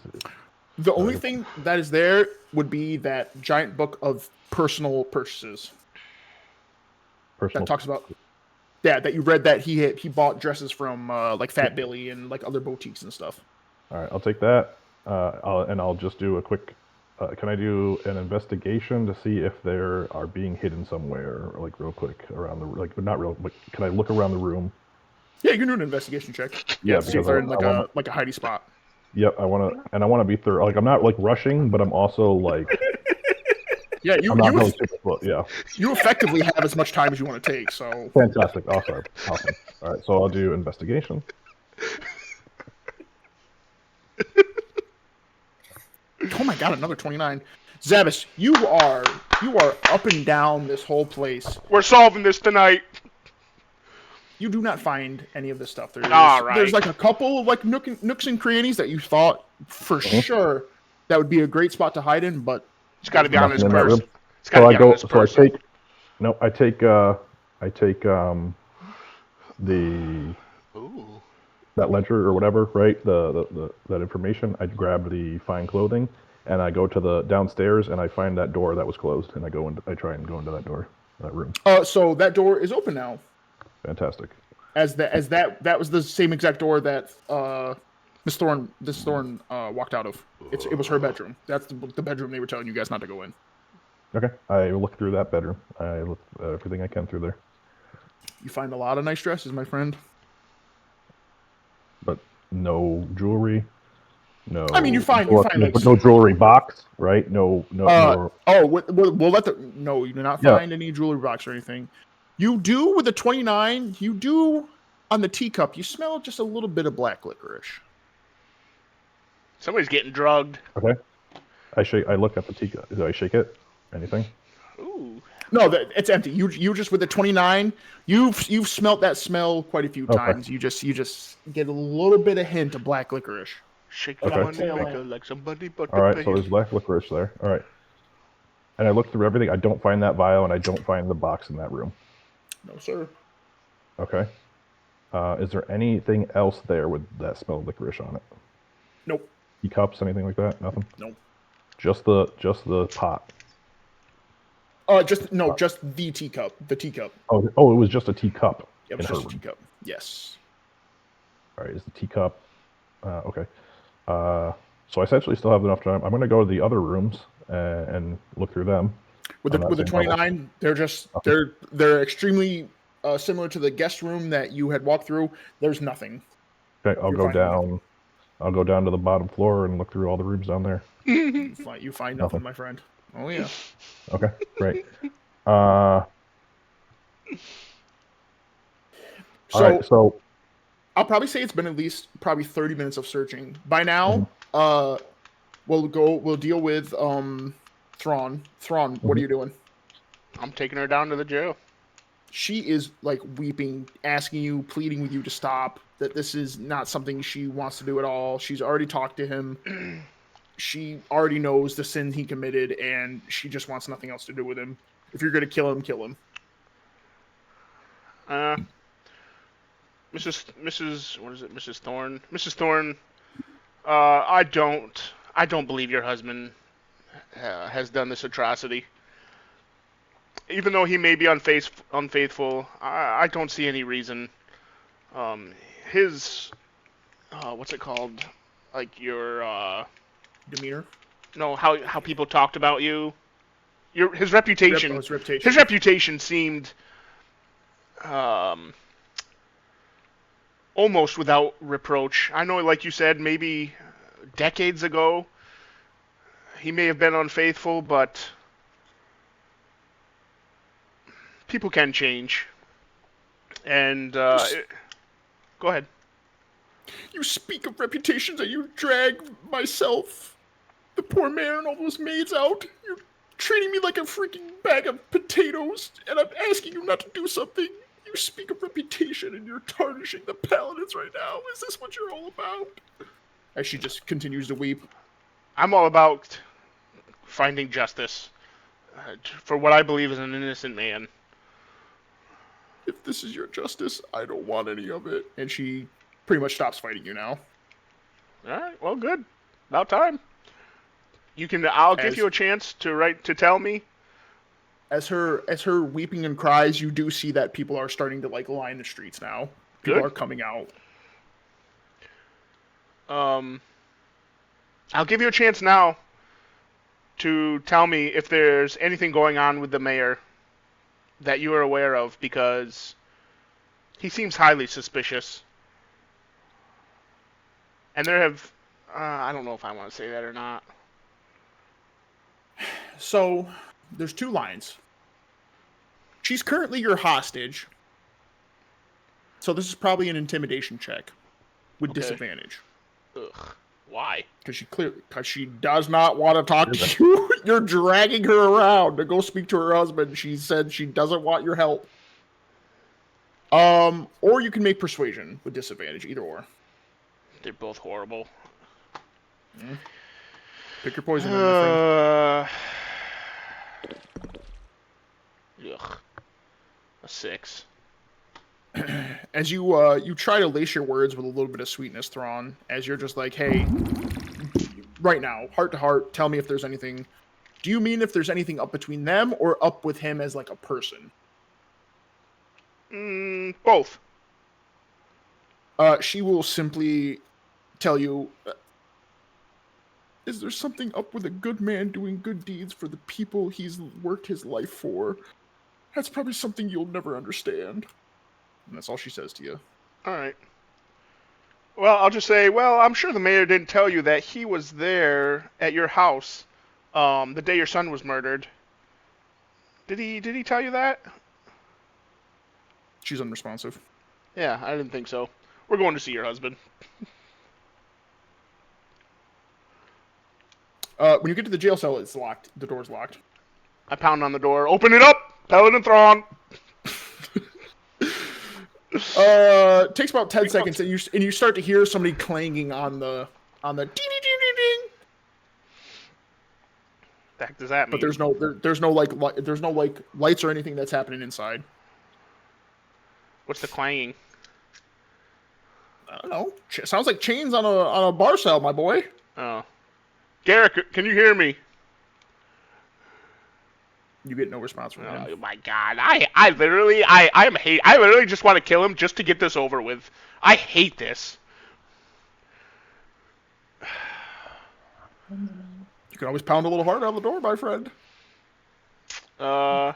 The only thing that is there would be that giant book of personal purchases personal? that talks about that you read that he bought dresses from like Fat Billy and like other boutiques and stuff. All right, I'll take that. I'll just do a quick. Can I do an investigation to see if they are being hidden somewhere, like real quick around the not real, but can I look around the room? Yeah, you can do an investigation check. Yeah, See if because they're in I wanna- like a hidey spot. Yep, I want to be thorough. Like I'm not like rushing, but I'm also like Yeah, I'm not going super slow. Yeah, you effectively have as much time as you want to take. So fantastic, awesome. All right, so I'll do investigation. oh my god, another 29. Zavis, you are up and down this whole place. We're solving this tonight. You do not find any of this stuff. All right. There's like a couple of like nooks and crannies that you thought for sure that would be a great spot to hide in, but It's got to be on his Nothing in that purse. room? It's got to be on his purse. I take the Ooh. that ledger or whatever, right? The that information. I grab the fine clothing and I go to the downstairs and I find that door that was closed and I try and go into that door, that room. so that door is open now. Fantastic. That was the same exact door that Miss Thorne walked out of. It was her bedroom. That's the bedroom they were telling you guys not to go in. Okay. I look through that bedroom. I look everything I can through there. You find a lot of nice dresses, my friend. But no jewelry. No. I mean, you find like but no jewelry box, right? No. we'll let the no. You do not Yeah. find any jewelry box or anything. You do with the 29. You do on the teacup. You smell just a little bit of black licorice. Somebody's getting drugged. Okay. I look at the teacup. Do I shake it? Anything? Ooh. No, it's empty. You just with the 29. You've smelt that smell quite a few Okay. times. You just get a little bit of hint of black licorice. Shake Okay. the money maker like somebody but All right. the So there's black licorice there. All right. And I look through everything. I don't find that vial, and I don't find the box in that room. No, sir. Okay. Is there anything else there with that smell of licorice on it? Nope. Teacups, anything like that? Nothing. Nope. Just the pot. Just the teacup. The teacup. Oh, it was just a teacup. It was in her just a room. teacup. Yes. All right. Is the teacup? Okay. So I essentially still have enough time. I'm going to go to the other rooms and look through them. With on that the same level. 29, they're extremely similar to the guest room that you had walked through. There's nothing. Okay, I'll You're go finding down. nothing. I'll go down to the bottom floor and look through all the rooms down there. You find nothing, Nothing. my friend. Oh yeah. Okay, great. All So, right, so I'll probably say it's been at least probably 30 minutes of searching. By now, Mm-hmm. we'll deal with Thrawn. Thrawn, what are you doing? I'm taking her down to the jail. She is like weeping, asking you, pleading with you to stop, that this is not something she wants to do at all. She's already talked to him. She already knows the sin he committed, and she just wants nothing else to do with him. If you're going to kill him, kill him. Mrs. Thorne. Mrs. Thorne, I don't believe your husband has done this atrocity. Even though he may be unfaithful, I don't see any reason. His, what's it called? Like your, Demeanor? no, how people talked about you. His reputation. His reputation. His reputation seemed, almost without reproach. I know, like you said, maybe decades ago, he may have been unfaithful, but people can change. And go ahead. You speak of reputations and you drag myself, the poor man, and all those maids out. You're treating me like a freaking bag of potatoes, and I'm asking you not to do something. You speak of reputation and you're tarnishing the paladins right now. Is this what you're all about? As she just continues to weep. I'm all about finding justice for what I believe is an innocent man. If this is your justice, I don't want any of it. And she pretty much stops fighting you now. All right. Well, good. About time. I'll give you a chance to tell me. As her weeping and cries, you do see that people are starting to like line the streets now. People Good. are coming out. I'll give you a chance now to tell me if there's anything going on with the mayor that you are aware of, because he seems highly suspicious. And there have... I don't know if I want to say that or not. So, there's two lines. She's currently your hostage. So this is probably an intimidation check with Okay. disadvantage. Ugh. Why? Because she does not want to talk to you. You're dragging her around to go speak to her husband. She said she doesn't want your help. Or you can make persuasion with disadvantage, either or. They're both horrible. Pick your poison, then, my friend. Ugh. A 6. As you try to lace your words with a little bit of sweetness, Thrawn, as you're just like, hey, right now, heart to heart, tell me if there's anything. Do you mean if there's anything up between them or up with him as like a person? Both. She will simply tell you, is there something up with a good man doing good deeds for the people he's worked his life for? That's probably something you'll never understand. And that's all she says to you. All right. Well, I'll just say, I'm sure the mayor didn't tell you that he was there at your house the day your son was murdered. Did he tell you that? She's unresponsive. Yeah, I didn't think so. We're going to see your husband. When you get to the jail cell, it's locked. The door's locked. I pound on the door. Open it up! Paladin Thrawn! Takes about 10 seconds, and you start to hear somebody clanging on the ding ding ding ding ding. The heck does that mean? But there's no lights or anything that's happening inside. What's the clanging? I don't know. Sounds like chains on a bar cell, my boy. Oh. Garrick, can you hear me? You get no response from him. Oh my god. I literally just want to kill him just to get this over with. I hate this. You can always pound a little harder on the door, my friend. Yeah,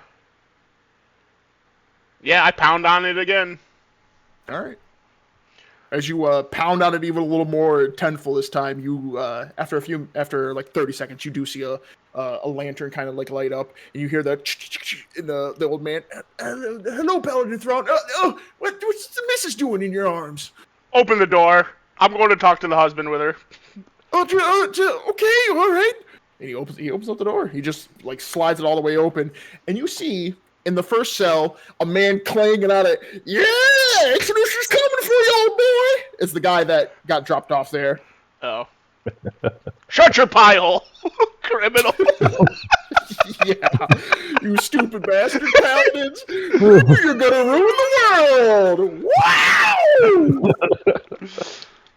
I pound on it again. All right. As you pound on it even a little more tenfold this time, you after like 30 seconds, you do see a lantern kind of like light up, and you hear the old man. Hello, Paladin Thrawn. What's the missus doing in your arms? Open the door. I'm going to talk to the husband with her. Okay, all right. And he opens up the door. He just like slides it all the way open, and you see in the first cell a man clanging on it. Yeah, Exodus is coming for you, old boy. It's the guy that got dropped off there. Oh. Shut your pie hole, criminal. Yeah, you stupid bastard paladins. You're gonna ruin the world. Wow.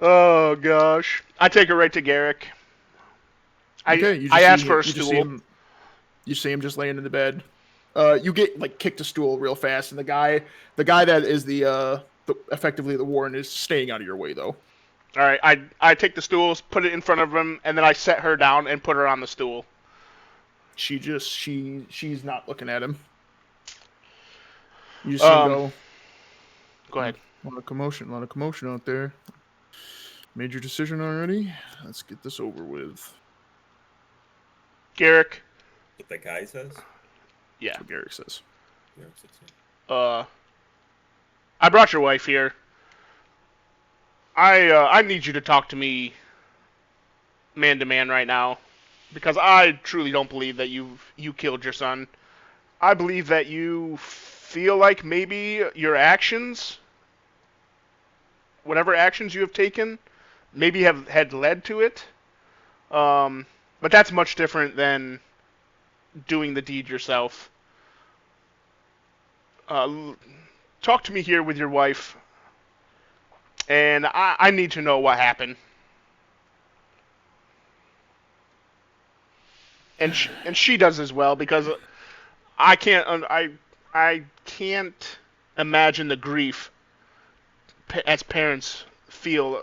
Oh gosh. I take her right to Garrick. I ask for a stool. You see him just laying in the bed. You get like kicked a stool real fast, and the guy that is the effectively the warden is staying out of your way though. All right, I take the stools, put it in front of him, and then I set her down and put her on the stool. She's not looking at him. You just see him go. Go ahead. A lot of commotion out there. Made your decision already? Let's get this over with. Garrick. What that guy says? Yeah. That's what Garrick says. Yeah, I brought your wife here. I need you to talk to me man to man right now, because I truly don't believe that you killed your son. I believe that you feel like maybe your actions, whatever actions you have taken, maybe have had led to it. But that's much different than doing the deed yourself. Talk to me here with your wife, and I need to know what happened. And she does as well, because I can't I can't imagine the grief as parents feel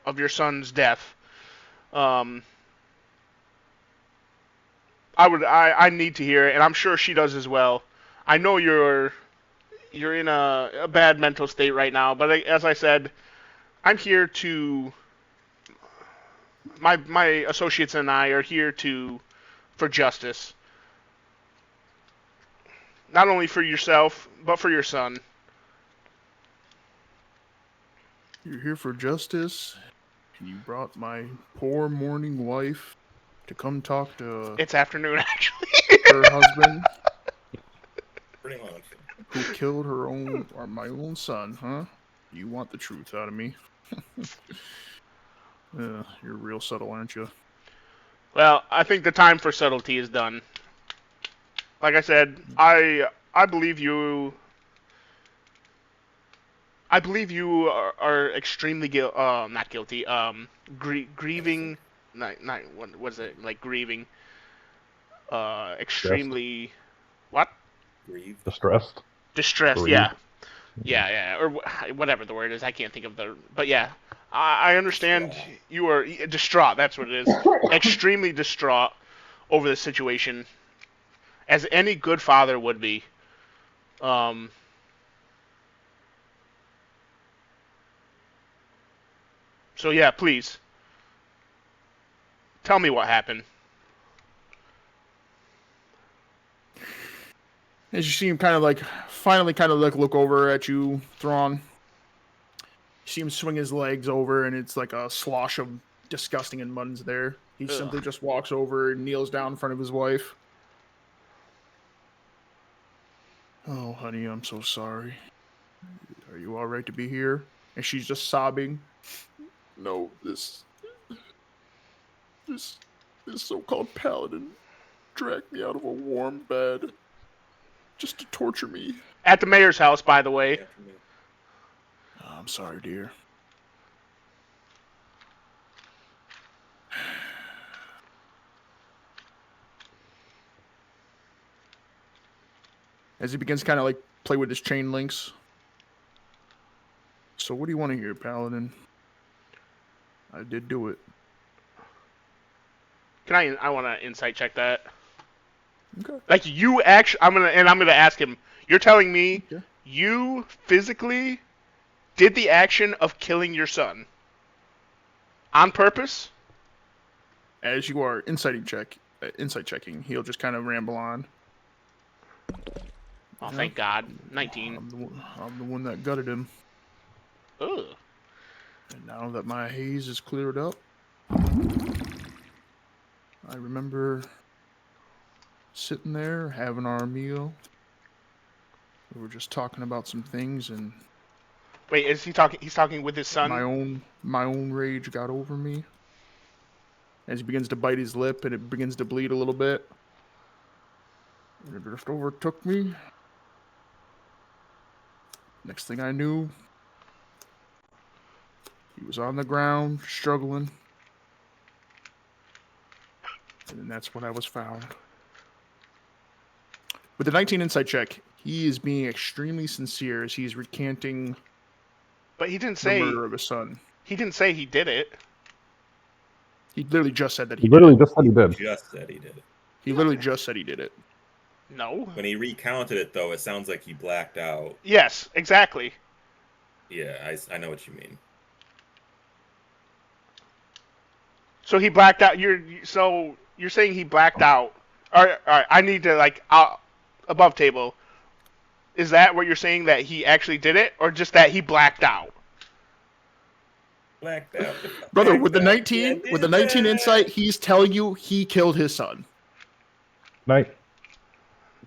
of your son's death. Um, I need to hear it, and I'm sure she does as well. I know you're in a bad mental state right now, but as I said, I'm here to my associates and I are here to for justice, not only for yourself but for your son. You're here for justice. You brought my poor mourning wife to come talk to It's afternoon, actually. her husband Pretty much. who killed her own or my own son, huh? You want the truth out of me? You're real subtle, aren't you? Well, I think the time for subtlety is done. Like I said, I believe you. I believe you are extremely not guilty. Grieving. Not what is it like grieving? Extremely. What? Grieve. Distressed. Distressed. Grieved. Yeah. Yeah. Or whatever the word is. I can't think of the. But yeah, I understand you are distraught. That's what it is. Extremely distraught over the situation, as any good father would be. Um, so yeah, please tell me what happened. As you see him kind of like finally kind of like look over at you, Thrawn. You see him swing his legs over, and it's like a slosh of disgusting and mud's there. He Ugh. simply just walks over and kneels down in front of his wife. Oh, honey, I'm so sorry. Are you all right to be here? And she's just sobbing. No, this so-called paladin dragged me out of a warm bed just to torture me. At the mayor's house, by the way. Oh, I'm sorry, dear. As he begins kind of like play with his chain links. So what do you want to hear, Paladin? I did do it. I want to insight check that. Okay. Like you actually, I'm gonna ask him. You're telling me Yeah. you physically did the action of killing your son on purpose? As you are insight checking, he'll just kind of ramble on. Oh, thank God. 19. I'm the one that gutted him. Ugh. And now that my haze is cleared up, I remember sitting there having our meal. We were just talking about some things, and Wait, is he talking? He's talking with his son. my own rage got over me. As he begins to bite his lip, and it begins to bleed a little bit. And it just overtook me. Next thing I knew, he was on the ground, struggling. And that's when I was found. With the 19 insight check, he is being extremely sincere as he's recanting But he didn't the say. murder of his son. He didn't say he did it. He literally just said that He he literally did it. just said he did. Just said he did it. He literally just said he did it. No. When he recounted it, though, it sounds like he blacked out. Yes, exactly. Yeah, I know what you mean. So he blacked out. So you're saying he blacked out? All right. I need to above table. Is that what you're saying, that he actually did it, or just that he blacked out? Blacked out. Brother, Blacked with the out. 19, Yeah, with the did 19 that. insight, he's telling you he killed his son. Can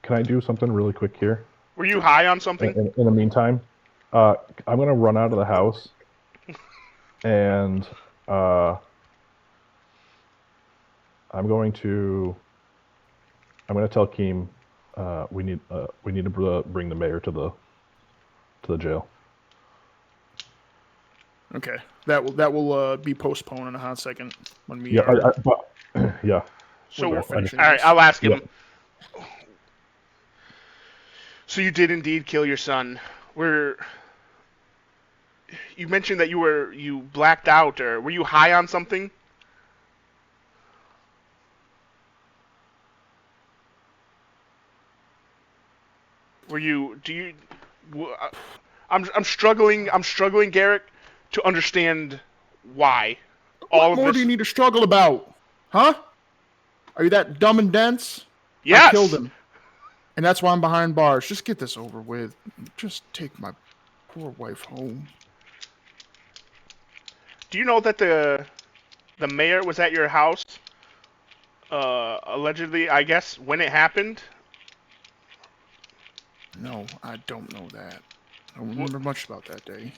I do something really quick here? Were you high on something? In the meantime, I'm gonna run out of the house, and I'm going to tell Keem we need to bring the mayor to the jail. Okay, that will be postponed in a hot second when we Yeah, are. yeah. So, we're all finishing right, this. I'll ask him. Yeah. So you did indeed kill your son. You mentioned that you blacked out, or were you high on something? Were you? Do you? I'm struggling. I'm struggling, Garrick, to understand why all What of more this. do you need to struggle about? Huh? Are you that dumb and dense? Yes. I killed him. And that's why I'm behind bars. Just get this over with. Just take my poor wife home. Do you know that the mayor was at your house? Allegedly, I guess, when it happened. No, I don't know that. I don't remember much about that day.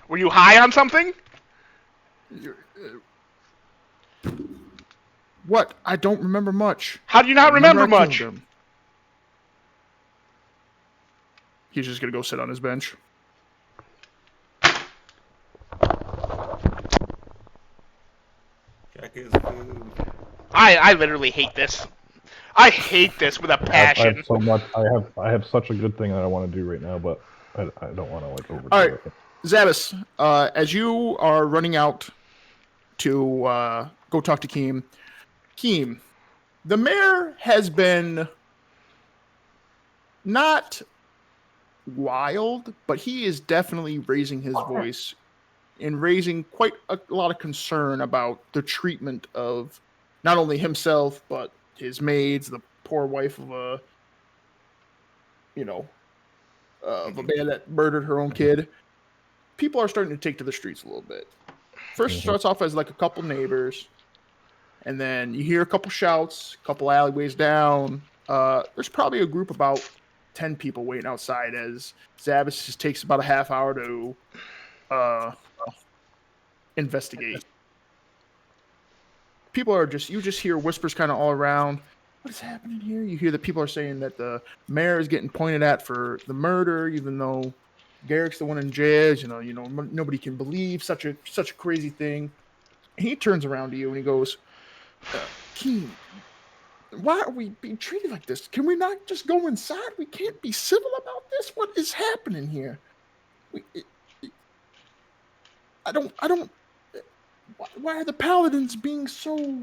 Were you high on something? What? I don't remember much. How do you I not remember I killed much? him. He's just gonna go sit on his bench. Check his food. I literally hate this. I hate this with a I passion. have so much. I have such a good thing that I want to do right now, but I don't want to like overdo All right. it. Zabas, as you are running out to go talk to Keem, the mayor has been not wild, but he is definitely raising his voice and raising quite a lot of concern about the treatment of not only himself, but his maids, the poor wife of a man that murdered her own kid. People are starting to take to the streets a little bit. First, it starts off as like a couple neighbors, and then you hear a couple shouts, a couple alleyways down. There's probably a group about 10 people waiting outside as Zabas just takes about a half hour to investigate. People are you just hear whispers kind of all around. What is happening here? You hear that people are saying that the mayor is getting pointed at for the murder, even though Garrick's the one in jail. Nobody can believe such a crazy thing. And he turns around to you and he goes, Keen, why are we being treated like this? Can we not just go inside? We can't be civil about this. What is happening here? I don't. Why are the paladins being so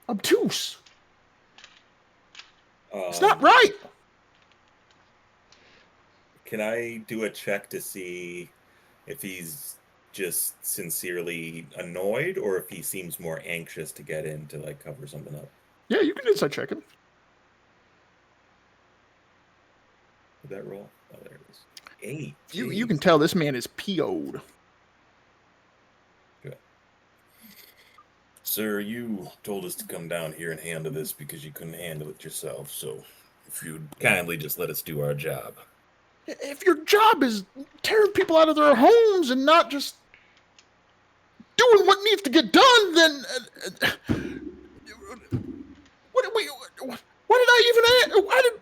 obtuse? It's not right. Can I do a check to see if he's just sincerely annoyed or if he seems more anxious to get in to like cover something up? Yeah, you can insight check him. Did that roll? Oh, there it is. 8. You can tell this man is PO'd. Good. Sir, you told us to come down here and handle this because you couldn't handle it yourself, so if you'd kindly just let us do our job. If your job is tearing people out of their homes and not just doing what needs to get done, then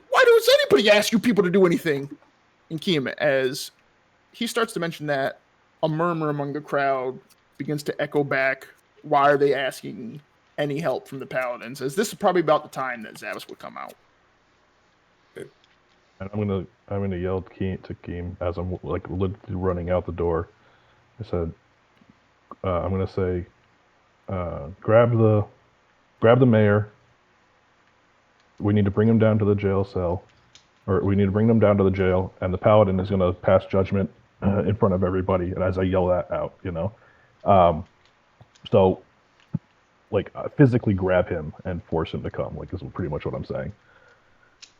why does anybody ask you people to do anything? And Keem, as he starts to mention that, a murmur among the crowd begins to echo back. Why are they asking any help from the paladins? As this is probably about the time that Zabas would come out. And I'm gonna yell to Keem as I'm like literally running out the door. I said, I'm gonna say, grab the mayor. We need to bring him down to the jail cell, or we need to bring them down to the jail, and the paladin is gonna pass judgment in front of everybody. And as I yell that out, so like physically grab him and force him to come. Like is pretty much what I'm saying.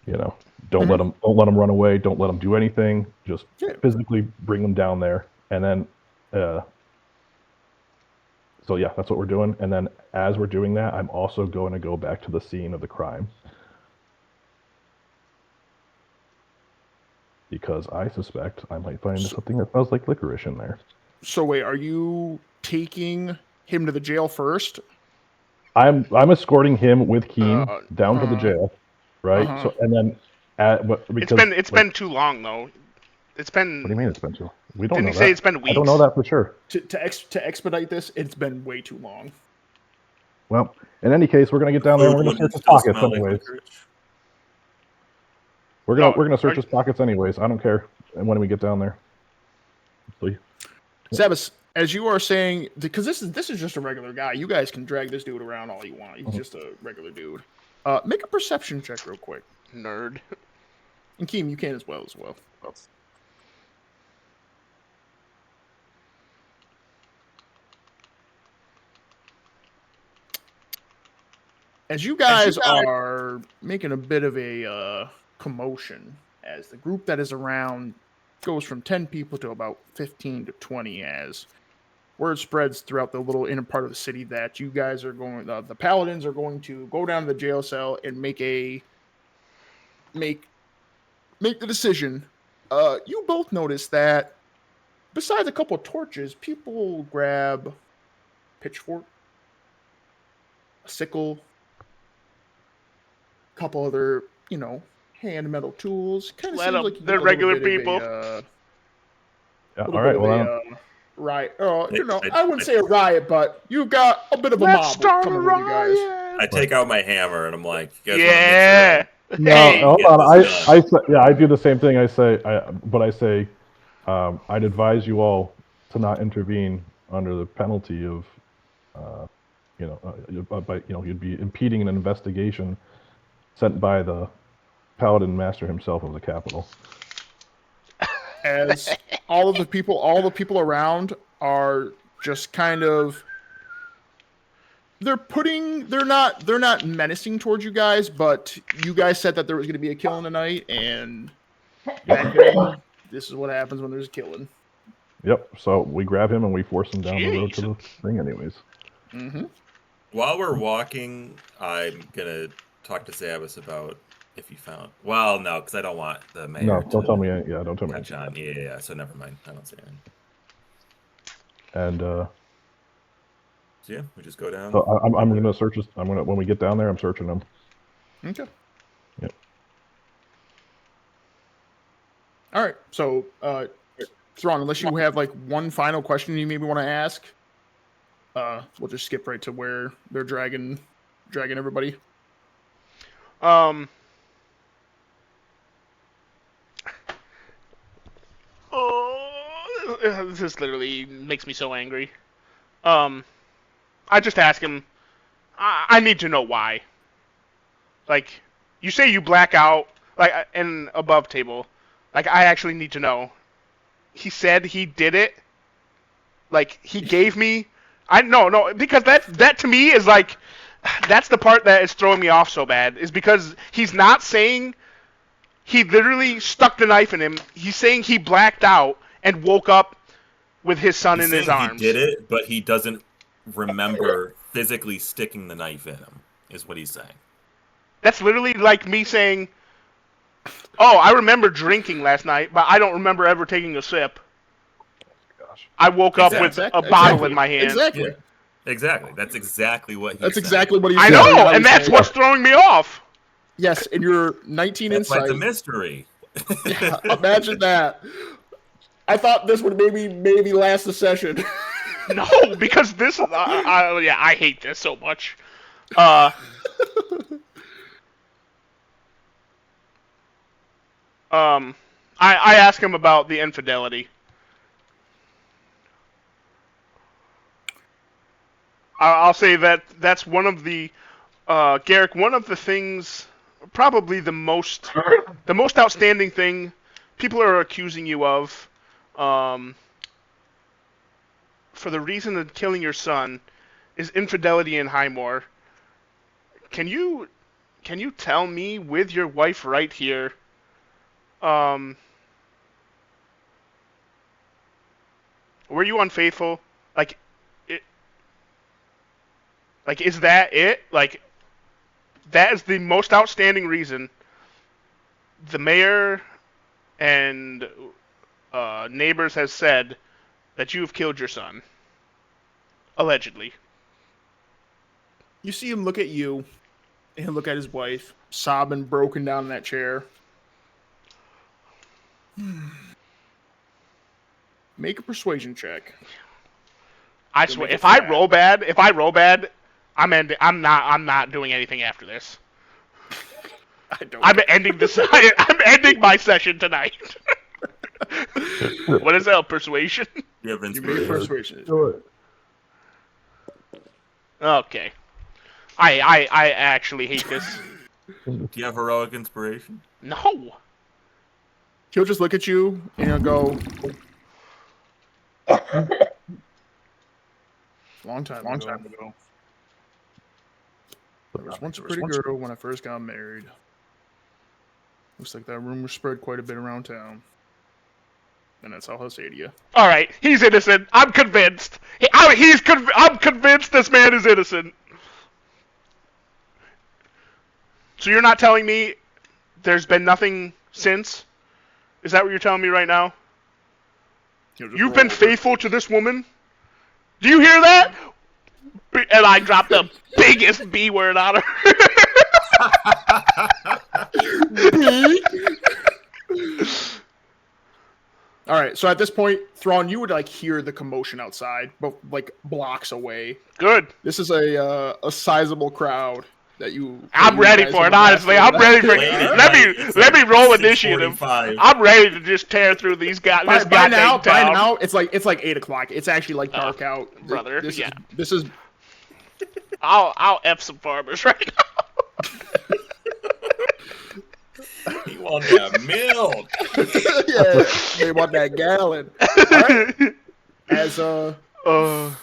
You know, don't let them run away. Don't let them do anything. Just Yeah. physically bring them down there, and then. So yeah, that's what we're doing. And then as we're doing that, I'm also going to go back to the scene of the crime because I suspect I might find something that smells like licorice in there. So wait, are you taking him to the jail first? I'm escorting him with Keen down to the uh-huh. jail, right? Uh-huh. So and then because It's like, been too long though. It's been. what do you mean it's been too long? We don't Didn't know he say that. it's been I don't know weeks? that for sure. To expedite this, it's been way too long. Well, in any case, we're gonna get down there and we're gonna search Wouldn't his still pockets smell like anyways. licorice. We're gonna search are- his pockets anyways. I don't care. And when we get down there, so, Sebas, as you are saying, because this is just a regular guy. You guys can drag this dude around all you want. He's just a regular dude. Make a perception check real quick. Nerd. And Keem, you can as well. As you guys are making a bit of a commotion, as the group that is around goes from 10 people to about 15 to 20, as word spreads throughout the little inner part of the city that you guys are going, the paladins are going to go down to the jail cell and make the decision. You both notice that besides a couple of torches, people grab pitchfork, a sickle, a couple other, hand metal tools. Kind of Let seems them. like you They're get a little regular bit people. of a yeah. little All bit right. of Well, a riot. I I- wouldn't say a riot, but you've got a bit of a Let's mob start a coming with you guys. I riot. take out my hammer and I'm like, you guys Yeah. want to no, Hey. hold Get on. this done. I say, yeah, I do the same thing. I say, I'd advise you all to not intervene under the penalty of, you'd be impeding an investigation sent by the paladin master himself of the capital. As all the people around are just kind of they're not menacing towards you guys, but you guys said that there was going to be a killing tonight, and back then this is what happens when there's a killing. Yep. So we grab him and we force him down the road to Jeez. the thing, anyways. Mm-hmm. While we're walking, I'm gonna talk to Zabas about if he found. Well, no, because I don't want the mayor No, to don't tell me. Yeah, don't tell me. catch on. Yeah. So never mind. I don't say anything. And So yeah, we just go down. so I'm gonna search this. When we get down there, I'm searching him. Okay. Yep. All right. So, Thrawn, unless you have like one final question you maybe want to ask, we'll just skip right to where they're dragging everybody. Oh, this literally makes me so angry. I just ask him. I need to know why. Like, you say you black out, like, in above table. Like, I actually need to know. He said he did it. Like, he gave me. No, because that to me is like, that's the part that is throwing me off so bad. Is because he's not saying he literally stuck the knife in him. He's saying he blacked out and woke up with his son He's in his saying arms. he did it, but he doesn't remember physically sticking the knife in him. Is what he's saying. That's literally like me saying, "Oh, I remember drinking last night, but I don't remember ever taking a sip. Gosh. I woke up with Exactly. a bottle in my hand." Exactly. Yeah. Exactly. That's exactly what he's That's saying. exactly what he's I saying. know, I and was that's saying- what's throwing me off. Yes, and your 19 That's why insight. it's a mystery. Yeah, imagine that. I thought this would maybe last a session. No, because this is, I hate this so much. I ask him about the infidelity. I'll say that's one of the, Garrick, one of the things, probably the most outstanding thing people are accusing you of, for the reason of killing your son, is infidelity in Highmore. Can you can you tell me, with your wife right here, were you unfaithful? Like, it, like, is that it? Like, that is the most outstanding reason the mayor and neighbors has said that you've killed your son. Allegedly. You see him look at you and look at his wife, sobbing, broken down in that chair. Make a persuasion check. I You'll swear, make it if I fat. roll bad, I'm not doing anything after this. I don't. I'm ending this. I'm ending my session tonight. What is that? Persuasion? You have You make a inspiration. persuasion. Do it. Okay. I actually hate this. Do you have heroic inspiration? No. He'll just look at you and he'll go. Long time ago. There was once a pretty girl when I first got married. Looks like that rumor spread quite a bit around town. And that's all I'll say to you. All right, he's innocent. I'm convinced. I'm convinced this man is innocent. So you're not telling me there's been nothing since? Is that what you're telling me right now? You've been faithful to this woman? Do you hear that? And I dropped the biggest B word on her. All right, so at this point, Thrawn, you would like hear the commotion outside, but like blocks away. Good. This is a sizable crowd that you. I'm ready for it, honestly. I'm ready for it. Let me roll initiative. 6:45. I'm ready to just tear through these guys. By now, it's like 8:00. It's actually like dark out, brother. This Yeah. is. I'll F some farmers right now. You want that milk? Yeah, they want that gallon. All right.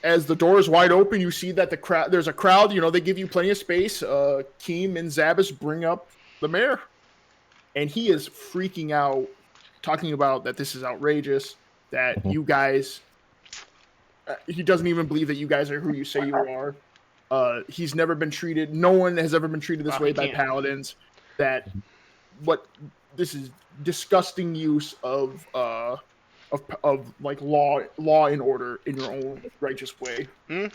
As the door is wide open, you see that there's a crowd. You know, they give you plenty of space. Keem and Zabas bring up the mayor, and he is freaking out, talking about that this is outrageous. That you guys, he doesn't even believe that you guys are who you say you are. He's never been treated. No one has ever been treated this way by paladins. That this is disgusting use of like law and order in your own righteous way.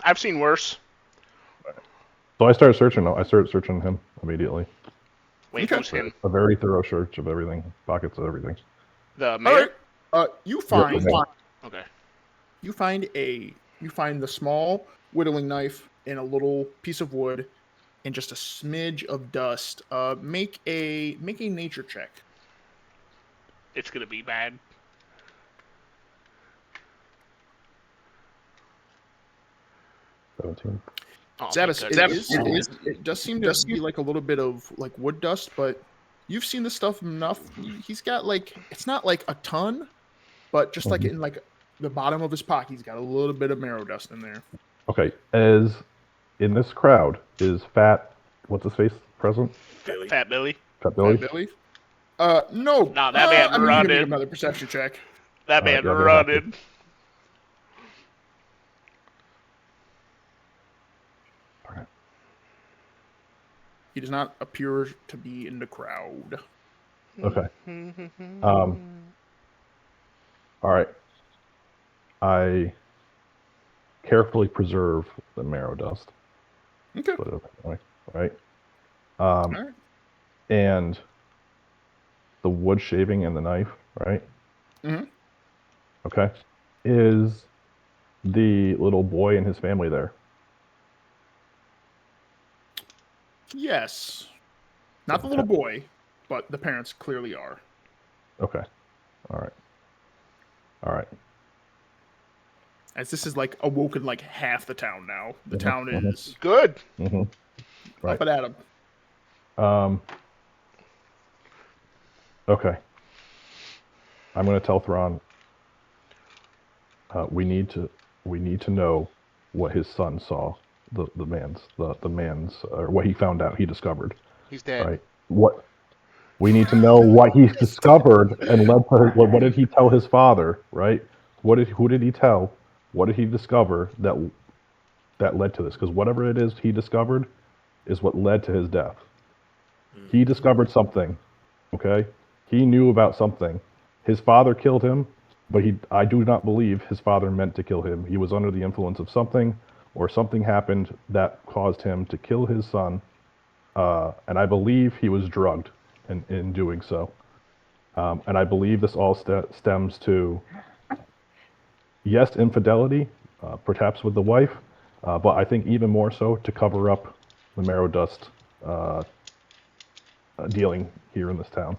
I've seen worse. So I started searching. I started searching him immediately. Wait, Okay. who's him? A very thorough search of everything, pockets of everything. The All mayor? right. You find Yeah, Okay. you find the small whittling knife in a little piece of wood and just a smidge of dust. Make a nature check. It's gonna be bad. 17. Oh, Zabas, my goodness. it does seem to be like a little bit of like wood dust, but you've seen this stuff enough. He's got like, it's not like a ton, but just like in like the bottom of his pocket, he's got a little bit of marrow dust in there. Okay, as in this crowd is Fat, what's his face, present? Billy. Fat Billy. Fat Billy? Billy? No. Nah, that man I mean, you can running. make another perception check. That man yeah, they're happy. running. Okay. He does not appear to be in the crowd. Okay. All right. I carefully preserve the marrow dust. Okay. Put it away, right? All right. And the wood shaving and the knife, right? Mhm. Okay. Is the little boy and his family there? Yes. Not the little boy, but the parents clearly are. Okay. All right. All right. As this is like awoken like half the town now. The town is Good. Mm-hmm. Right. up and at him. Okay. I'm going to tell Thrawn. We need to know what his son saw the man's or what he found out, he discovered, He's dead. right? What we need to know what he's discovered and led to what did he tell his father, right? Who did he tell? What did he discover that led to this? Because whatever it is he discovered is what led to his death. He discovered something, okay? He knew about something. His father killed him, but I do not believe his father meant to kill him. He was under the influence of something, or something happened that caused him to kill his son, and I believe he was drugged in doing so. And I believe this all stems to, yes, infidelity, perhaps with the wife, but I think even more so to cover up the marrow dust dealing here in this town.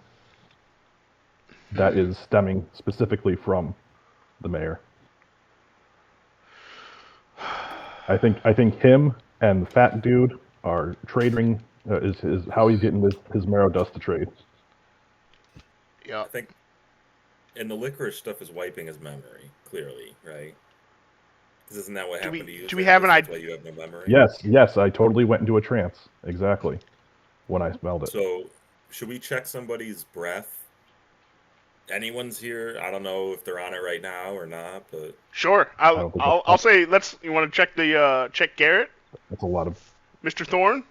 That is stemming specifically from the mayor. I think him and the fat dude are trading. Is how he's getting his marrow dust to trade. Yeah. I think, and the licorice stuff is wiping his memory, clearly, right? Because isn't that what happened to you? Do we have an That's idea? why you have no memory? Yes, I totally went into a trance, exactly, when I smelled it. So, should we check somebody's breath? Anyone's here? I don't know if they're on it right now or not, but Sure. I'll say you want to check check Garrett, That's a lot of. Mr. Thorne?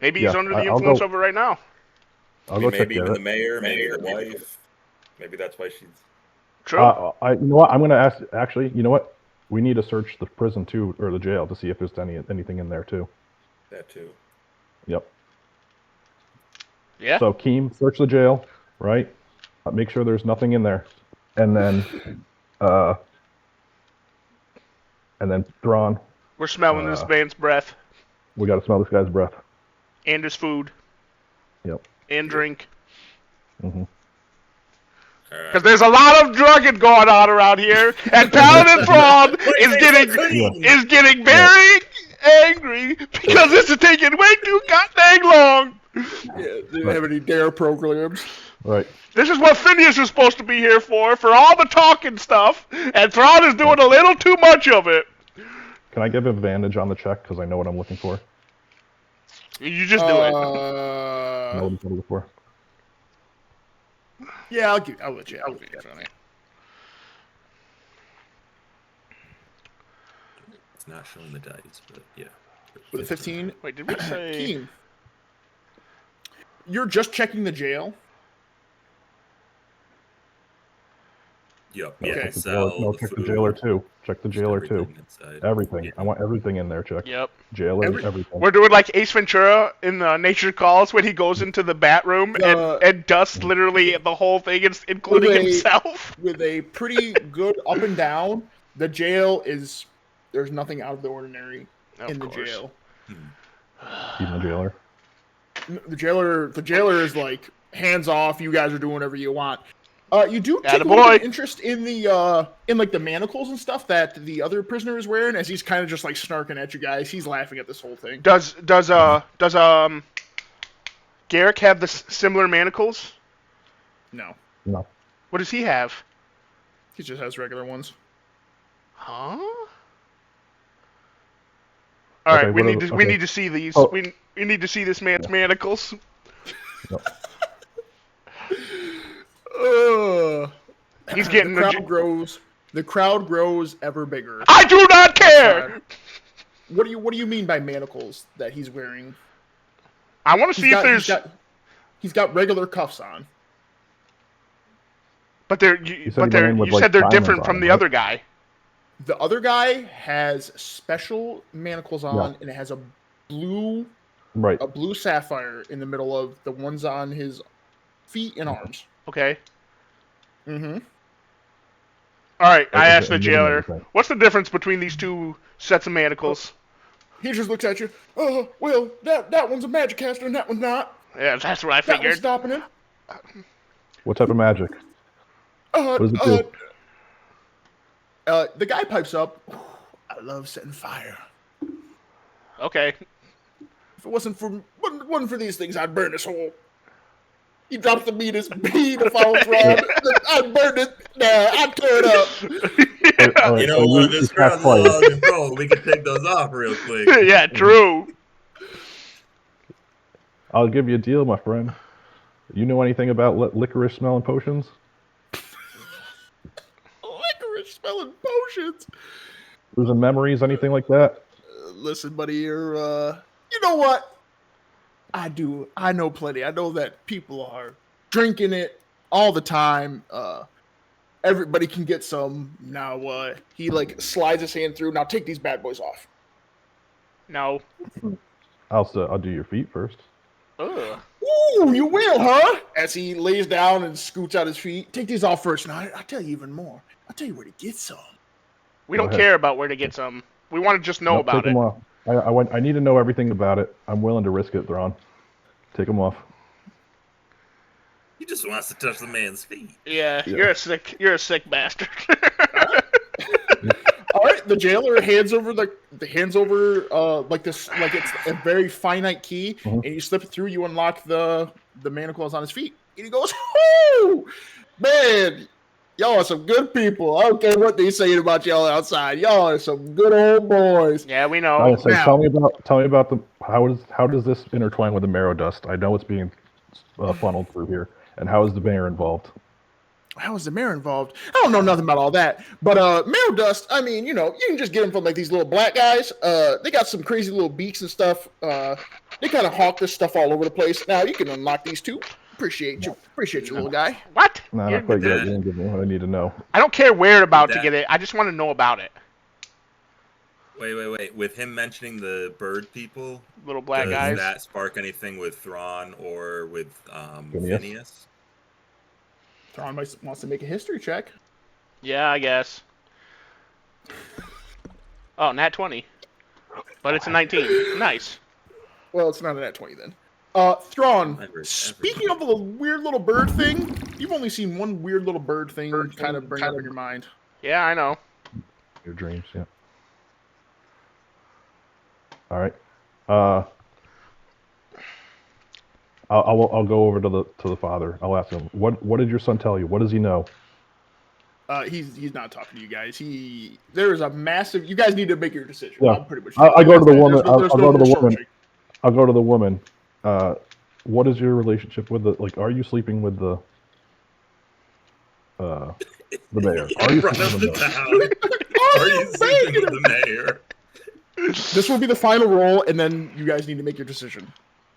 Maybe he's Yeah, under the I'll influence go- of it right now. I'll go check maybe even Garrett. the mayor, maybe the wife. Maybe that's why she's. True. You know what? I'm going to ask. Actually, you know what? We need to search the prison too, or the jail, to see if there's anything in there too. That too. Yep. Yeah. So Keem, search the jail, right? Make sure there's nothing in there, and then Thrawn, We're smelling this man's breath we got to smell this guy's breath. and his food Yep. and drink. Hmm. All right. Because there's a lot of drugging going on around here, and Paladin Thrawn is getting very angry because this is taking way too goddamn long. Yeah, didn't have any dare programs. Right. This is what Phineas was supposed to be here for all the talking stuff, and Thrawn is doing a little too much of it. Can I give advantage on the check because I know what I'm looking for? You just do it. I know what I'm looking for. Yeah, I'll let you. It's not showing the dice, but yeah. With a 15. Wait, did we say... Keen. You're just checking the jail? Yep. No, Yeah. check the jailer, no, check the jailer too. Check the jailer too. Inside. Everything. Yeah. I want everything in there checked. Yep. Jailer, everything. We're doing like Ace Ventura in Nature Calls when he goes into the bat room and dusts literally the whole thing, including himself. With a pretty good up and down, the jail is... There's nothing out of the ordinary in the jail. Even the jailer. The jailer is like hands off. You guys are doing whatever you want. You do take a Attaboy. little bit of interest in the like the manacles and stuff that the other prisoner is wearing, as he's kind of just like snarking at you guys. He's laughing at this whole thing. Does Garrick have the similar manacles? No, No. What does he have? he just has regular ones. Huh? All right, we need to see these. Oh. We need to see this man's manacles. No. He's getting the crowd grows ever bigger. I do not care. What do you mean by manacles that he's wearing? I want to see if there's. He's got regular cuffs on. But you said said they're different from the other guy. The other guy has special manacles on, and it has a blue sapphire in the middle of the ones on his feet and arms. Okay. Mm-hmm. All right, I asked the and jailer, everything. what's the difference between these two sets of manacles? He just looks at you. Oh, well, that one's a magic caster and that one's not. Yeah, that's what I That one's figured. stopping him. What type of magic? What does it do? The guy pipes up. I love setting fire. Okay. If it wasn't for these things, I'd burn this hole. He drops the beat to follow Thrawn. I'd burn it. Nah, I'd tear it up. All right, You know so what? you This cast crowd's a little fire. out of control. We can take those off real quick. Yeah, true. I'll give you a deal, my friend. You know anything about licorice smelling potions? Licorice smelling potions. Losing memories, anything like that? Listen, buddy, you know what? I do. I know plenty. I know that people are drinking it all the time. Everybody can get some. Now, he like slides his hand through. Now take these bad boys off. No. I'll do your feet first. Ugh. Ooh, you will, huh? As he lays down and scoots out his feet. Take these off first. Now, I'll tell you even more. I'll tell you where to get some. We Go don't ahead. care about where to get some. We want to just know Nope, about take them it. off. I need to know everything about it. I'm willing to risk it, Thrawn. Take them off. He just wants to touch the man's feet. Yeah, Yeah. you're a sick bastard. All right, the jailer hands over like this, like it's a very finite key, Mhm. and you slip it through. You unlock the manacles on his feet, and he goes, "Oh, man, y'all are some good people. I don't care what they saying about y'all outside. Y'all are some good old boys." Yeah, we I know. say, now- tell me about how does this intertwine with the marrow dust? I know it's being funneled through here, and how is the mayor involved? How is the mayor involved? I don't know nothing about all that, but marrow dust. I mean, you can just get them from like these little black guys. They got some crazy little beaks and stuff. They kind of hawk this stuff all over the place. Now you can unlock these too. Appreciate you, little guy. What? Nah, You're- not quite yet. that. You didn't give me what I need to know. I don't care where about to That- get it. I just want to know about it. Wait. With him mentioning the bird people, Little black does guys. that spark anything with Thrawn or with Phineas? Phineas? Thrawn wants to make a history check. Yeah, I guess. Oh, nat 20. But it's a 19. Nice. Well, it's not a nat 20 then. Thrawn, Every- speaking of the weird little bird thing, you've only seen one weird little bird thing kind of bring up in your mind. Yeah, I know. Your dreams, yeah. All right. I'll go over to the father. I'll ask him, what did your son tell you? What does he know? He's not talking to you guys. There is a massive. You guys need to make your decision. Yeah. I'm pretty much. I go to the There's woman. no- I'll there's go no to the more woman. searching. I'll go to the woman. What is your relationship with are you sleeping with the mayor? Are you Run sleeping up with the the mayor? town. Are you sleeping with the mayor? This will be the final roll, and then you guys need to make your decision.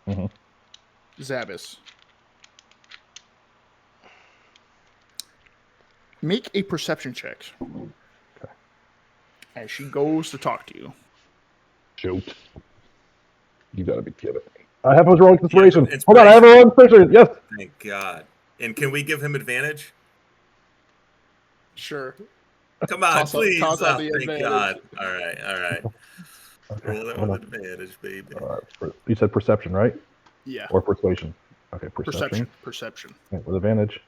Mhm. Zabis. Make a perception check. Okay. As she goes to talk to you. Shoot. You gotta be kidding me. I have a heroic inspiration. it's Hold on, I have a heroic inspiration. Yes. Thank God. And can we give him advantage? Sure. Come on, Toss out- please. toss out Oh, the thank advantage. God. All right. Okay. Roll it hold with on. advantage, baby. You said perception, right? Yeah. Or persuasion? Okay, perception. Perception. Okay, with advantage.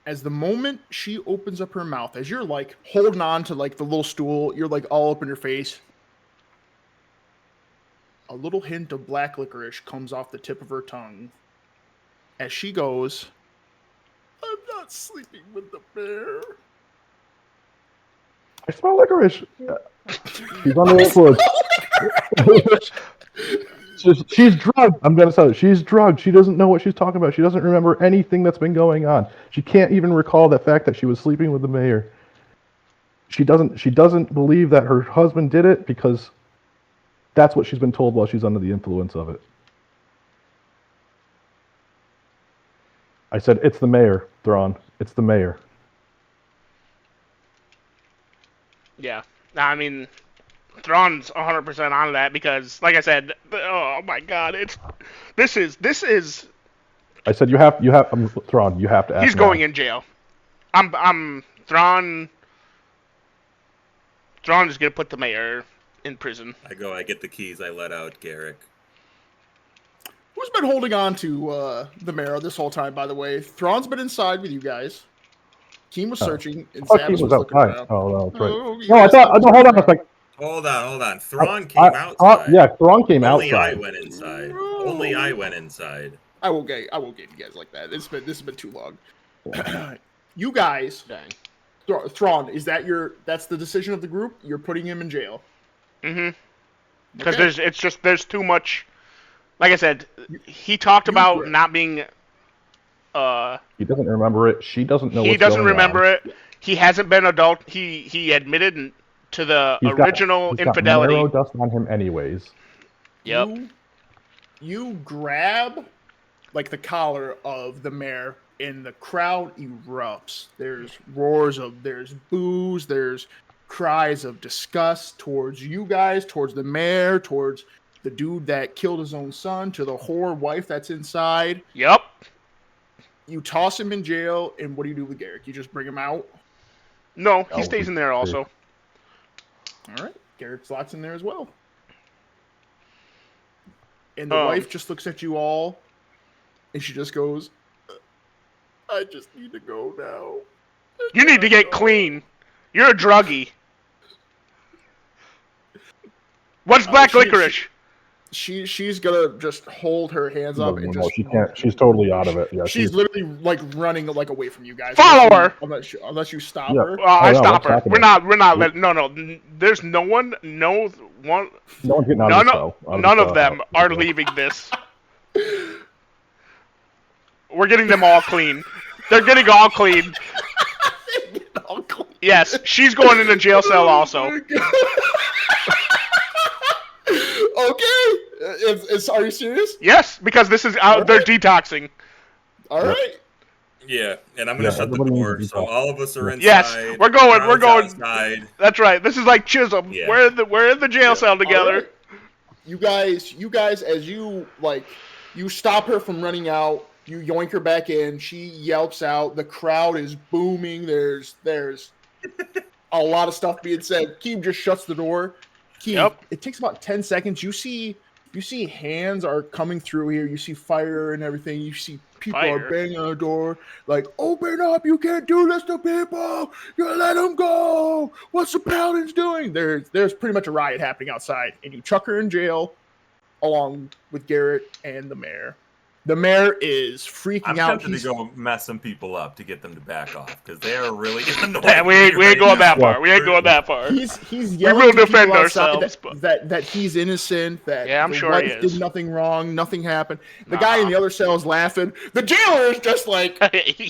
As the moment she opens up her mouth, as you're like holding on to like the little stool, you're like all up in your face. A little hint of black licorice comes off the tip of her tongue. As she goes, "I'm not sleeping with the bear." I smell licorice. She's under the influence. She's drugged. I'm gonna tell you, she's drugged. She doesn't know what she's talking about. She doesn't remember anything that's been going on. She can't even recall the fact that she was sleeping with the mayor. She doesn't believe that her husband did it because that's what she's been told while she's under the influence of it. I said, it's the mayor, Thrawn. It's the mayor. Yeah. I mean, Thrawn's 100% on that because, like I said, oh my God, this is. I said, Thrawn, you have to ask He's now. going in jail. I'm Thrawn. Thrawn is gonna put the mayor in prison. I get the keys. I let out Garrick. Who's been holding on to the marrow this whole time, by the way? Thrawn's been inside with you guys. Keem was searching, and Oh, Zabas he was looking outside. around. Oh, no, that's right. Oh, you No, I guys thought. looked No, hold on a around. second. Hold on. Thrawn came outside. Yeah, Thrawn came Only outside. I went inside. Only I went inside. I won't get you guys like that. This has been too long. You guys, Dang. Thrawn, that's the decision of the group? You're putting him in jail. Mm-hmm. Because Okay. there's too much. Like I said, he talked about Greg. not being. He doesn't remember it. She doesn't know He what's doesn't going remember on. it. He hasn't been adult. He admitted to the He's original got infidelity. marrow dust on him anyways. Yep. You grab like the collar of the mayor, and the crowd erupts. There's there's boos, there's cries of disgust towards you guys, towards the mayor, towards the dude that killed his own son, to the whore wife that's inside. Yep. You toss him in jail, and what do you do with Garrick? You just bring him out? No, he No, stays in there also. All right. Garrick slots in there as well. And the wife just looks at you all, and she just goes, I just need to go now. You need to get clean. You're a druggie. What's black licorice? She's gonna just hold her hands up and No, just. she can't. She's totally out of it. Yeah, She's literally like running like away from you guys. Follow her. Unless you stop Yeah. her. I no, stop let's her. talk We're about not letting. No. There's no one. No one. No one's getting out of the cell. None of them are leaving this. We're getting them all clean. They're getting all clean. Yes, she's going in the jail cell also. Okay. Are you serious? Yes, because this is they're detoxing. All right. Yeah, and I'm gonna shut the door, so all of us are inside. Yes, we're going. We're going. Outside. That's right. This is like Chisholm. Yeah. We're in the jail cell together. Right. You guys, as you stop her from running out. You yoink her back in. She yelps out. The crowd is booming. There's a lot of stuff being said. Keem just shuts the door. Keem, Yep. It takes about 10 seconds. You see hands are coming through here. You see fire and everything. You see people are banging on the door. Like, open up. You can't do this to people. You let them go. What's the paladins doing? There's pretty much a riot happening outside. And you chuck her in jail along with Garrett and the mayor. The mayor is freaking out. I'm tempted to go mess some people up to get them to back off because they are really annoying. Yeah, we ain't going that far. We ain't going that far. He's yelling we will to defend people outside ourselves. that he's innocent. That yeah, I'm the sure wife he is. did nothing wrong. Nothing happened. The guy in the other cell is laughing. The jailer is just like,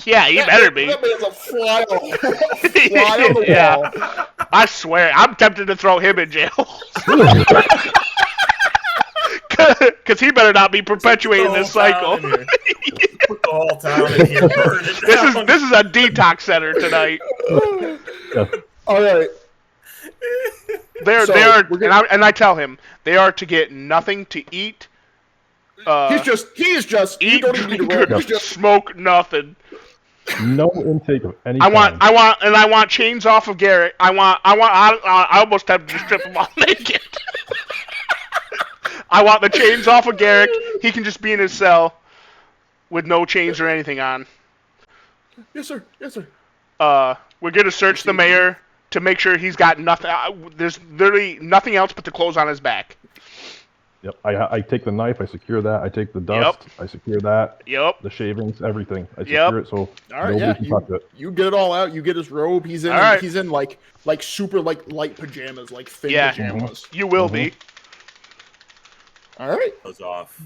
yeah, he better be. That man's a fly on the wall. I swear, I'm tempted to throw him in jail. Because he better not be perpetuating this cycle. Put the whole town in here. Burn it down. This is a detox center tonight. All right. They are, and I tell him they are to get nothing to eat. He is just. Eat, you don't even need to roll. He's just smoke nothing. No intake of any I kind. want chains off of Garrett. I almost have to strip him all naked. I want the chains off of Garrick. He can just be in his cell with no chains or anything on. Yes, sir. Yes, sir. We're going to search the mayor to make sure he's got nothing. There's literally nothing else but the clothes on his back. Yep. I take the knife. I secure that. I take the dust. I secure that. Yep. The shavings, everything. I secure it so all right, nobody can touch it. You get it all out. You get his robe. He's in. All right. He's in like super light pajamas, like thin pajamas. You will be. All right. Goes off.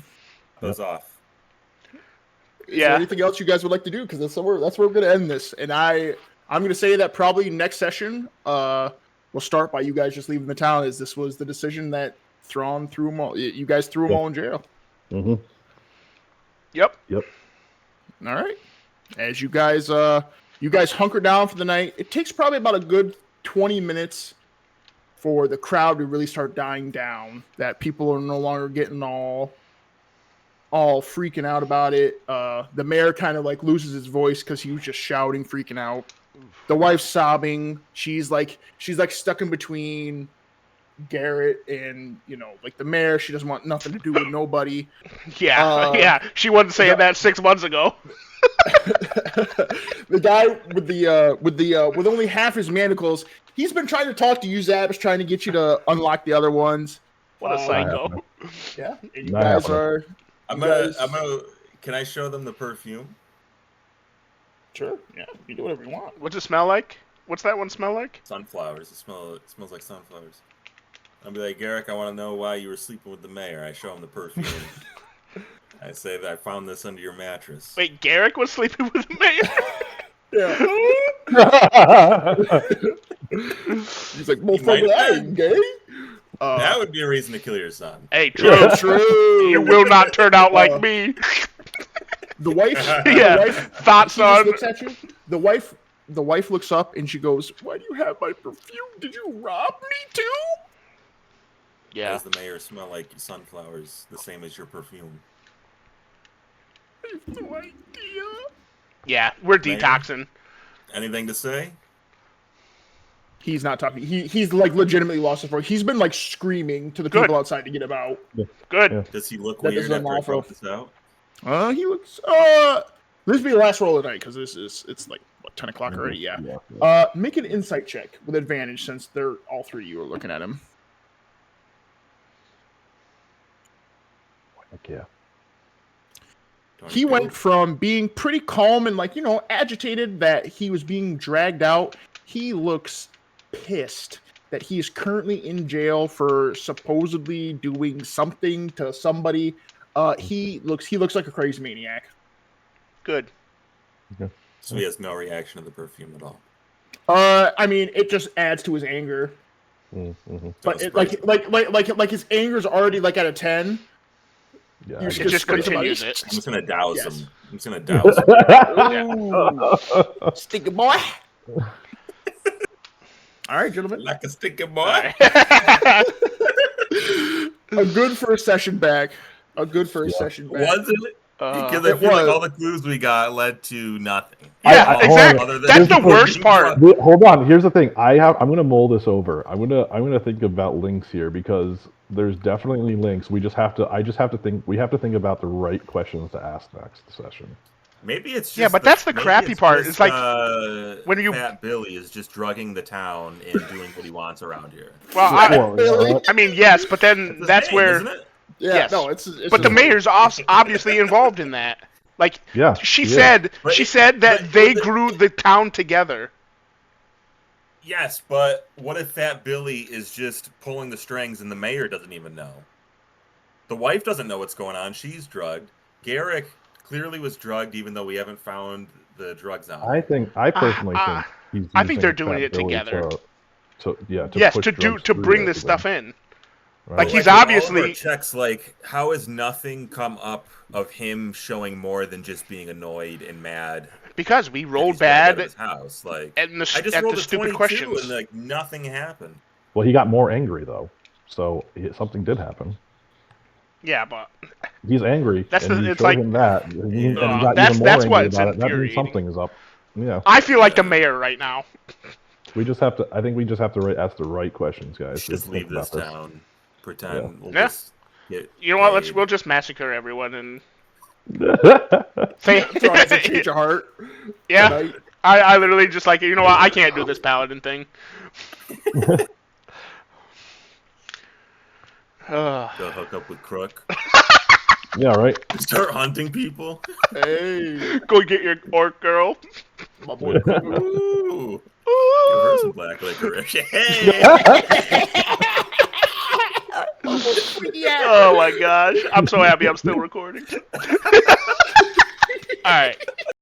Goes off. Is there anything else you guys would like to do? Because that's where we're going to end this. And I'm going to say that probably next session, we'll start by you guys just leaving the town. As this was the decision that Thrawn threw them all. You guys threw them all in jail. Mm-hmm. Yep. All right. As you guys hunker down for the night. It takes probably about a good 20 minutes for the crowd to really start dying down. That people are no longer getting all freaking out about it. The mayor kind of like loses his voice because he was just shouting, freaking out. The wife's sobbing. She's like stuck in between Garrett and like the mayor. She doesn't want nothing to do with nobody. Yeah. She wasn't saying that 6 months ago. The guy with only half his manacles. He's been trying to talk to you, Zabs, trying to get you to unlock the other ones. What a psycho. Yeah, and you guys are. I'm gonna Can I show them the perfume? Sure. Yeah. You do whatever you want. What's it smell like? What's that one smell like? Sunflowers. It smells like sunflowers. I'll be like, Garrick, I want to know why you were sleeping with the mayor. I show him the perfume. I say that I found this under your mattress. Wait, Garrick was sleeping with the mayor? Yeah. He's like, might motherfucker, I have ain't gay. That would be a reason to kill your son. Hey, true. True. You will not turn out like me. The wife. Yeah. The wife. Thoughts She just on. looks at you. The wife looks up and she goes, "Why do you have my perfume? Did you rob me too?" Yeah. Does the mayor smell like sunflowers the same as your perfume? I have no idea. Yeah, we're Mayor? detoxing. Anything to say? He's not talking. He's like legitimately lost his voice. He's been like screaming to the Good. people outside to get him out. Good. Yeah. Does he look That weird is after I unlawful. poke this out? He looks. This will be the last roll of the night because it's like what 10 o'clock already. Yeah. Make an insight check with advantage since they're all three of you are looking at him. Heck yeah. He went from being pretty calm and like, agitated that he was being dragged out. He looks pissed that he is currently in jail for supposedly doing something to somebody. He looks like a crazy maniac. Good. So he has no reaction to the perfume at all. I mean, it just adds to his anger. Mm-hmm. But it, like his anger is already like at a 10. Yeah. You're It just spray somebody. continues it. I'm just gonna douse Yes. him. I'm just gonna douse him. Ooh. Stinky boy. All right, gentlemen. Like a sticky boy. Alright. A good first session back. A good first session back. Was it? Because I It feel like was. all the clues we got led to nothing. Yeah, hold on. exactly. Other than That's the people worst being part. drunk. Hold on. Here's the thing. I'm gonna mull this over. I'm gonna think about links here because there's definitely links. We just have to think. We have to think about the right questions to ask next session. Maybe it's just Yeah, but that's the maybe crappy part. just, It's like, when you- Fat Billy is just drugging the town and doing what he wants around here. Well, I mean, yes, but then His that's name, where. isn't it? Yeah, Yes. no, it's But the just- mayor's obviously involved in that. Like, Yeah. she yeah. said, But she it- said that but- they but- grew the town together. Yes, but what if Fat Billy is just pulling the strings and the mayor doesn't even know? The wife doesn't know what's going on. She's drugged. Garrick clearly was drugged, even though we haven't found the drugs on him. I personally think he's. I think they're using doing Fat it Billy together. To push drugs to through bring this everybody, stuff in. right? Like, he's with all of our obviously- checks. Like, how has nothing come up of him showing more than just being annoyed and mad? Because we that rolled he's dragged out of bad his house. Like, at the, I just at rolled the a stupid 22 questions. and like nothing happened. Well, he got more angry though, so something did happen. Yeah, but He's angry. That's and the- you it's showed like- him that. And he got that's even more angry what's about it. That means infuriating. something is up. Yeah. I feel like the mayor right now. We just have to. I think we just have to ask the right questions, guys. Let's just Think leave this about town. Pretend we'll Yeah. just get You know what? paid. We'll just massacre everyone and this. say. Throwing us a change of heart. Yeah, tonight. I literally just like, you know what? I can't do this paladin thing. Go hook up with Crook. Yeah, right. Start hunting people. Hey, Go get your orc girl. my boy. Ooh. Give her some black licorice. Hey! Oh my gosh. I'm so happy I'm still recording. Alright.